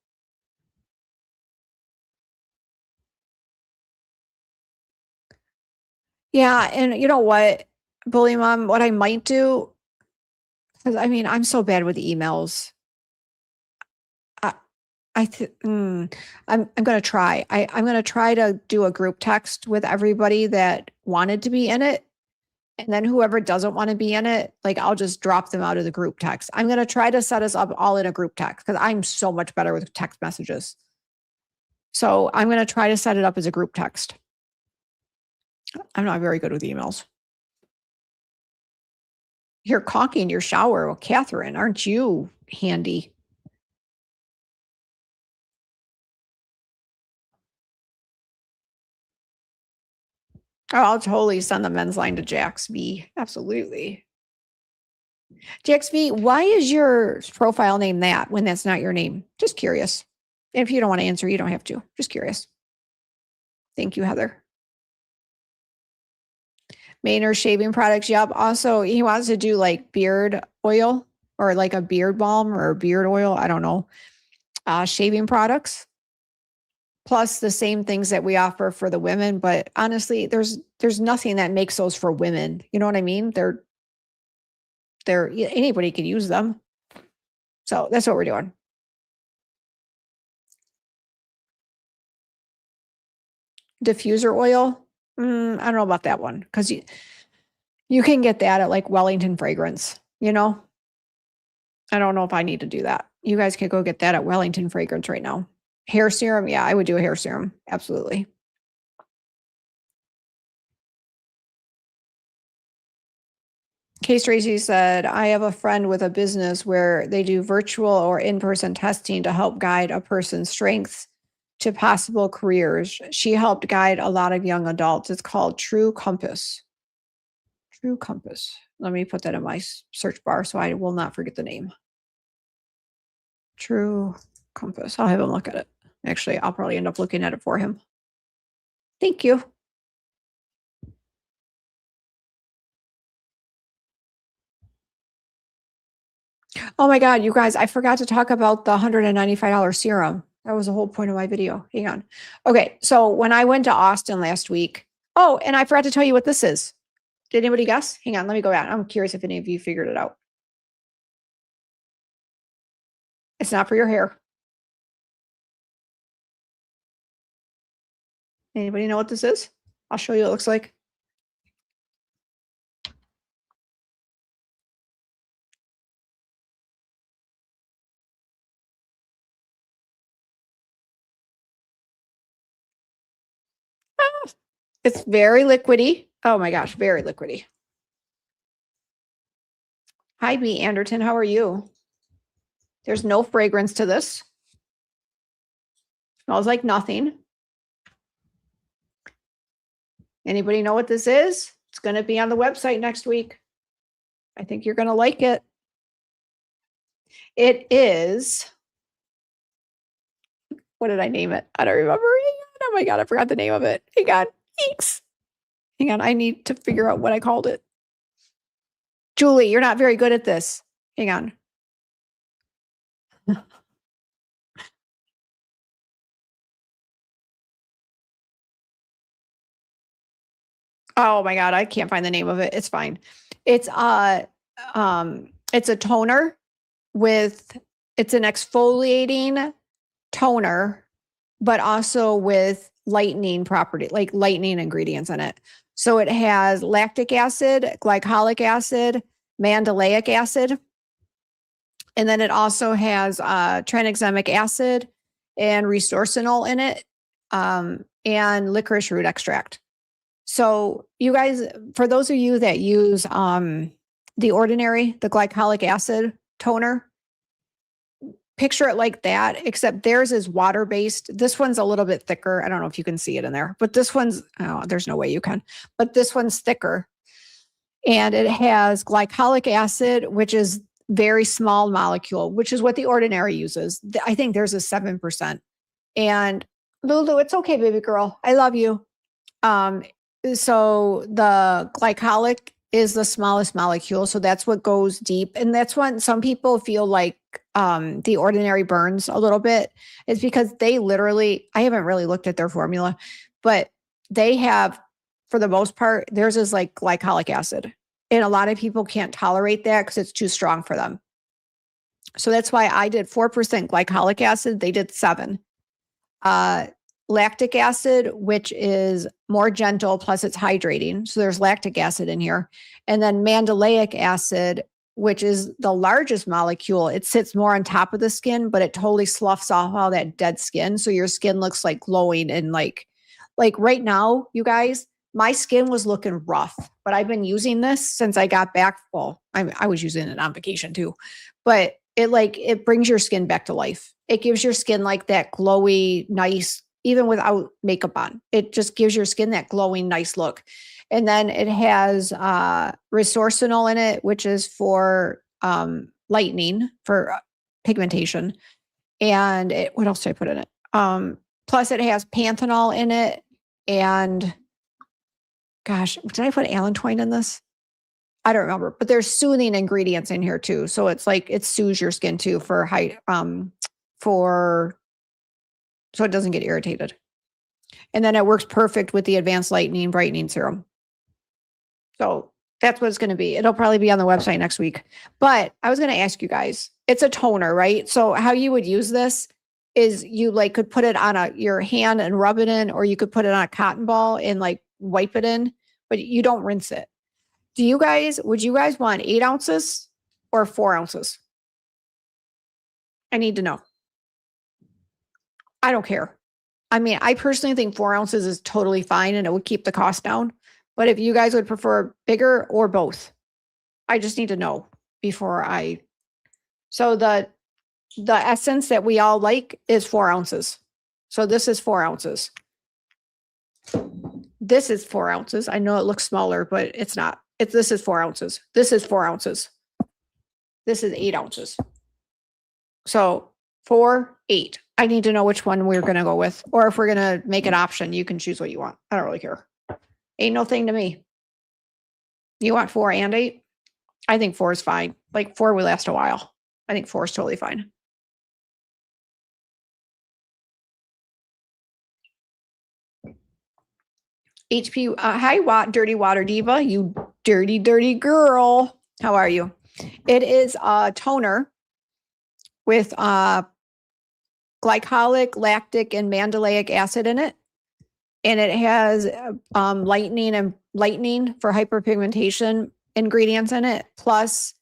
G: Yeah, and you know what, Bully Mom, what I might do, because I mean, I'm so bad with emails. I'm going to try. I'm going to try to do a group text with everybody that wanted to be in it And then whoever doesn't want to be in it, like I'll just drop them out of the group text. I'm going to try to set us up all in a group text because I'm so much better with text messages. So I'm going to try to set it up as a group text. I'm not very good with emails. You're caulking in your shower. Well, Catherine, aren't you handy? Oh, I'll totally send the men's line to Jax V. Absolutely. Jax V, why is your profile name that when that's not your name? Just curious. If you don't want to answer, you don't have to. Just curious. Thank you, Heather. Maynard shaving products. Yep. Also, he wants to do like beard oil or like a beard balm or beard oil. I don't know. Shaving products. Plus the same things that we offer for the women. But honestly, there's nothing that makes those for women. You know what I mean? They're anybody could use them. So that's what we're doing. Diffuser oil. I don't know about that one because you can get that at like Wellington Fragrance, you know? I don't know if I need to do that. You guys can go get that at Wellington Fragrance right now. Hair serum. Yeah, I would do a hair serum. Absolutely. Case Tracy said, I have a friend with a business where they do virtual or in-person testing to help guide a person's strengths to possible careers. She helped guide a lot of young adults. It's called True Compass. True Compass. Let me put that in my search bar so I will not forget the name. True Compass. I'll have him look at it. Actually, I'll probably end up looking at it for him. Thank you. Oh my God, you guys, I forgot to talk about the $195 serum. That was the whole point of my video. Hang on. Okay, so when I went to Austin last week, oh, and I forgot to tell you what this is. Did anybody guess? Hang on, let me go back. I'm curious if any of you figured it out. It's not for your hair. Anybody know what this is? I'll show you what it looks like. It's very liquidy. Oh my gosh, very liquidy. Hi, B. Anderton. How are you? There's no fragrance to this. Smells like nothing. Anybody know what this is? It's going to be on the website next week. I think you're going to like it. It is, what did I name it? I don't remember. Oh my God, I forgot the name of it. Hang on. Thanks. Hang on. I need to figure out what I called it. Julie, you're not very good at this. Hang on. Oh my God, I can't find the name of it. It's fine. It's a toner it's an exfoliating toner, but also with lightening property, like lightening ingredients in it. So it has lactic acid, glycolic acid, mandelic acid. And then it also has tranexamic acid and resorcinol in it, and licorice root extract. So you guys, for those of you that use the Ordinary, the glycolic acid toner, picture it like that, except theirs is water-based. This one's a little bit thicker. I don't know if you can see it in there, but this one's, oh, there's no way you can, but this one's thicker. And it has glycolic acid, which is very small molecule, which is what the Ordinary uses. I think there's a 7%. And Lulu, it's okay, baby girl. I love you. So the glycolic is the smallest molecule. So that's what goes deep. And that's when some people feel like the Ordinary burns a little bit. It's because they literally, I haven't really looked at their formula, but they have, for the most part, theirs is like glycolic acid. And a lot of people can't tolerate that because it's too strong for them. So that's why I did 4% glycolic acid. They did 7. lactic acid, which is more gentle, plus it's hydrating. So there's lactic acid in here. And then mandelic acid, which is the largest molecule. It sits more on top of the skin, but it totally sloughs off all that dead skin. So your skin looks like glowing and like right now, you guys, my skin was looking rough, but I've been using this since I got back. Well, I was using it on vacation too, but it brings your skin back to life. It gives your skin like that glowy, nice, even without makeup on. It just gives your skin that glowing, nice look. And then it has resorcinol in it, which is for lightening, for pigmentation. And what else did I put in it? Plus it has panthenol in it. And gosh, did I put allantoin in this? I don't remember, but there's soothing ingredients in here too. So it's like, it soothes your skin too so it doesn't get irritated. And then it works perfect with the advanced lightening brightening serum. So that's what it's going to be. It'll probably be on the website next week. But I was going to ask you guys, it's a toner, right? So how you would use this is you could put it on your hand and rub it in, or you could put it on a cotton ball and wipe it in, but you don't rinse it. Would you guys want 8 ounces or 4 ounces? I need to know. I don't care. I mean, I personally think 4 ounces is totally fine and it would keep the cost down. But if you guys would prefer bigger or both, I just need to know before so the essence that we all like is 4 ounces. So this is 4 ounces. This is 4 ounces. I know it looks smaller, but it's not. This is 4 ounces. This is 4 ounces. This is 8 ounces. So 4, 8. I need to know which one we're going to go with. Or if we're going to make an option, you can choose what you want. I don't really care. Ain't no thing to me. You want 4 and 8? I think 4 is fine. 4 will last a while. I think 4 is totally fine. HP, hi, Dirty Water Diva, you dirty, dirty girl. How are you? It is a toner with glycolic, lactic, and mandelic acid in it. And it has lightening for hyperpigmentation ingredients in it, plus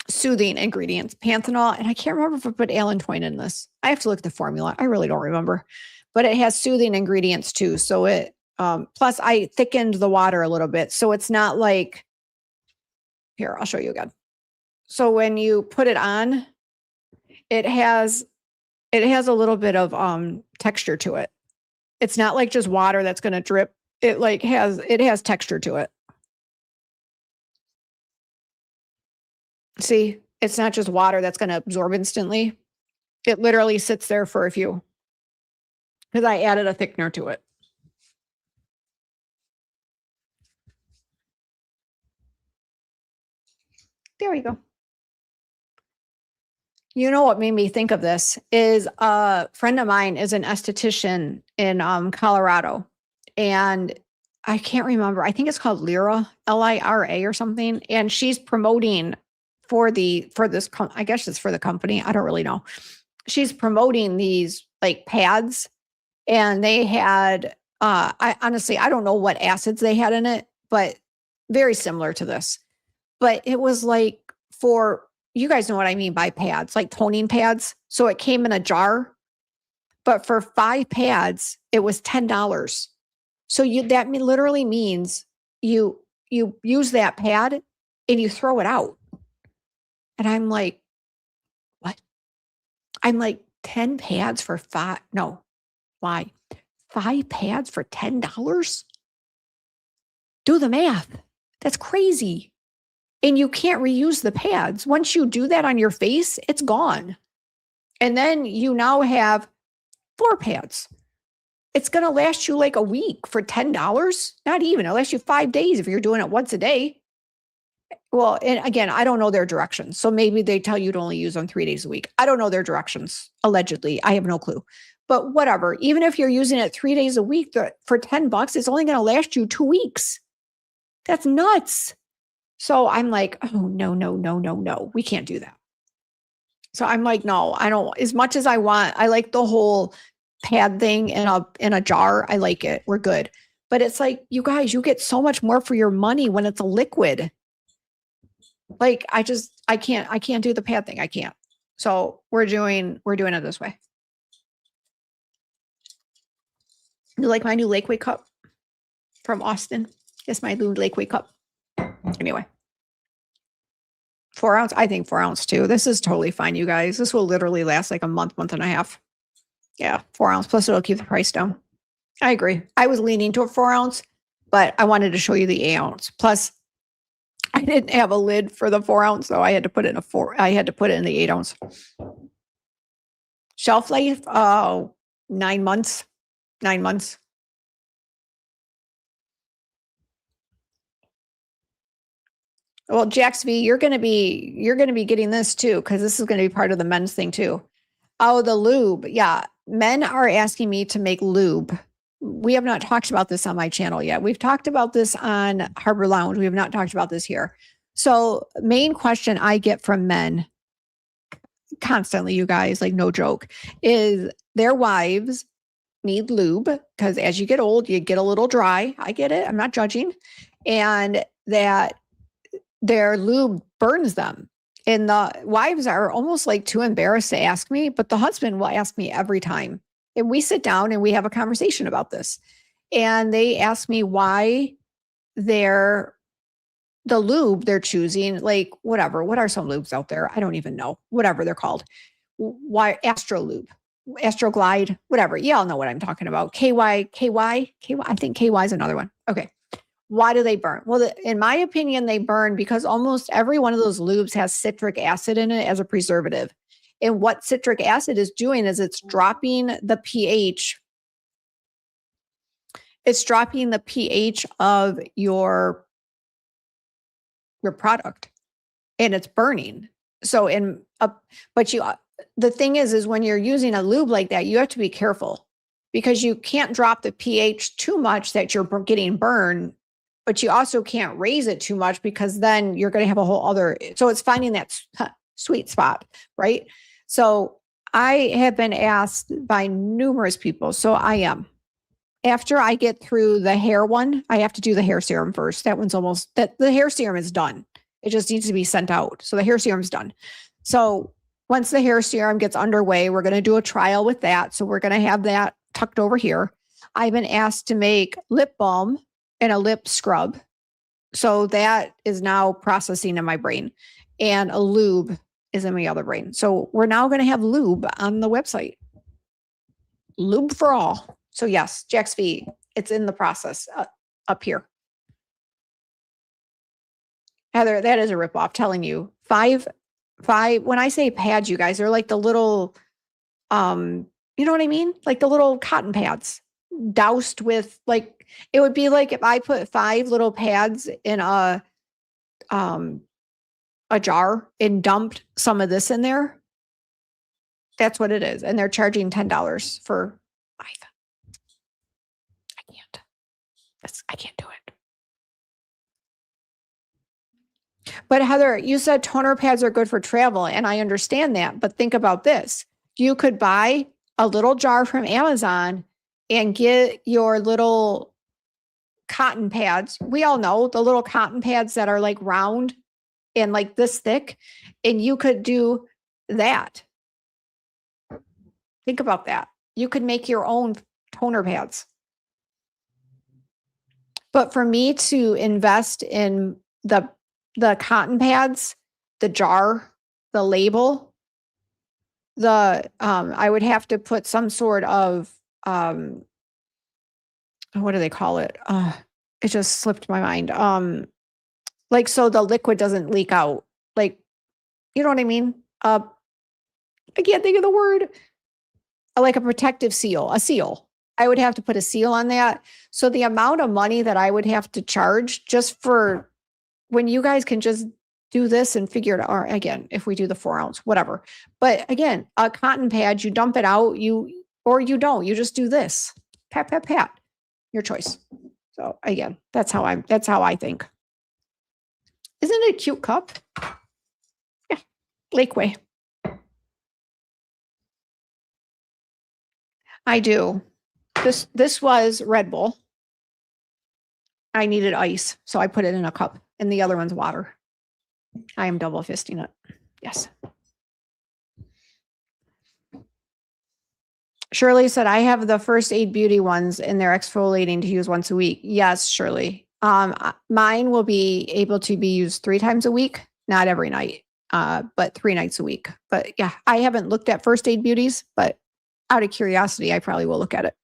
G: soothing ingredients, panthenol. And I can't remember if I put allantoin in this. I have to look at the formula. I really don't remember. But it has soothing ingredients too. So it, plus I thickened the water a little bit. So it's not here, I'll show you again. So when you put it on, it has a little bit of texture to it. It's not just water that's going to drip. It has texture to it. See, it's not just water that's going to absorb instantly. It literally sits there for a few, because I added a thickener to it. There we go. You know what made me think of this is a friend of mine is an esthetician in Colorado, and I can't remember. I think it's called Lyra, Lira or something. And she's promoting for this, I guess it's for the company. I don't really know. She's promoting these pads, and they had, I honestly don't know what acids they had in it, but very similar to this. But it was for, you guys know what I mean by pads, toning pads. So it came in a jar, but for 5 pads, it was $10. So that literally means you use that pad and you throw it out. And I'm like, what? I'm like, 10 pads for 5? No, why? 5 pads for $10? Do the math. That's crazy. And you can't reuse the pads. Once you do that on your face, it's gone. And then you now have 4 pads. It's going to last you a week for $10. Not even. It'll last you 5 days if you're doing it once a day. Well, and again, I don't know their directions. So maybe they tell you to only use them 3 days a week. I don't know their directions, allegedly. I have no clue. But whatever. Even if you're using it 3 days a week for $10, it's only going to last you 2 weeks. That's nuts. So I'm like, oh, no. We can't do that. So I'm like, no, I don't, as much as I want, I like the whole pad thing in a jar. I like it. We're good. But it's like, you guys, you get so much more for your money when it's a liquid. Like I can't do the pad thing. I can't. So we're doing it this way. You like my new Lakeway cup from Austin? It's my new Lakeway cup. Anyway. 4 ounce. I think 4 ounce too. This is totally fine, you guys. This will literally last like a month and a half. Yeah, 4 ounce. Plus it'll keep the price down. I agree. I was leaning to a 4 ounce, but I wanted to show you the 8 ounce. Plus I didn't have a lid for the 4 ounce, so I had to put it in I had to put it in the 8 ounce. Shelf life, 9 months. 9 months. Well, Jax V, you're gonna be getting this too, because this is gonna be part of the men's thing too. Oh, the lube. Yeah. Men are asking me to make lube. We have not talked about this on my channel yet. We've talked about this on Harbor Lounge. We have not talked about this here. So main question I get from men constantly, you guys, like no joke, is their wives need lube because as you get old, you get a little dry. I get it. I'm not judging. And that their lube burns them. And the wives are almost like too embarrassed to ask me, but the husband will ask me every time. And we sit down and we have a conversation about this. And they ask me why the lube they're choosing, like whatever. What are some lubes out there? I don't even know. Whatever they're called. Why Astro Lube, Astro Glide, whatever. Y'all know what I'm talking about. KY. I think KY is another one. Okay. Why do they burn? Well, in my opinion, they burn because almost every one of those lubes has citric acid in it as a preservative. And what citric acid is doing is it's dropping the pH. It's dropping the pH of your product and it's burning. So the thing is when you're using a lube like that, you have to be careful because you can't drop the pH too much that you're getting burned. But you also can't raise it too much because then you're going to have a whole other. So it's finding that sweet spot, right? So I have been asked by numerous people. So I am. After I get through the hair one, I have to do the hair serum first. That one's the hair serum is done. It just needs to be sent out. So the hair serum is done. So once the hair serum gets underway, we're going to do a trial with that. So we're going to have that tucked over here. I've been asked to make lip balm and a lip scrub. So that is now processing in my brain. And a lube is in my other brain. So we're now going to have lube on the website. Lube for all. So yes, Jax V, it's in the process up here. Heather, that is a ripoff, telling you. Five, when I say pads, you guys, they're like the little, you know what I mean? Like the little cotton pads doused with like, it would be like if I put 5 little pads in a jar and dumped some of this in there. That's what it is. And they're charging $10 for 5. I can't do it. But Heather, you said toner pads are good for travel, and I understand that. But think about this. You could buy a little jar from Amazon and get your little cotton pads. We all know the little cotton pads that are like round and like this thick, and you could do that. Think about that. You could make your own toner pads. But for me to invest in the cotton pads, the jar, the label, I would have to put some sort of what do they call it? It just slipped my mind. Like so the liquid doesn't leak out. Like, you know what I mean? I can't think of the word. Like a protective seal, a seal. I would have to put a seal on that. So the amount of money that I would have to charge just for when you guys can just do this and figure it out. Or again, if we do the 4 ounce, whatever. But again, a cotton pad, you dump it out, or you don't, you just do this. Pat, pat, pat. Your choice. So again, that's how I think. Isn't it a cute cup? Yeah. Lakeway. I do. This was Red Bull. I needed ice, so I put it in a cup, and the other one's water. I am double fisting it. Yes. Shirley said, I have the First Aid Beauty ones and they're exfoliating to use once a week. Yes, Shirley. Mine will be able to be used 3 times a week, not every night, but 3 nights a week. But yeah, I haven't looked at First Aid Beauties, but out of curiosity, I probably will look at it.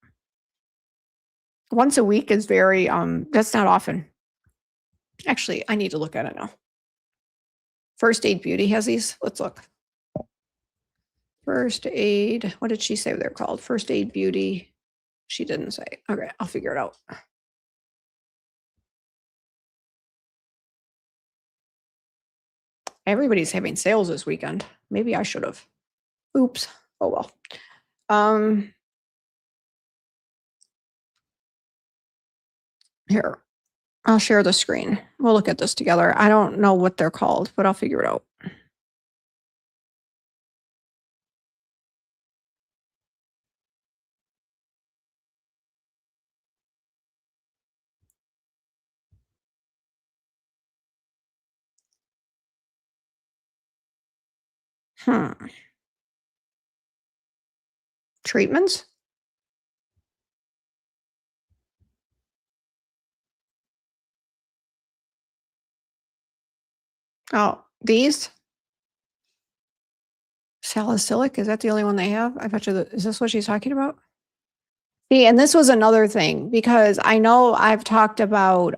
G: Once a week is very, that's not often. Actually, I need to look at it now. First Aid Beauty has these. Let's look. First Aid, what did she say they're called? First Aid Beauty. She didn't say. Okay, I'll figure it out. Everybody's having sales this weekend. Maybe I should have. Oops. Oh well. Here, I'll share the screen. We'll look at this together. I don't know what they're called, but I'll figure it out. Treatments? Oh, these? Salicylic? Is that the only one they have? I bet you is this what she's talking about? See, and this was another thing because I know I've talked about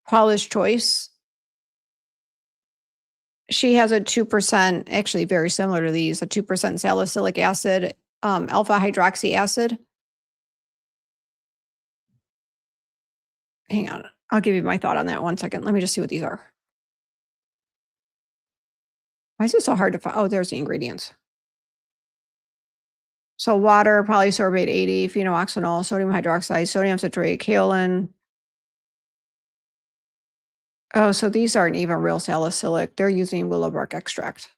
G: Paula's Choice. She has a 2%, actually very similar to these, a 2% salicylic acid, alpha hydroxy acid. Hang on. I'll give you my thought on that 1 second. Let me just see what these are. Why is it so hard to find? Oh, there's the ingredients. So water, polysorbate 80, phenoxylenol, sodium hydroxide, sodium citrate, kaolin. Oh, so these aren't even real salicylic. They're using willow bark extract.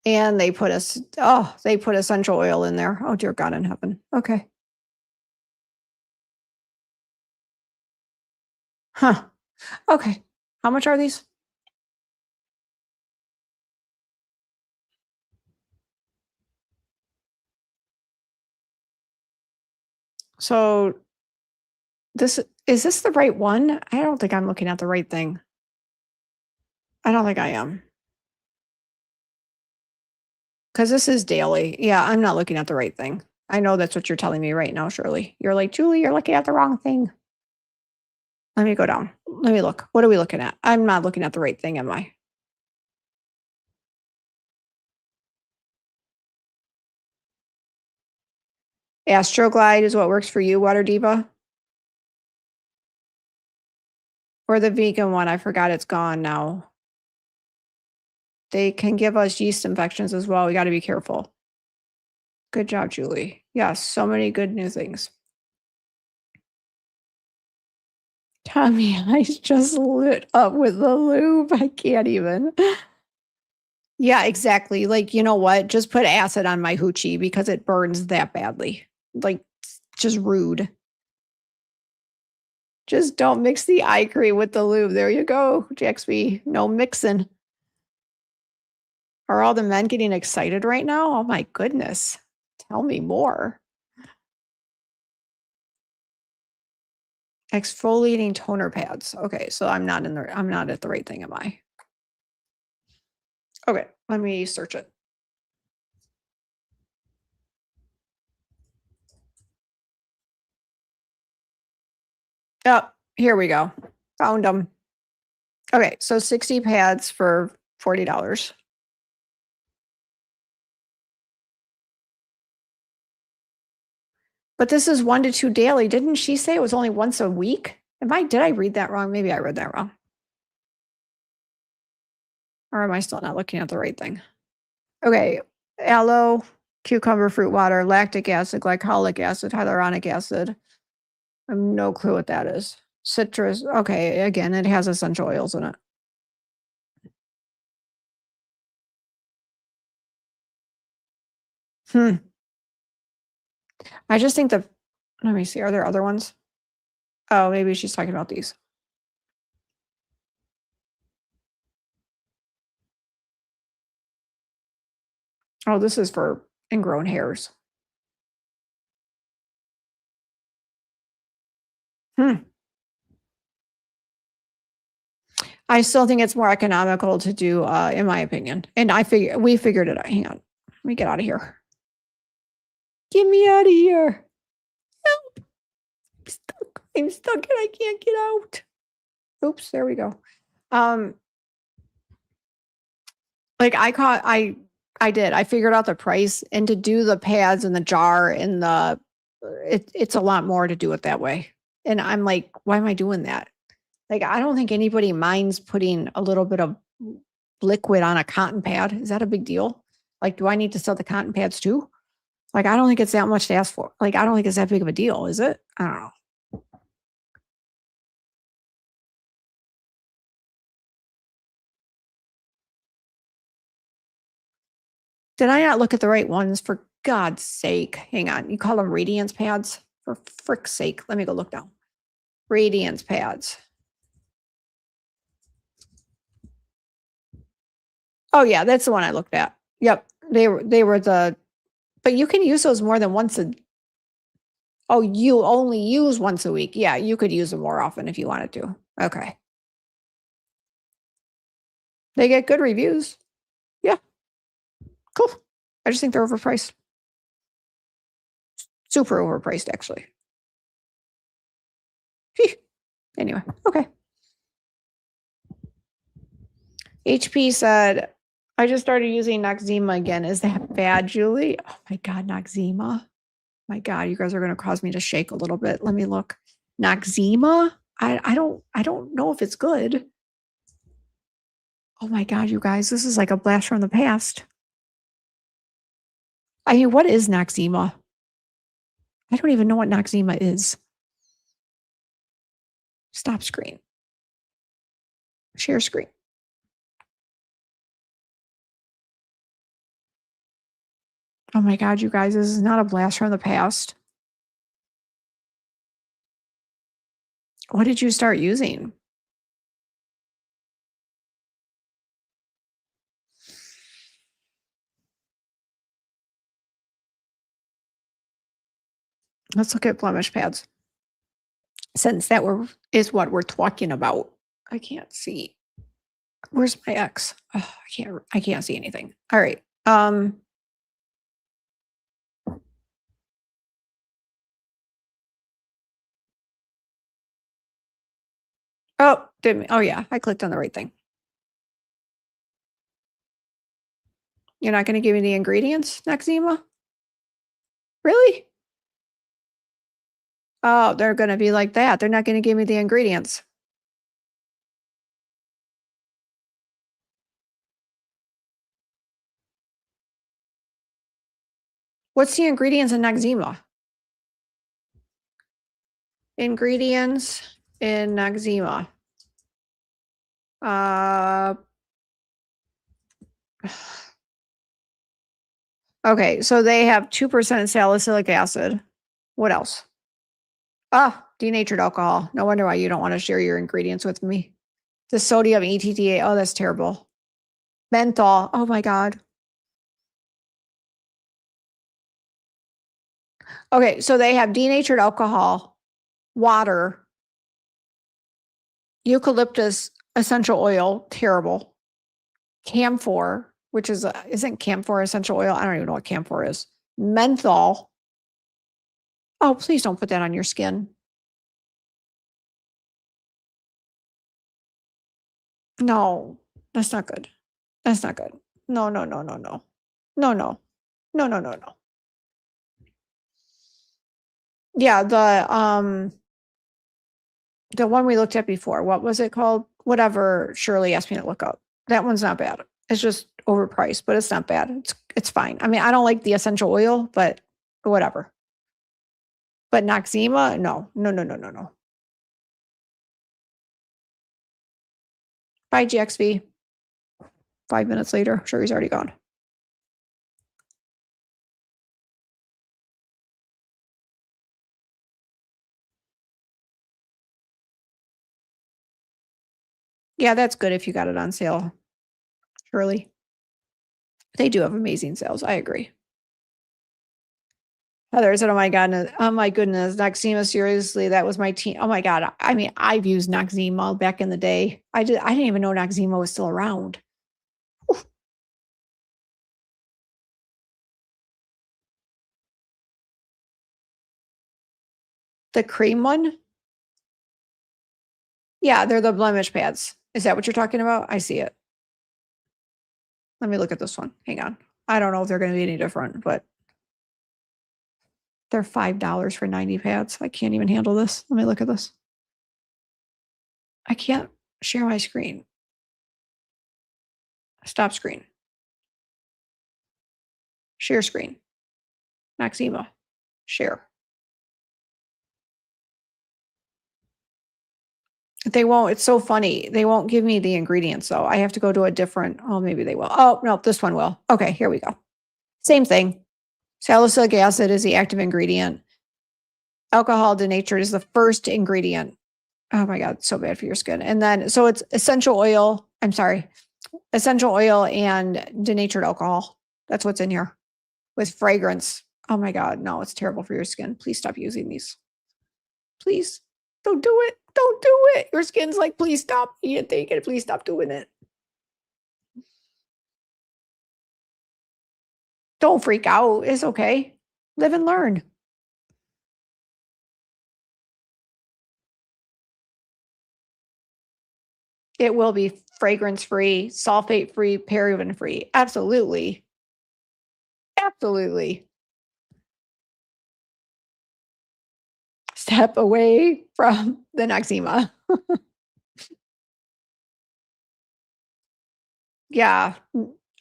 G: And they put essential oil in there. Oh, dear God in heaven. Okay. Huh. Okay. How much are these? So is this the right one? I don't think I'm looking at the right thing. I don't think I am. Because this is daily. Yeah, I'm not looking at the right thing. I know that's what you're telling me right now, Shirley. You're like, Julie, you're looking at the wrong thing. Let me go down. Let me look. What are we looking at? I'm not looking at the right thing, am I? Astroglide is what works for you, Water Diva? Or the vegan one, I forgot it's gone now. They can give us yeast infections as well. We got to be careful. Good job, Julie. Yes, so many good new things. Tommy, I just lit up with the lube. I can't even. Yeah, exactly. Like, you know what? Just put acid on my hoochie because it burns that badly. Like, just rude. Just don't mix the eye cream with the lube. There you go, JXB. No mixing. Are all the men getting excited right now? Oh my goodness. Tell me more. Exfoliating toner pads. Okay, so I'm not at the right thing, am I? Okay, let me search it. Oh, here we go. Found them. Okay, so 60 pads for $40. But this is 1 to 2 daily. Didn't she say it was only once a week? Did I read that wrong? Maybe I read that wrong. Or am I still not looking at the right thing? Okay, aloe, cucumber fruit water, lactic acid, glycolic acid, hyaluronic acid. I have no clue what that is. Citrus. Okay, again, it has essential oils in it. I just think let me see, are there other ones? Oh, maybe she's talking about these. Oh, this is for ingrown hairs. I still think it's more economical to do, in my opinion. And we figured it out. Hang on. Let me get out of here. Get me out of here. Help. I'm stuck and I can't get out. Oops, there we go. Like I did. I figured out the price, and to do the pads and the jar and it's a lot more to do it that way. And I'm like, why am I doing that? Like, I don't think anybody minds putting a little bit of liquid on a cotton pad. Is that a big deal? Like, do I need to sell the cotton pads too? Like, I don't think it's that much to ask for. Like, I don't think it's that big of a deal, is it? I don't know. Did I not look at the right ones? For God's sake. Hang on. You call them radiance pads? For frick's sake. Let me go look down. Radiance pads. Oh yeah, that's the one I looked at. Yep. They were but you can use those more than once oh, you only use once a week. Yeah, you could use them more often if you wanted to. Okay. They get good reviews. Yeah. Cool. I just think they're overpriced. Super overpriced, actually. Anyway, okay. HP said, I just started using Noxzema again. Is that bad, Julie? Oh my God, Noxzema. My God, you guys are going to cause me to shake a little bit. Let me look. Noxzema? I don't know if it's good. Oh my God, you guys, this is like a blast from the past. I mean, what is Noxzema? I don't even know what Noxzema is. Stop screen. Share screen. Oh my God, you guys, this is not a blast from the past. What did you start using? Let's look at blemish pads. Since that is what we're talking about. I can't see. Where's my X? Oh, I can't see anything. All right. Oh, oh yeah, I clicked on the right thing. You're not going to give me the ingredients, Noxzema? Really? Oh, they're going to be like that. They're not going to give me the ingredients. What's the ingredients in Noxzema? Ingredients in Noxzema. Okay, so they have 2% salicylic acid. What else? Denatured alcohol. No wonder why you don't want to share your ingredients with me. The sodium ETTA. Oh, that's terrible. Menthol. Oh my God. Okay, so they have denatured alcohol, water, eucalyptus essential oil, terrible. Camphor, which isn't camphor essential oil? I don't even know what camphor is. Menthol. Oh, please don't put that on your skin. No, that's not good. That's not good. No, no, no, no, no. No, no. No, no, no, no. Yeah, the one we looked at before, what was it called? Whatever Shirley asked me to look up. That one's not bad. It's just overpriced, but it's not bad. It's fine. I mean, I don't like the essential oil, but whatever. But Noxzema, no. No, no, no, no, no. Bye, GXV. 5 minutes later, sure he's already gone. Yeah, that's good if you got it on sale. Surely. They do have amazing sales. I agree. Heather said, oh my goodness, Noxzema, seriously, that was my team. Oh my God. I mean, I've used Noxzema back in the day. I didn't even know Noxzema was still around. Whew. The cream one? Yeah, they're the blemish pads. Is that what you're talking about? I see it. Let me look at this one. Hang on. I don't know if they're going to be any different, but they're $5 for 90 pads. I can't even handle this. Let me look at this. I can't share my screen. Stop screen. Share screen. Noxzema. Share. They won't. It's so funny. They won't give me the ingredients, though. I have to go to a different. Oh, maybe they will. Oh, no, this one will. Okay, here we go. Same thing. Salicylic acid is the active ingredient. Alcohol denatured is the first ingredient. Oh my God, so bad for your skin. And then, so it's essential oil. I'm sorry. Essential oil and denatured alcohol. That's what's in here with fragrance. Oh my God, no, it's terrible for your skin. Please stop using these. Please don't do it. Don't do it. Your skin's like, please stop. You can't take it. Please stop doing it. Don't freak out. It's okay. Live and learn. It will be fragrance free, sulfate free, paraben free. Absolutely. Absolutely. Step away from the Noxzema. Yeah.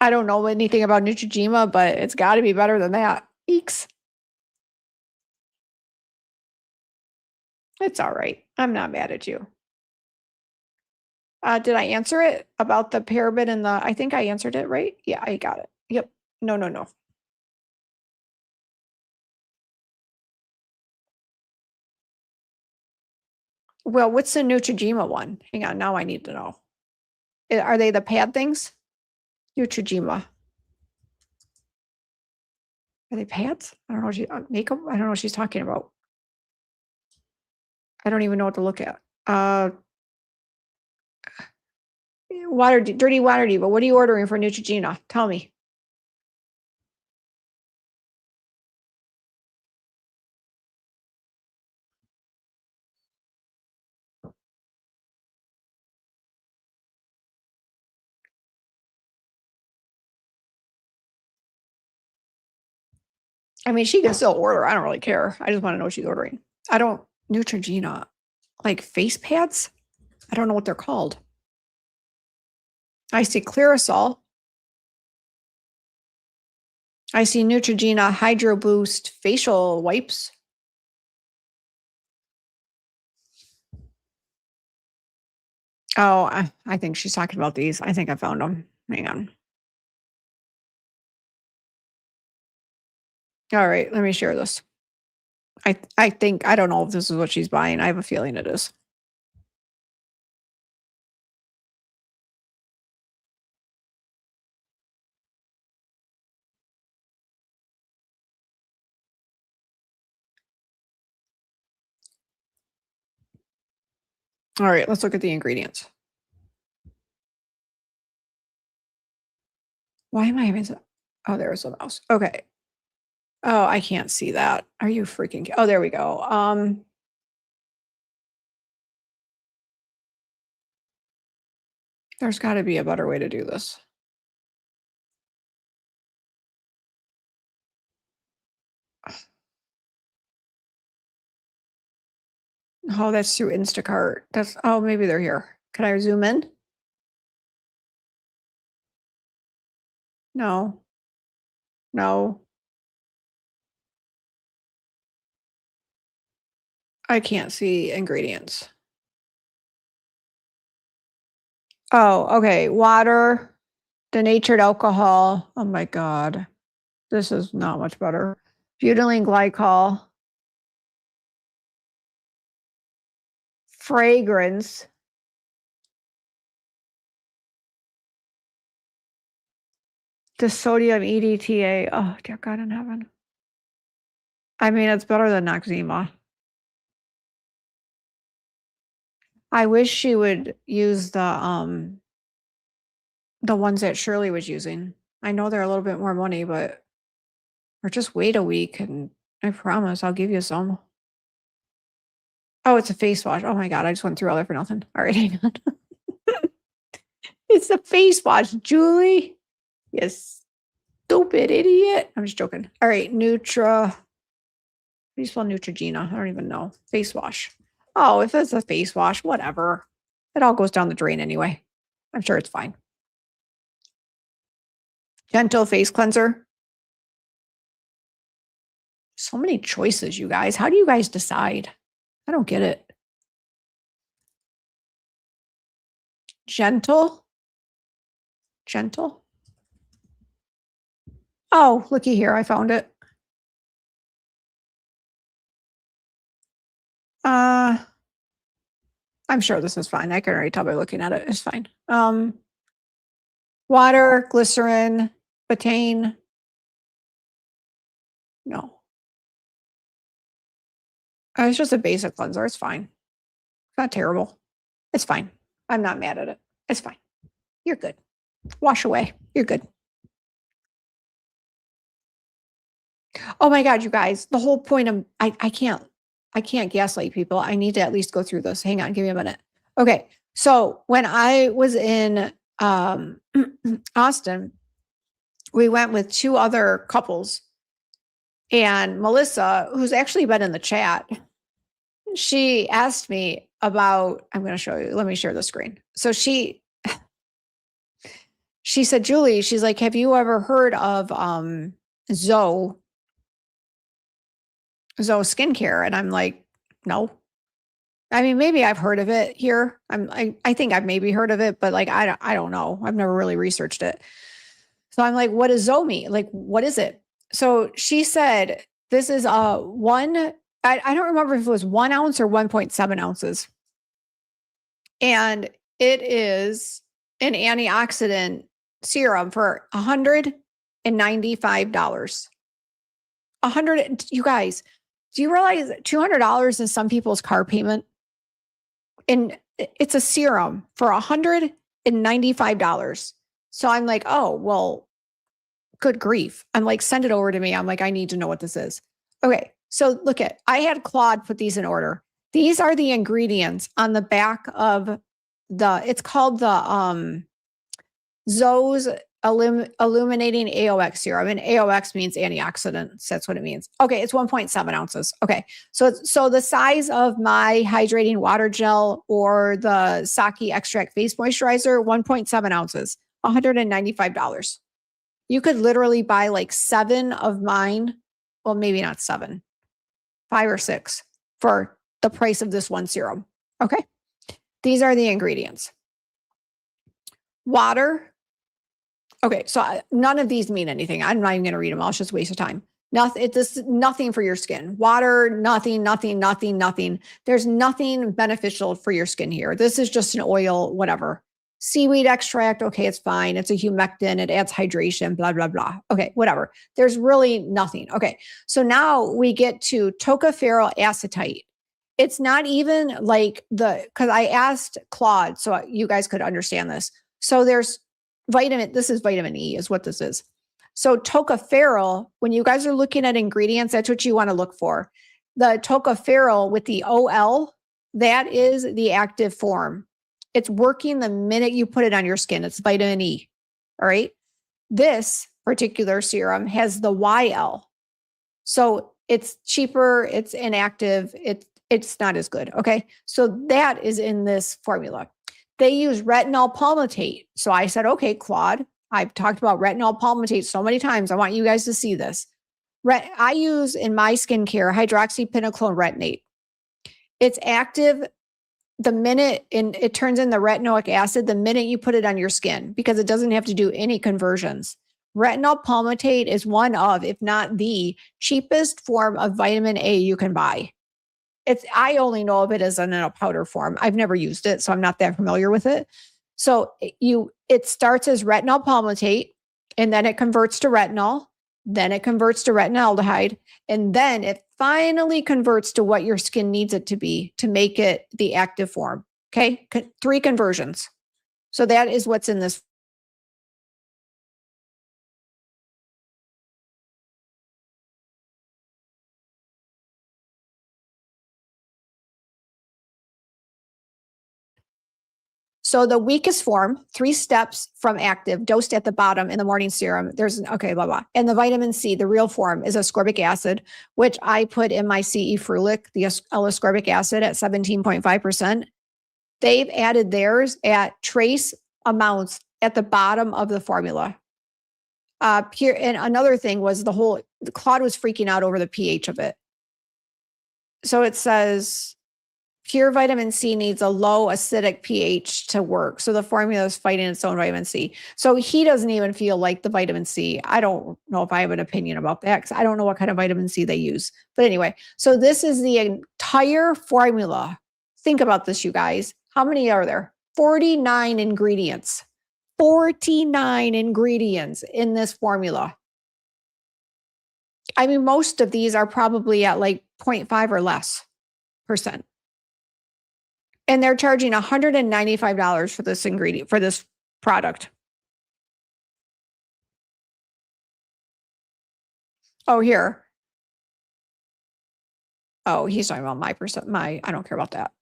G: I don't know anything about Neutrogena, but it's got to be better than that. Eeks. It's all right. I'm not mad at you. Did I answer it about the paraben and the, I think I answered it, right? Yeah, I got it. Yep. No. Well, what's the Neutrogena one? Hang on, now I need to know. Are they the pad things? Neutrogena. Are they pads? I don't know. Makeup? I don't know what she's talking about. I don't even know what to look at. Dirty water diva. What are you ordering for Neutrogena? Tell me. I mean, she can still order. I don't really care. I just want to know what she's ordering. I don't Neutrogena, like face pads. I don't know what they're called. I see Clearasil. I see Neutrogena Hydro Boost facial wipes. Oh, I think she's talking about these. I think I found them. Hang on. All right, let me share this. I think, I don't know if this is what she's buying. I have a feeling it is. All right, let's look at the ingredients. Why am I having some? Oh, there's a mouse. Okay. Oh, I can't see that. Are you freaking? Oh, there we go. There's got to be a better way to do this. Oh, that's through Instacart. That's, oh, maybe they're here. Can I zoom in? No. No. I can't see ingredients. Oh, okay. Water, denatured alcohol. Oh my God. This is not much better. Butylene glycol. Fragrance. The sodium EDTA. Oh, dear God in heaven. I mean, it's better than Noxzema. I wish she would use the ones that Shirley was using. I know they're a little bit more money, but or just wait a week and I promise I'll give you some. Oh, it's a face wash. Oh my God, I just went through all that for nothing. All right, hang on. It's a face wash, Julie. You stupid idiot. I'm just joking. All right, Nutra. How do you spell Neutrogena? I don't even know. Face wash. Oh, if it's a face wash, whatever. It all goes down the drain anyway. I'm sure it's fine. Gentle face cleanser. So many choices, you guys. How do you guys decide? I don't get it. Gentle. Gentle. Oh, looky here. I found it. I'm sure this is fine. I can already tell by looking at it. It's fine. Water, glycerin, betaine. No. It's just a basic cleanser. It's fine. It's not terrible. It's fine. I'm not mad at it. It's fine. You're good. Wash away. You're good. Oh my God, you guys. The whole point of I can't gaslight people. I need to at least go through this. Hang on, give me a minute. Okay. So when I was in Austin, we went with 2 other couples. And Melissa, who's actually been in the chat, she asked me about, I'm going to show you. Let me share the screen. So she said, Julie, she's like, have you ever heard of Zoe skincare? And I'm like, no. I mean, maybe I've heard of it here. I think I've maybe heard of it, but like, I don't know. I've never really researched it. So I'm like, what does Zoe mean? Like, what is it? So she said, this is I don't remember if it was 1 ounce or 1.7 ounces. And it is an antioxidant serum for $195. You guys, do you realize $200 is some people's car payment? And it's a serum for $195. So I'm like, oh, well, good grief. I'm like, send it over to me. I'm like, I need to know what this is. Okay. So look I had Claude put these in order. These are the ingredients on the back of it's called the Zoe's Illuminating AOX serum. And AOX means antioxidants. That's what it means. Okay. It's 1.7 ounces. Okay. So the size of my hydrating water gel or the Saki extract face moisturizer, 1.7 ounces, $195. You could literally buy like 7 of mine. Well, maybe not 7, 5 or 6 for the price of this one serum. Okay. These are the ingredients. Water. Okay. So none of these mean anything. I'm not even going to read them. I'll just waste of time. This is nothing for your skin. Water, nothing. There's nothing beneficial for your skin here. This is just an oil, whatever. Seaweed extract, okay, it's fine. It's a humectant. It adds hydration, blah, blah, blah. Okay, whatever. There's really nothing. Okay, so now we get to tocopherol acetate. It's not even like because I asked Claude so you guys could understand this. So there's this is vitamin E is what this is. So tocopherol, when you guys are looking at ingredients, that's what you want to look for. The tocopherol with the OL, that is the active form. It's working the minute you put it on your skin. It's vitamin E. All right. This particular serum has the YL. So it's cheaper. It's inactive. It's not as good. Okay. So that is in this formula. They use retinol palmitate. So I said, okay, Claude, I've talked about retinol palmitate so many times. I want you guys to see this. I use in my skincare hydroxypinocolone retinate. It's active the minute it turns in the retinoic acid, the minute you put it on your skin, because it doesn't have to do any conversions. Retinol palmitate is one of, if not the cheapest form of vitamin A you can buy. I only know of it as in a powder form. I've never used it, so I'm not that familiar with it. So it starts as retinol palmitate. and then it converts to retinol, then it converts to retinaldehyde, and then it finally converts to what your skin needs it to be to make it the active form. Okay, 3 conversions. So that is what's in this. So the weakest form, 3 steps from active, dosed at the bottom in the morning serum. There's, okay, blah, blah. And the vitamin C, the real form, is ascorbic acid, which I put in my CE Frulic, the L-ascorbic acid at 17.5%. They've added theirs at trace amounts at the bottom of the formula. Here, and another thing was Claude was freaking out over the pH of it. So it says pure vitamin C needs a low acidic pH to work. So the formula is fighting its own vitamin C. So he doesn't even feel like the vitamin C. I don't know if I have an opinion about that because I don't know what kind of vitamin C they use. But anyway, so this is the entire formula. Think about this, you guys. How many are there? 49 ingredients. 49 ingredients in this formula. I mean, most of these are probably at like 0.5 or less %. And they're charging $195 for this ingredient, for this product. Oh, here. Oh, he's talking about I don't care about that.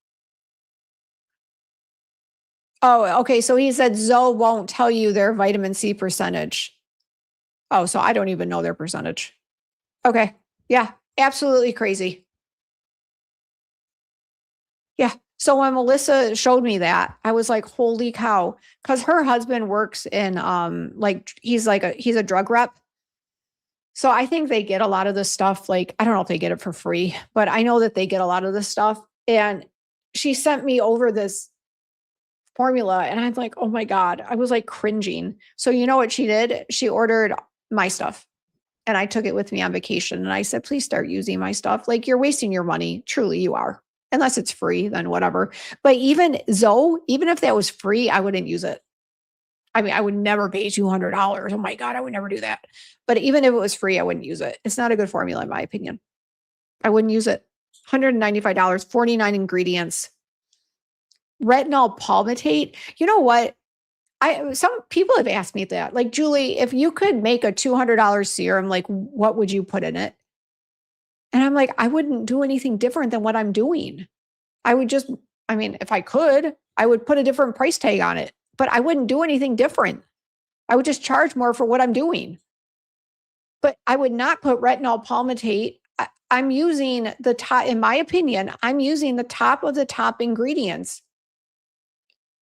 G: Oh, okay. So he said Zoe won't tell you their vitamin C percentage. Oh, so I don't even know their percentage. Okay. Yeah, absolutely crazy. Yeah. So when Melissa showed me that, I was like, holy cow. Because her husband works in he's a drug rep. So I think they get a lot of this stuff. Like, I don't know if they get it for free, but I know that they get a lot of this stuff. And she sent me over this formula and I'm like, oh my God, I was like cringing. So you know what she did? She ordered my stuff and I took it with me on vacation. And I said, please start using my stuff. Like, you're wasting your money. Truly you are. Unless it's free, then whatever. But even Zoe, even if that was free, I wouldn't use it. I mean, I would never pay $200. Oh my God, I would never do that. But even if it was free, I wouldn't use it. It's not a good formula, in my opinion. I wouldn't use it. $195, 49 ingredients. Retinol palmitate. You know what? Some people have asked me that. Like, Julie, if you could make a $200 serum, like, what would you put in it? And I'm like, I wouldn't do anything different than what I'm doing. I would just, I mean, if I could, I would put a different price tag on it, but I wouldn't do anything different. I would just charge more for what I'm doing. But I would not put retinol palmitate. I'm using the top, in my opinion, I'm using the top of the top ingredients.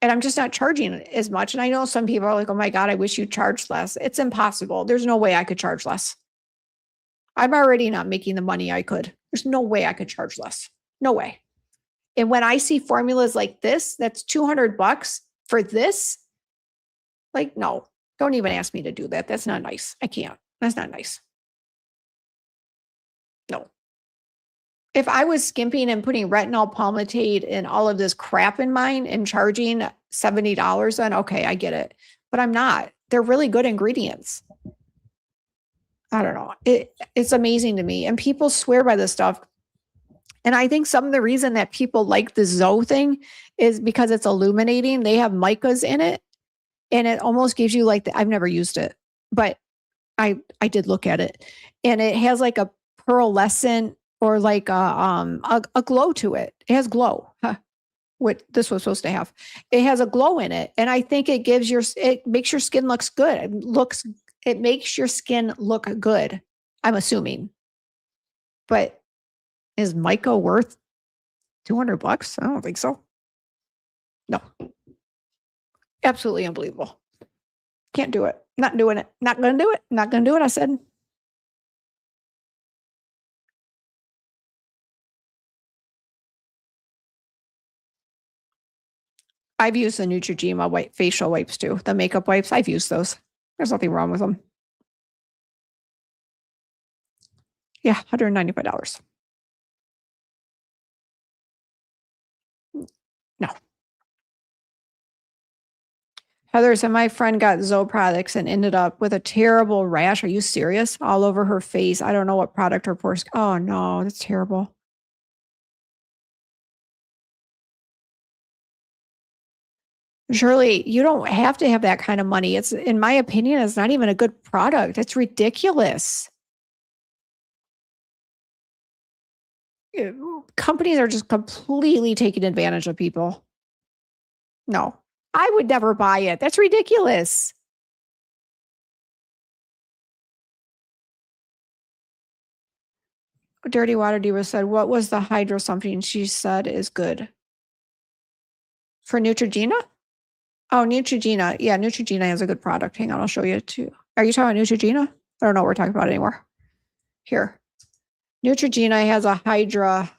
G: And I'm just not charging as much. And I know some people are like, oh my God, I wish you charged less. It's impossible. There's no way I could charge less. I'm already not making the money I could. There's no way I could charge less. No way. And when I see formulas like this, that's $200 for this. Like, no, don't even ask me to do that. That's not nice. I can't. That's not nice. No. If I was skimping and putting retinol palmitate and all of this crap in mine and charging $70, then okay, I get it. But I'm not. They're really good ingredients. I don't know. It's amazing to me. And people swear by this stuff. And I think some of the reason that people like the Zoe thing is because it's illuminating. They have micas in it. And it almost gives you like I've never used it, but I did look at it. And it has like a pearlescent or like a glow to it. It has glow. Huh. What this was supposed to have. It has a glow in it. And I think it makes your skin looks good. It makes your skin look good, I'm assuming. But is mica worth $200? I don't think so. No. Absolutely unbelievable. Can't do it. Not doing it. Not going to do it. Not going to do it, I said. I've used the Neutrogena facial wipes too. The makeup wipes. I've used those. There's nothing wrong with them. Yeah, $195. No. Heather said, my friend got Zoe products and ended up with a terrible rash. Are you serious? All over her face. I don't know what product her poor skin. Oh no, that's terrible. Shirley, you don't have to have that kind of money. It's, in my opinion, it's not even a good product. It's ridiculous. Companies are just completely taking advantage of people. No, I would never buy it. That's ridiculous. Dirty Water Diva said, what was the hydro something she said is good? For Neutrogena? Oh, Neutrogena. Yeah, Neutrogena has a good product. Hang on, I'll show you too. Are you talking about Neutrogena? I don't know what we're talking about anymore. Here. Neutrogena has a Hydra.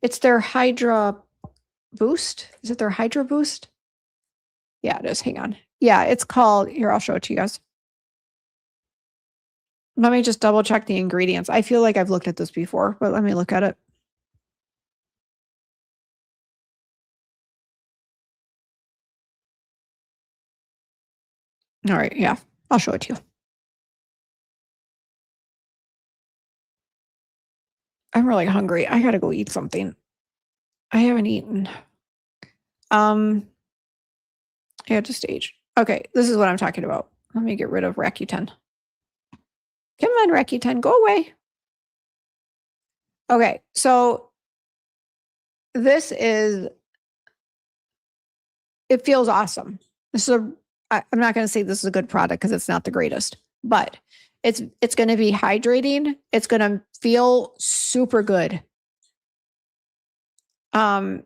G: It's their Hydra Boost. Is it their Hydra Boost? Yeah, it is. Hang on. Yeah, it's called, here, I'll show it to you guys. Let me just double check the ingredients. I feel like I've looked at this before, but let me look at it. All right, yeah, I'll show it to you. I'm really hungry. I gotta go eat something. I haven't eaten. Yeah, to stage. Okay, this is what I'm talking about. Let me get rid of Rakuten. Come on, Rakuten, go away. Okay, so this is, it feels awesome. This is I'm not going to say this is a good product because it's not the greatest, but it's going to be hydrating. It's going to feel super good. If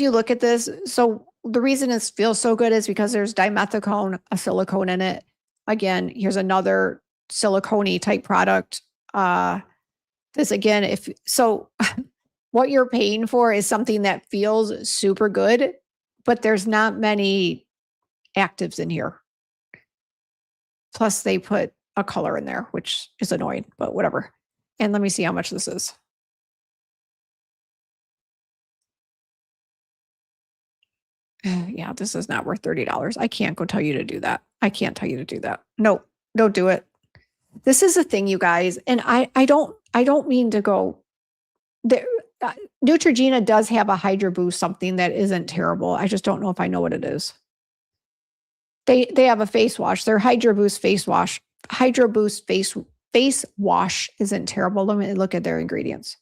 G: you look at this, so the reason it feels so good is because there's dimethicone, a silicone in it. Again, here's another silicone type product. This again, if so, what you're paying for is something that feels super good, but there's not many actives in here. Plus they put a color in there, which is annoying, but whatever. And let me see how much this is. Yeah, this is not worth $30. I can't go tell you to do that. I can't tell you to do that. No, don't do it. This is the thing, you guys. And I don't mean to go there. Neutrogena does have a Hydro Boost, something that isn't terrible. I just don't know if I know what it is. They have a face wash. Their Hydro Boost face wash. Hydro Boost face wash isn't terrible. Let me look at their ingredients.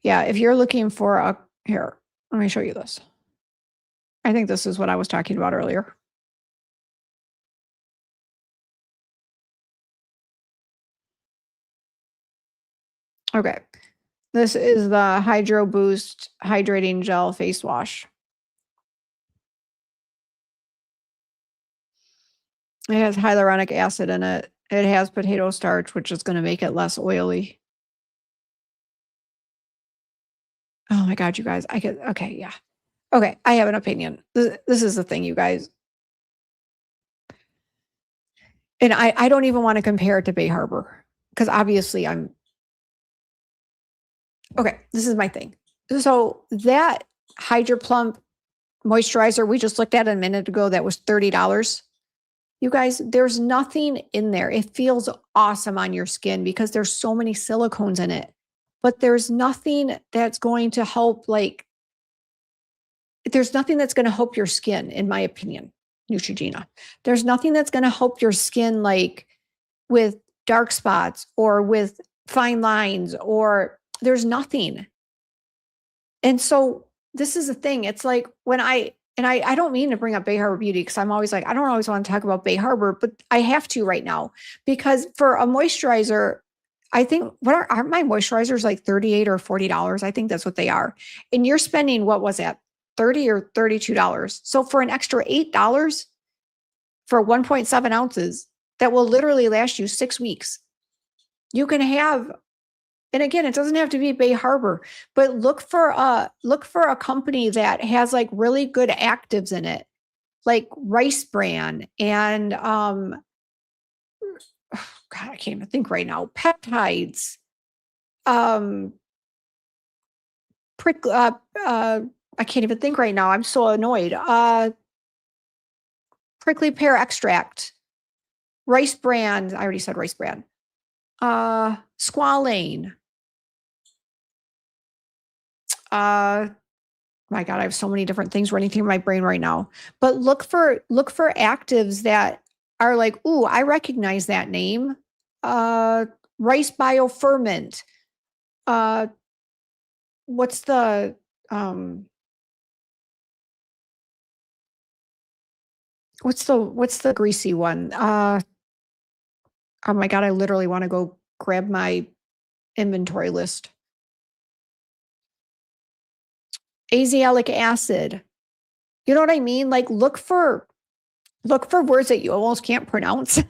G: Yeah, if you're looking for a, here, let me show you this. I think this is what I was talking about earlier. Okay, this is the Hydro Boost Hydrating Gel Face Wash. It has hyaluronic acid in it. It has potato starch, which is going to make it less oily. Oh my God, you guys, I could, okay, yeah. Okay, I have an opinion. This is the thing, you guys. And I don't even want to compare it to Bay Harbor because obviously okay, this is my thing. So that Hydro Plump moisturizer we just looked at a minute ago that was $30. You guys, there's nothing in there. It feels awesome on your skin because there's so many silicones in it. But there's nothing that's going to help, like, there's nothing that's going to help your skin, in my opinion, Neutrogena. There's nothing that's going to help your skin, like with dark spots or with fine lines, or there's nothing. And so this is the thing. It's like when I don't mean to bring up Bay Harbor Beauty because I'm always like, I don't always want to talk about Bay Harbor, but I have to right now because for a moisturizer, I think, aren't my moisturizers like $38 or $40? I think that's what they are. And you're spending, what was that, $30 or $32? So for an extra $8 for 1.7 ounces, that will literally last you 6 weeks. You can have And again, it doesn't have to be Bay Harbor, but look for a company that has like really good actives in it, like Rice Bran and God, I can't even think right now. Peptides, I can't even think right now. I'm so annoyed. Prickly pear extract, Rice Bran. I already said Rice Bran. Squalane. My God, I have so many different things running through my brain right now. But look for actives that are like, ooh, I recognize that name. Rice bioferment. What's the what's the greasy one? Oh my God, I literally want to go grab my inventory list. Azelaic acid. You know what I mean? Like look for words that you almost can't pronounce,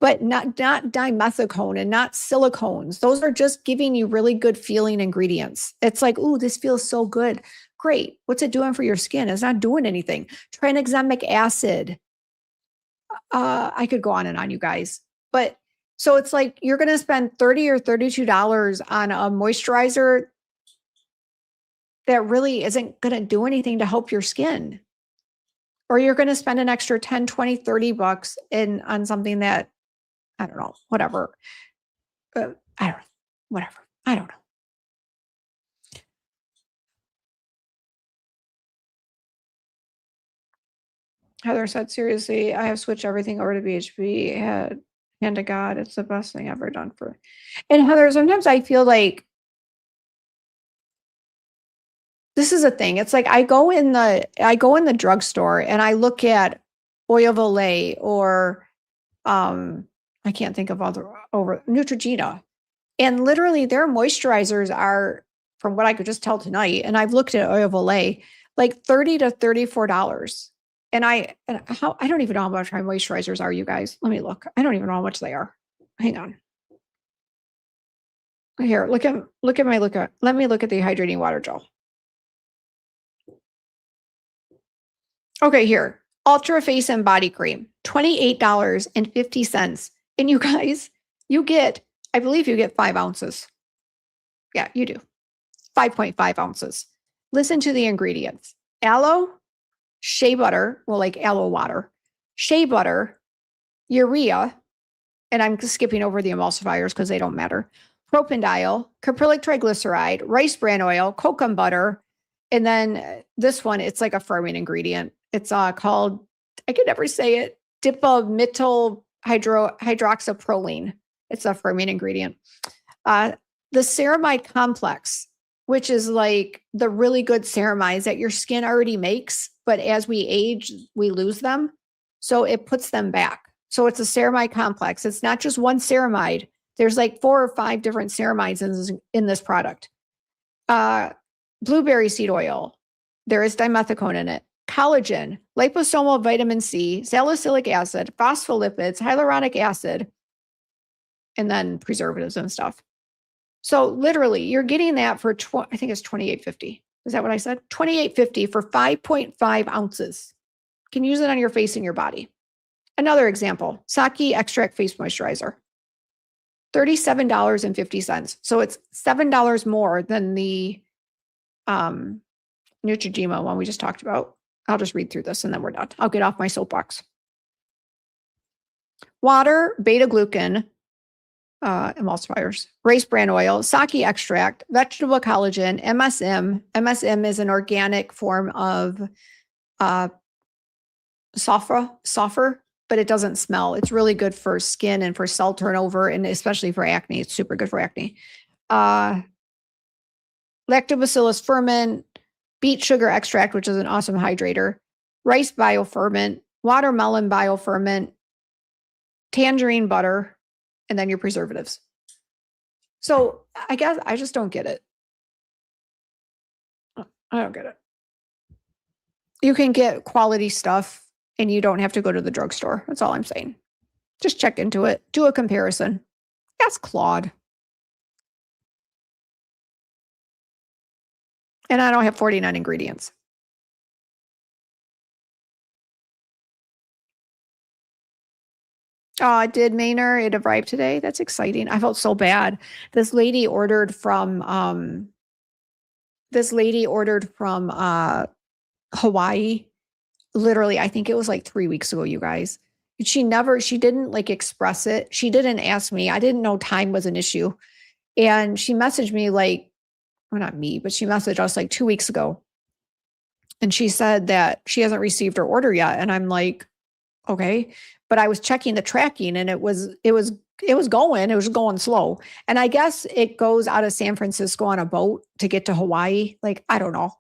G: but not dimethicone and not silicones. Those are just giving you really good feeling ingredients. It's like, ooh, this feels so good. Great. What's it doing for your skin? It's not doing anything. Tranexamic acid. I could go on and on, you guys. But so it's like you're going to spend $30 or $32 on a moisturizer that really isn't going to do anything to help your skin. Or you're going to spend an extra 10, 20, 30 bucks on something that, I don't know, whatever. I don't know, whatever. I don't know. Heather said, seriously, I have switched everything over to BHB. Hand to God, it's the best thing ever done for. And Heather, sometimes I feel like this is a thing. It's like I go in the drugstore and I look at Oil of Olay or I can't think of over Neutrogena. And literally their moisturizers are, from what I could just tell tonight, and I've looked at Oil of Olay, like $30 to $34. And I don't even know how much my moisturizers are, you guys. Let me look. I don't even know how much they are. Hang on. Here, let me look at the hydrating water gel. Okay, here. Ultra Face and Body Cream, $28.50. And you guys, I believe you get 5 ounces. Yeah, you do. 5.5 ounces. Listen to the ingredients. Aloe, shea butter, well, like aloe water, shea butter, urea, and I'm skipping over the emulsifiers because they don't matter, propanediol, caprylic triglyceride, rice bran oil, kokum butter, and then this one, it's like a firming ingredient. It's called, I can never say it, dipometyl hydroxyproline. It's a firming ingredient. The Serum I complex, which is like the really good ceramides that your skin already makes, but as we age, we lose them. So it puts them back. So it's a ceramide complex. It's not just one ceramide. There's like 4 or 5 different ceramides in this product. Blueberry seed oil. There is dimethicone in it. Collagen, liposomal vitamin C, salicylic acid, phospholipids, hyaluronic acid, and then preservatives and stuff. So literally, you're getting that for I think it's $28.50. Is that what I said? $28.50 for 5.5 ounces. You can use it on your face and your body. Another example, Saki Extract Face Moisturizer, $37.50. So it's $7 more than the Neutrogena one we just talked about. I'll just read through this and then we're done. I'll get off my soapbox. Water, beta-glucan, emulsifiers, rice bran oil, Saki extract, vegetable collagen, MSM. MSM is an organic form of sulfur, but it doesn't smell. It's really good for skin and for cell turnover, and especially for acne. It's super good for acne. Lactobacillus ferment, beet sugar extract, which is an awesome hydrator, rice bioferment, watermelon bioferment, tangerine butter, and then your preservatives. So I guess I just don't get it. I don't get it. You can get quality stuff and you don't have to go to the drugstore. That's all I'm saying. Just check into it. Do a comparison. Ask Claude. And I don't have 49 ingredients. Oh, it did, Maynard. It arrived today. That's exciting. I felt so bad. This lady ordered from Hawaii. Literally, I think it was like 3 weeks ago, you guys. She didn't like express it. She didn't ask me. I didn't know time was an issue. And she messaged me like, well, not me, but she messaged us like 2 weeks ago. And she said that she hasn't received her order yet. And I'm like, okay. But I was checking the tracking and it was going slow. And I guess it goes out of San Francisco on a boat to get to Hawaii. Like, I don't know.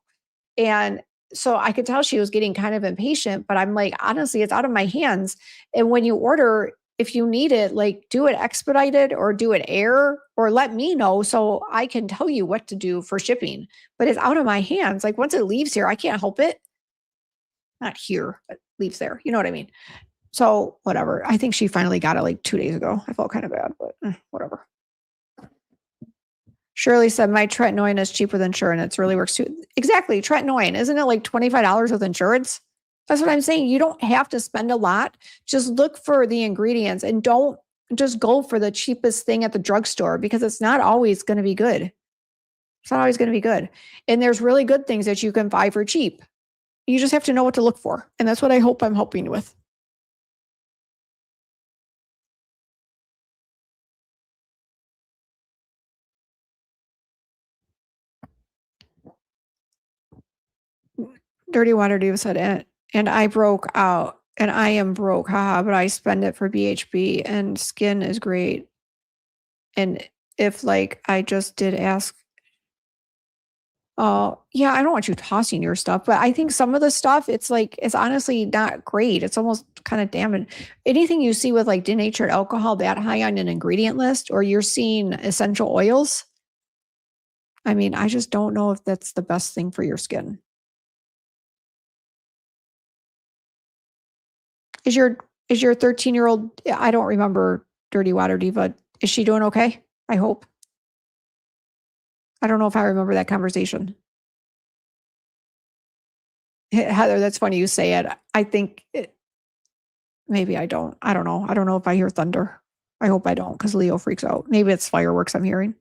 G: And so I could tell she was getting kind of impatient, but I'm like, honestly, it's out of my hands. And when you order, if you need it, like do it expedited or do it air or let me know so I can tell you what to do for shipping. But it's out of my hands. Like once it leaves here, I can't help it. Not here, but leaves there. You know what I mean? So whatever. I think she finally got it like 2 days ago. I felt kind of bad, but whatever. Shirley said, my tretinoin is cheaper than insurance. It really works too. Exactly. Tretinoin. Isn't it like $25 with insurance? That's what I'm saying. You don't have to spend a lot. Just look for the ingredients and don't just go for the cheapest thing at the drugstore because it's not always going to be good. It's not always going to be good. And there's really good things that you can buy for cheap. You just have to know what to look for. And that's what I hope I'm helping you with. Dirty Water Diva said, and I broke out and I am broke, haha, but I spend it for BHB and skin is great. And if like I just did ask, yeah, I don't want you tossing your stuff, but I think some of the stuff, it's honestly not great. It's almost kind of damning. Anything you see with like denatured alcohol that high on an ingredient list, or you're seeing essential oils, I mean, I just don't know if that's the best thing for your skin. Is your 13-year-old, I don't remember Dirty Water Diva. Is she doing okay? I hope. I don't know if I remember that conversation. Heather, that's funny you say it. I think maybe I don't. I don't know. I don't know if I hear thunder. I hope I don't because Leo freaks out. Maybe it's fireworks I'm hearing.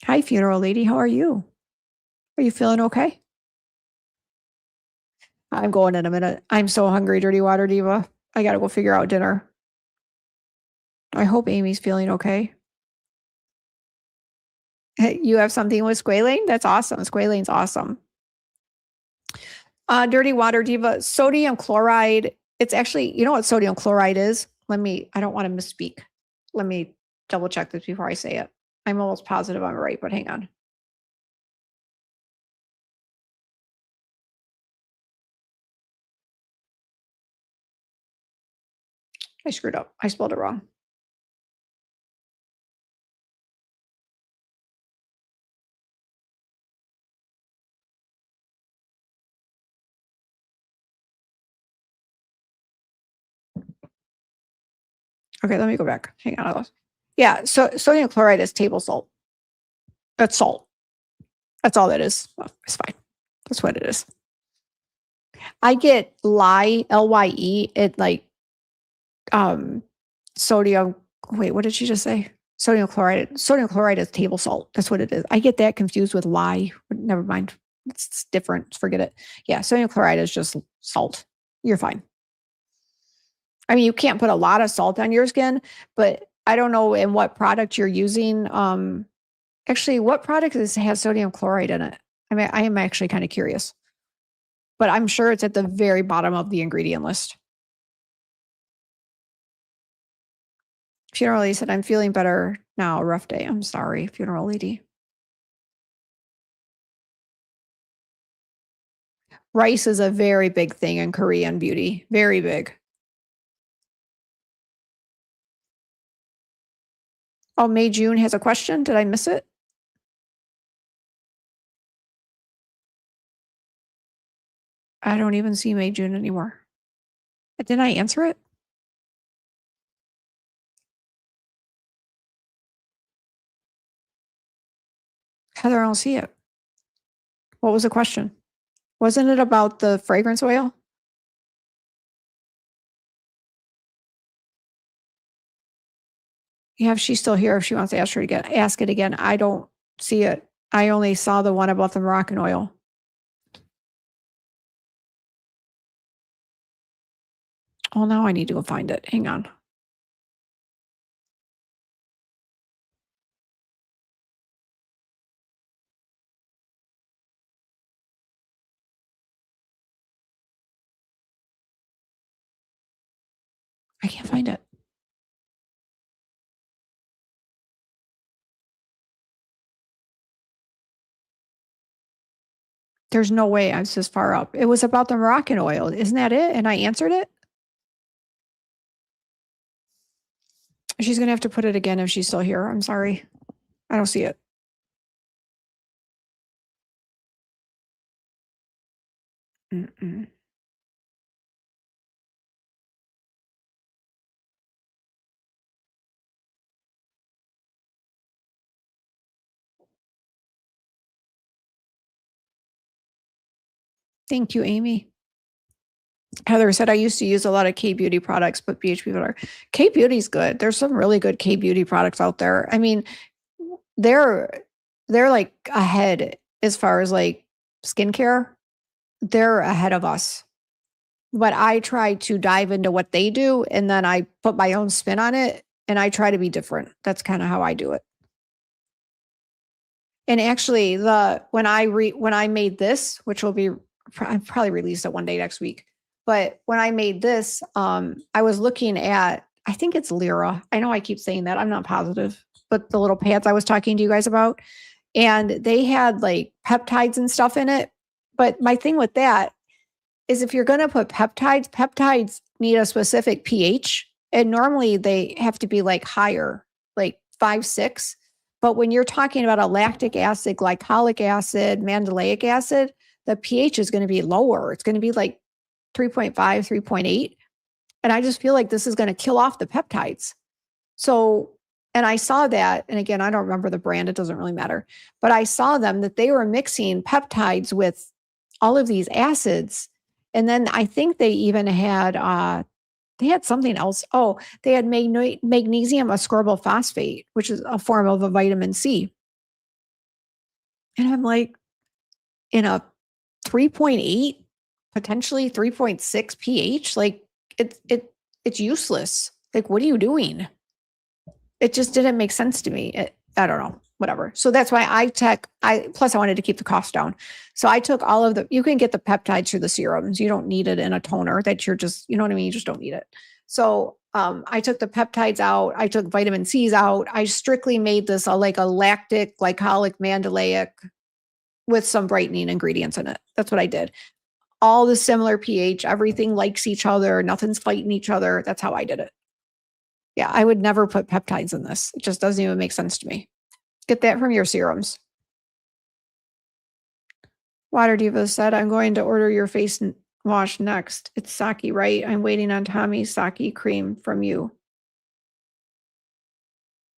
G: Hi, funeral lady. How are you? Are you feeling okay? I'm going in a minute. I'm so hungry, Dirty Water Diva. I got to go figure out dinner. I hope Amy's feeling okay. You have something with squalane? That's awesome. Squalane's awesome. Dirty Water Diva, sodium chloride. It's actually, you know what sodium chloride is? I don't want to misspeak. Let me double check this before I say it. I'm almost positive I'm right, but hang on. I screwed up. I spelled it wrong. Okay, let me go back. Hang on. Yeah, so sodium chloride is table salt. That's salt. That's all that is. Well, it's fine. That's what it is. I get lye, Lye, it like sodium. Wait, what did she just say? Sodium chloride. Sodium chloride is table salt. That's what it is. I get that confused with lye. Never mind. It's different. Forget it. Yeah, sodium chloride is just salt. You're fine. I mean, you can't put a lot of salt on your skin, but I don't know in what product you're using. Actually, what product has sodium chloride in it? I mean, I am actually kind of curious, but I'm sure it's at the very bottom of the ingredient list. Funeral lady said, I'm feeling better now. Rough day. I'm sorry, funeral lady. Rice is a very big thing in Korean beauty. Very big. Oh, May June has a question. Did I miss it? I don't even see May, June anymore. Didn't I answer it? Heather, I don't see it. What was the question? Wasn't it about the fragrance oil? Yeah, if she's still here, if she wants to ask it again. I don't see it. I only saw the one about the Moroccan oil. Oh, now I need to go find it. Hang on. I can't find it. There's no way I was this far up. It was about the Moroccan oil. Isn't that it? And I answered it? She's going to have to put it again if she's still here. I'm sorry. I don't see it. Mm-mm. Thank you, Amy. Heather said, I used to use a lot of K-Beauty products, but BHB butter. K-Beauty's good. There's some really good K-Beauty products out there. I mean, they're like ahead as far as like skincare. They're ahead of us. But I try to dive into what they do, and then I put my own spin on it, and I try to be different. That's kind of how I do it. And actually, when I made this, which will be I probably release it one day next week. But when I made this, I was looking at, I think it's Lyra. I know I keep saying that. I'm not positive, but the little pads I was talking to you guys about, and they had like peptides and stuff in it. But my thing with that is if you're going to put peptides need a specific pH, and normally they have to be like higher, like 5, 6. But when you're talking about a lactic acid, glycolic acid, mandelic acid, the pH is going to be lower. It's going to be like 3.5, 3.8. And I just feel like this is going to kill off the peptides. So, and I saw that, and again, I don't remember the brand, it doesn't really matter, but I saw them that they were mixing peptides with all of these acids. And then I think they even had, they had something else. Oh, they had magnesium ascorbyl phosphate, which is a form of a vitamin C. And I'm like, in a 3.8, potentially 3.6 pH, like it's useless. Like, what are you doing? It just didn't make sense to me. I don't know, whatever. So that's why plus I wanted to keep the cost down. So I took all of you can get the peptides through the serums. You don't need it in a toner that you're just, you know what I mean? You just don't need it. So I took the peptides out. I took vitamin C's out. I strictly made this like a lactic, glycolic, mandelic with some brightening ingredients in it. That's what I did. All the similar pH, everything likes each other. Nothing's fighting each other. That's how I did it. Yeah, I would never put peptides in this. It just doesn't even make sense to me. Get that from your serums. Water Diva said, I'm going to order your face wash next. It's Saki, right? I'm waiting on Tommy's Saki cream from you.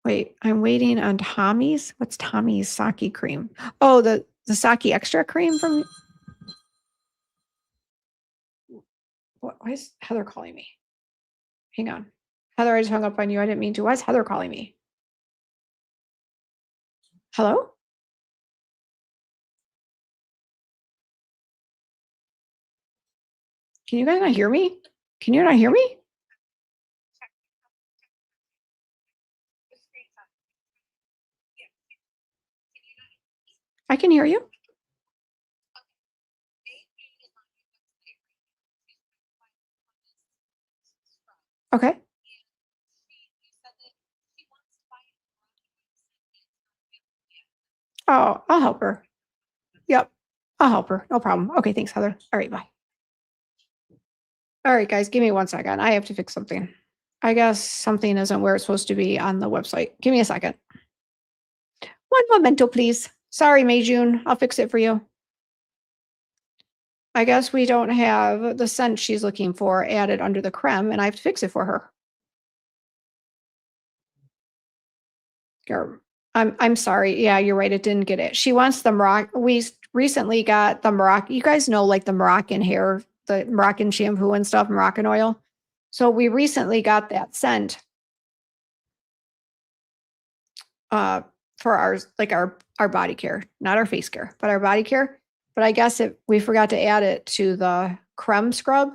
G: Wait, I'm waiting on Tommy's? What's Tommy's Saki cream? Oh, the Saki extra cream from... Why is Heather calling me? Hang on. Heather, I just hung up on you. I didn't mean to. Why is Heather calling me? Hello? Can you guys not hear me? Can you not hear me? I can hear you. Okay. Oh, I'll help her. Yep. I'll help her. No problem. Okay, thanks, Heather. All right, bye. All right, guys, give me 1 second. I have to fix something. I guess something isn't where it's supposed to be on the website. Give me a second. One momento, please. Sorry, May June. I'll fix it for you. I guess we don't have the scent she's looking for added under the creme, and I have to fix it for her. I'm sorry. Yeah, you're right. It didn't get it. She wants the Moroccan. We recently got the Moroccan. You guys know, like the Moroccan hair, the Moroccan shampoo and stuff, Moroccan oil. So we recently got that scent for our body care, not our face care, but our body care. But I guess we forgot to add it to the creme scrub.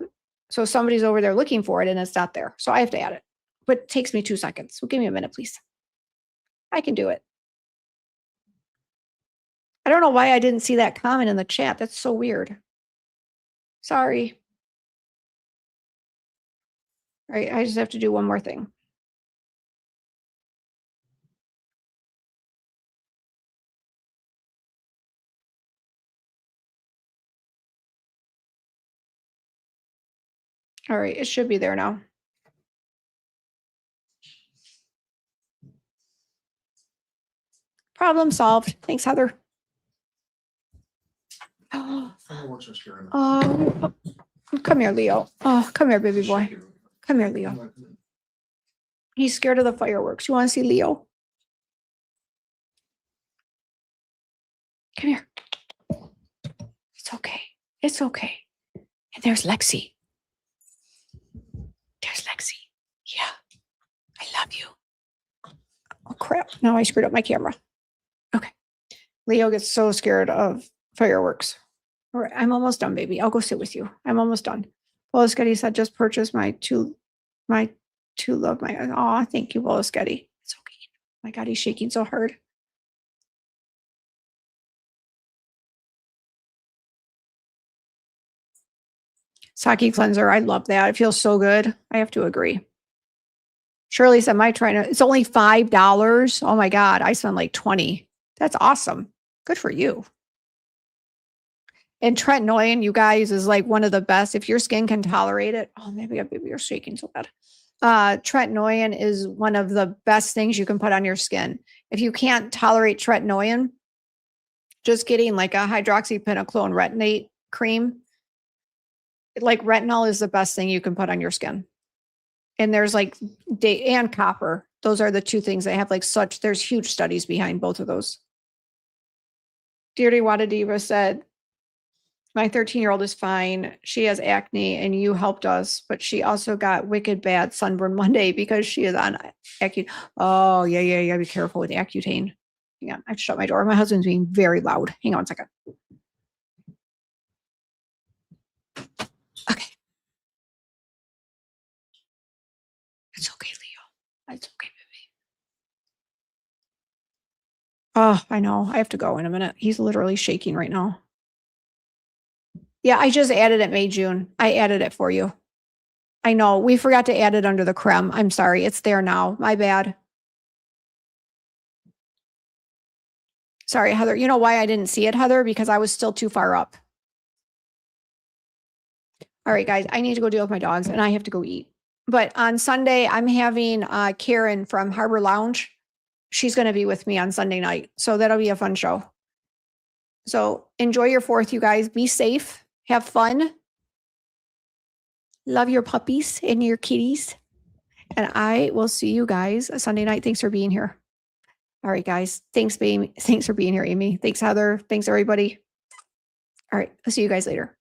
G: So somebody's over there looking for it and it's not there. So I have to add it. But it takes me 2 seconds. So give me a minute, please. I can do it. I don't know why I didn't see that comment in the chat. That's so weird. Sorry. All right, I just have to do one more thing. All right, it should be there now. Problem solved. Thanks, Heather. Oh, come here, Leo. Oh, come here, baby boy. Come here, Leo. He's scared of the fireworks. You want to see Leo? Come here. It's okay. It's okay. And there's Lexi. There's Lexi. Yeah. I love you. Oh, crap. Now I screwed up my camera. Okay. Leo gets so scared of fireworks. All right. I'm almost done, baby. I'll go sit with you. I'm almost done. Bolasketti said, just purchase my two love my. Aw, thank you, Bolasketti. It's okay. My God, he's shaking so hard. Sake cleanser. I love that. It feels so good. I have to agree. Shirley said, my trainer, it's only $5. Oh my God. I spent like 20. That's awesome. Good for you. And tretinoin, you guys, is like one of the best. If your skin can tolerate it. Oh, maybe you're shaking so bad. Tretinoin is one of the best things you can put on your skin. If you can't tolerate tretinoin, just getting like a hydroxypinocolone retinate cream, like retinol is the best thing you can put on your skin. And there's like and copper. Those are the two things that have like there's huge studies behind both of those. Deirdre Wadadiva said, my 13-year-old is fine. She has acne and you helped us, but she also got wicked bad sunburn one day because she is on Accutane. Oh, yeah. Be careful with Accutane. Hang on, I have to shut my door. My husband's being very loud. Hang on a second. Okay. It's okay, Leo. It's okay, baby. Oh, I know. I have to go in a minute. He's literally shaking right now. Yeah, I just added it May, June. I added it for you. I know. We forgot to add it under the creme. I'm sorry. It's there now. My bad. Sorry, Heather. You know why I didn't see it, Heather? Because I was still too far up. All right, guys. I need to go deal with my dogs and I have to go eat. But on Sunday, I'm having Karen from Harbor Lounge. She's going to be with me on Sunday night. So that'll be a fun show. So enjoy your 4th, you guys. Be safe. Have fun. Love your puppies and your kitties. And I will see you guys Sunday night. Thanks for being here. All right, guys. Thanks for being here, Amy. Thanks, Heather. Thanks, everybody. All right. I'll see you guys later.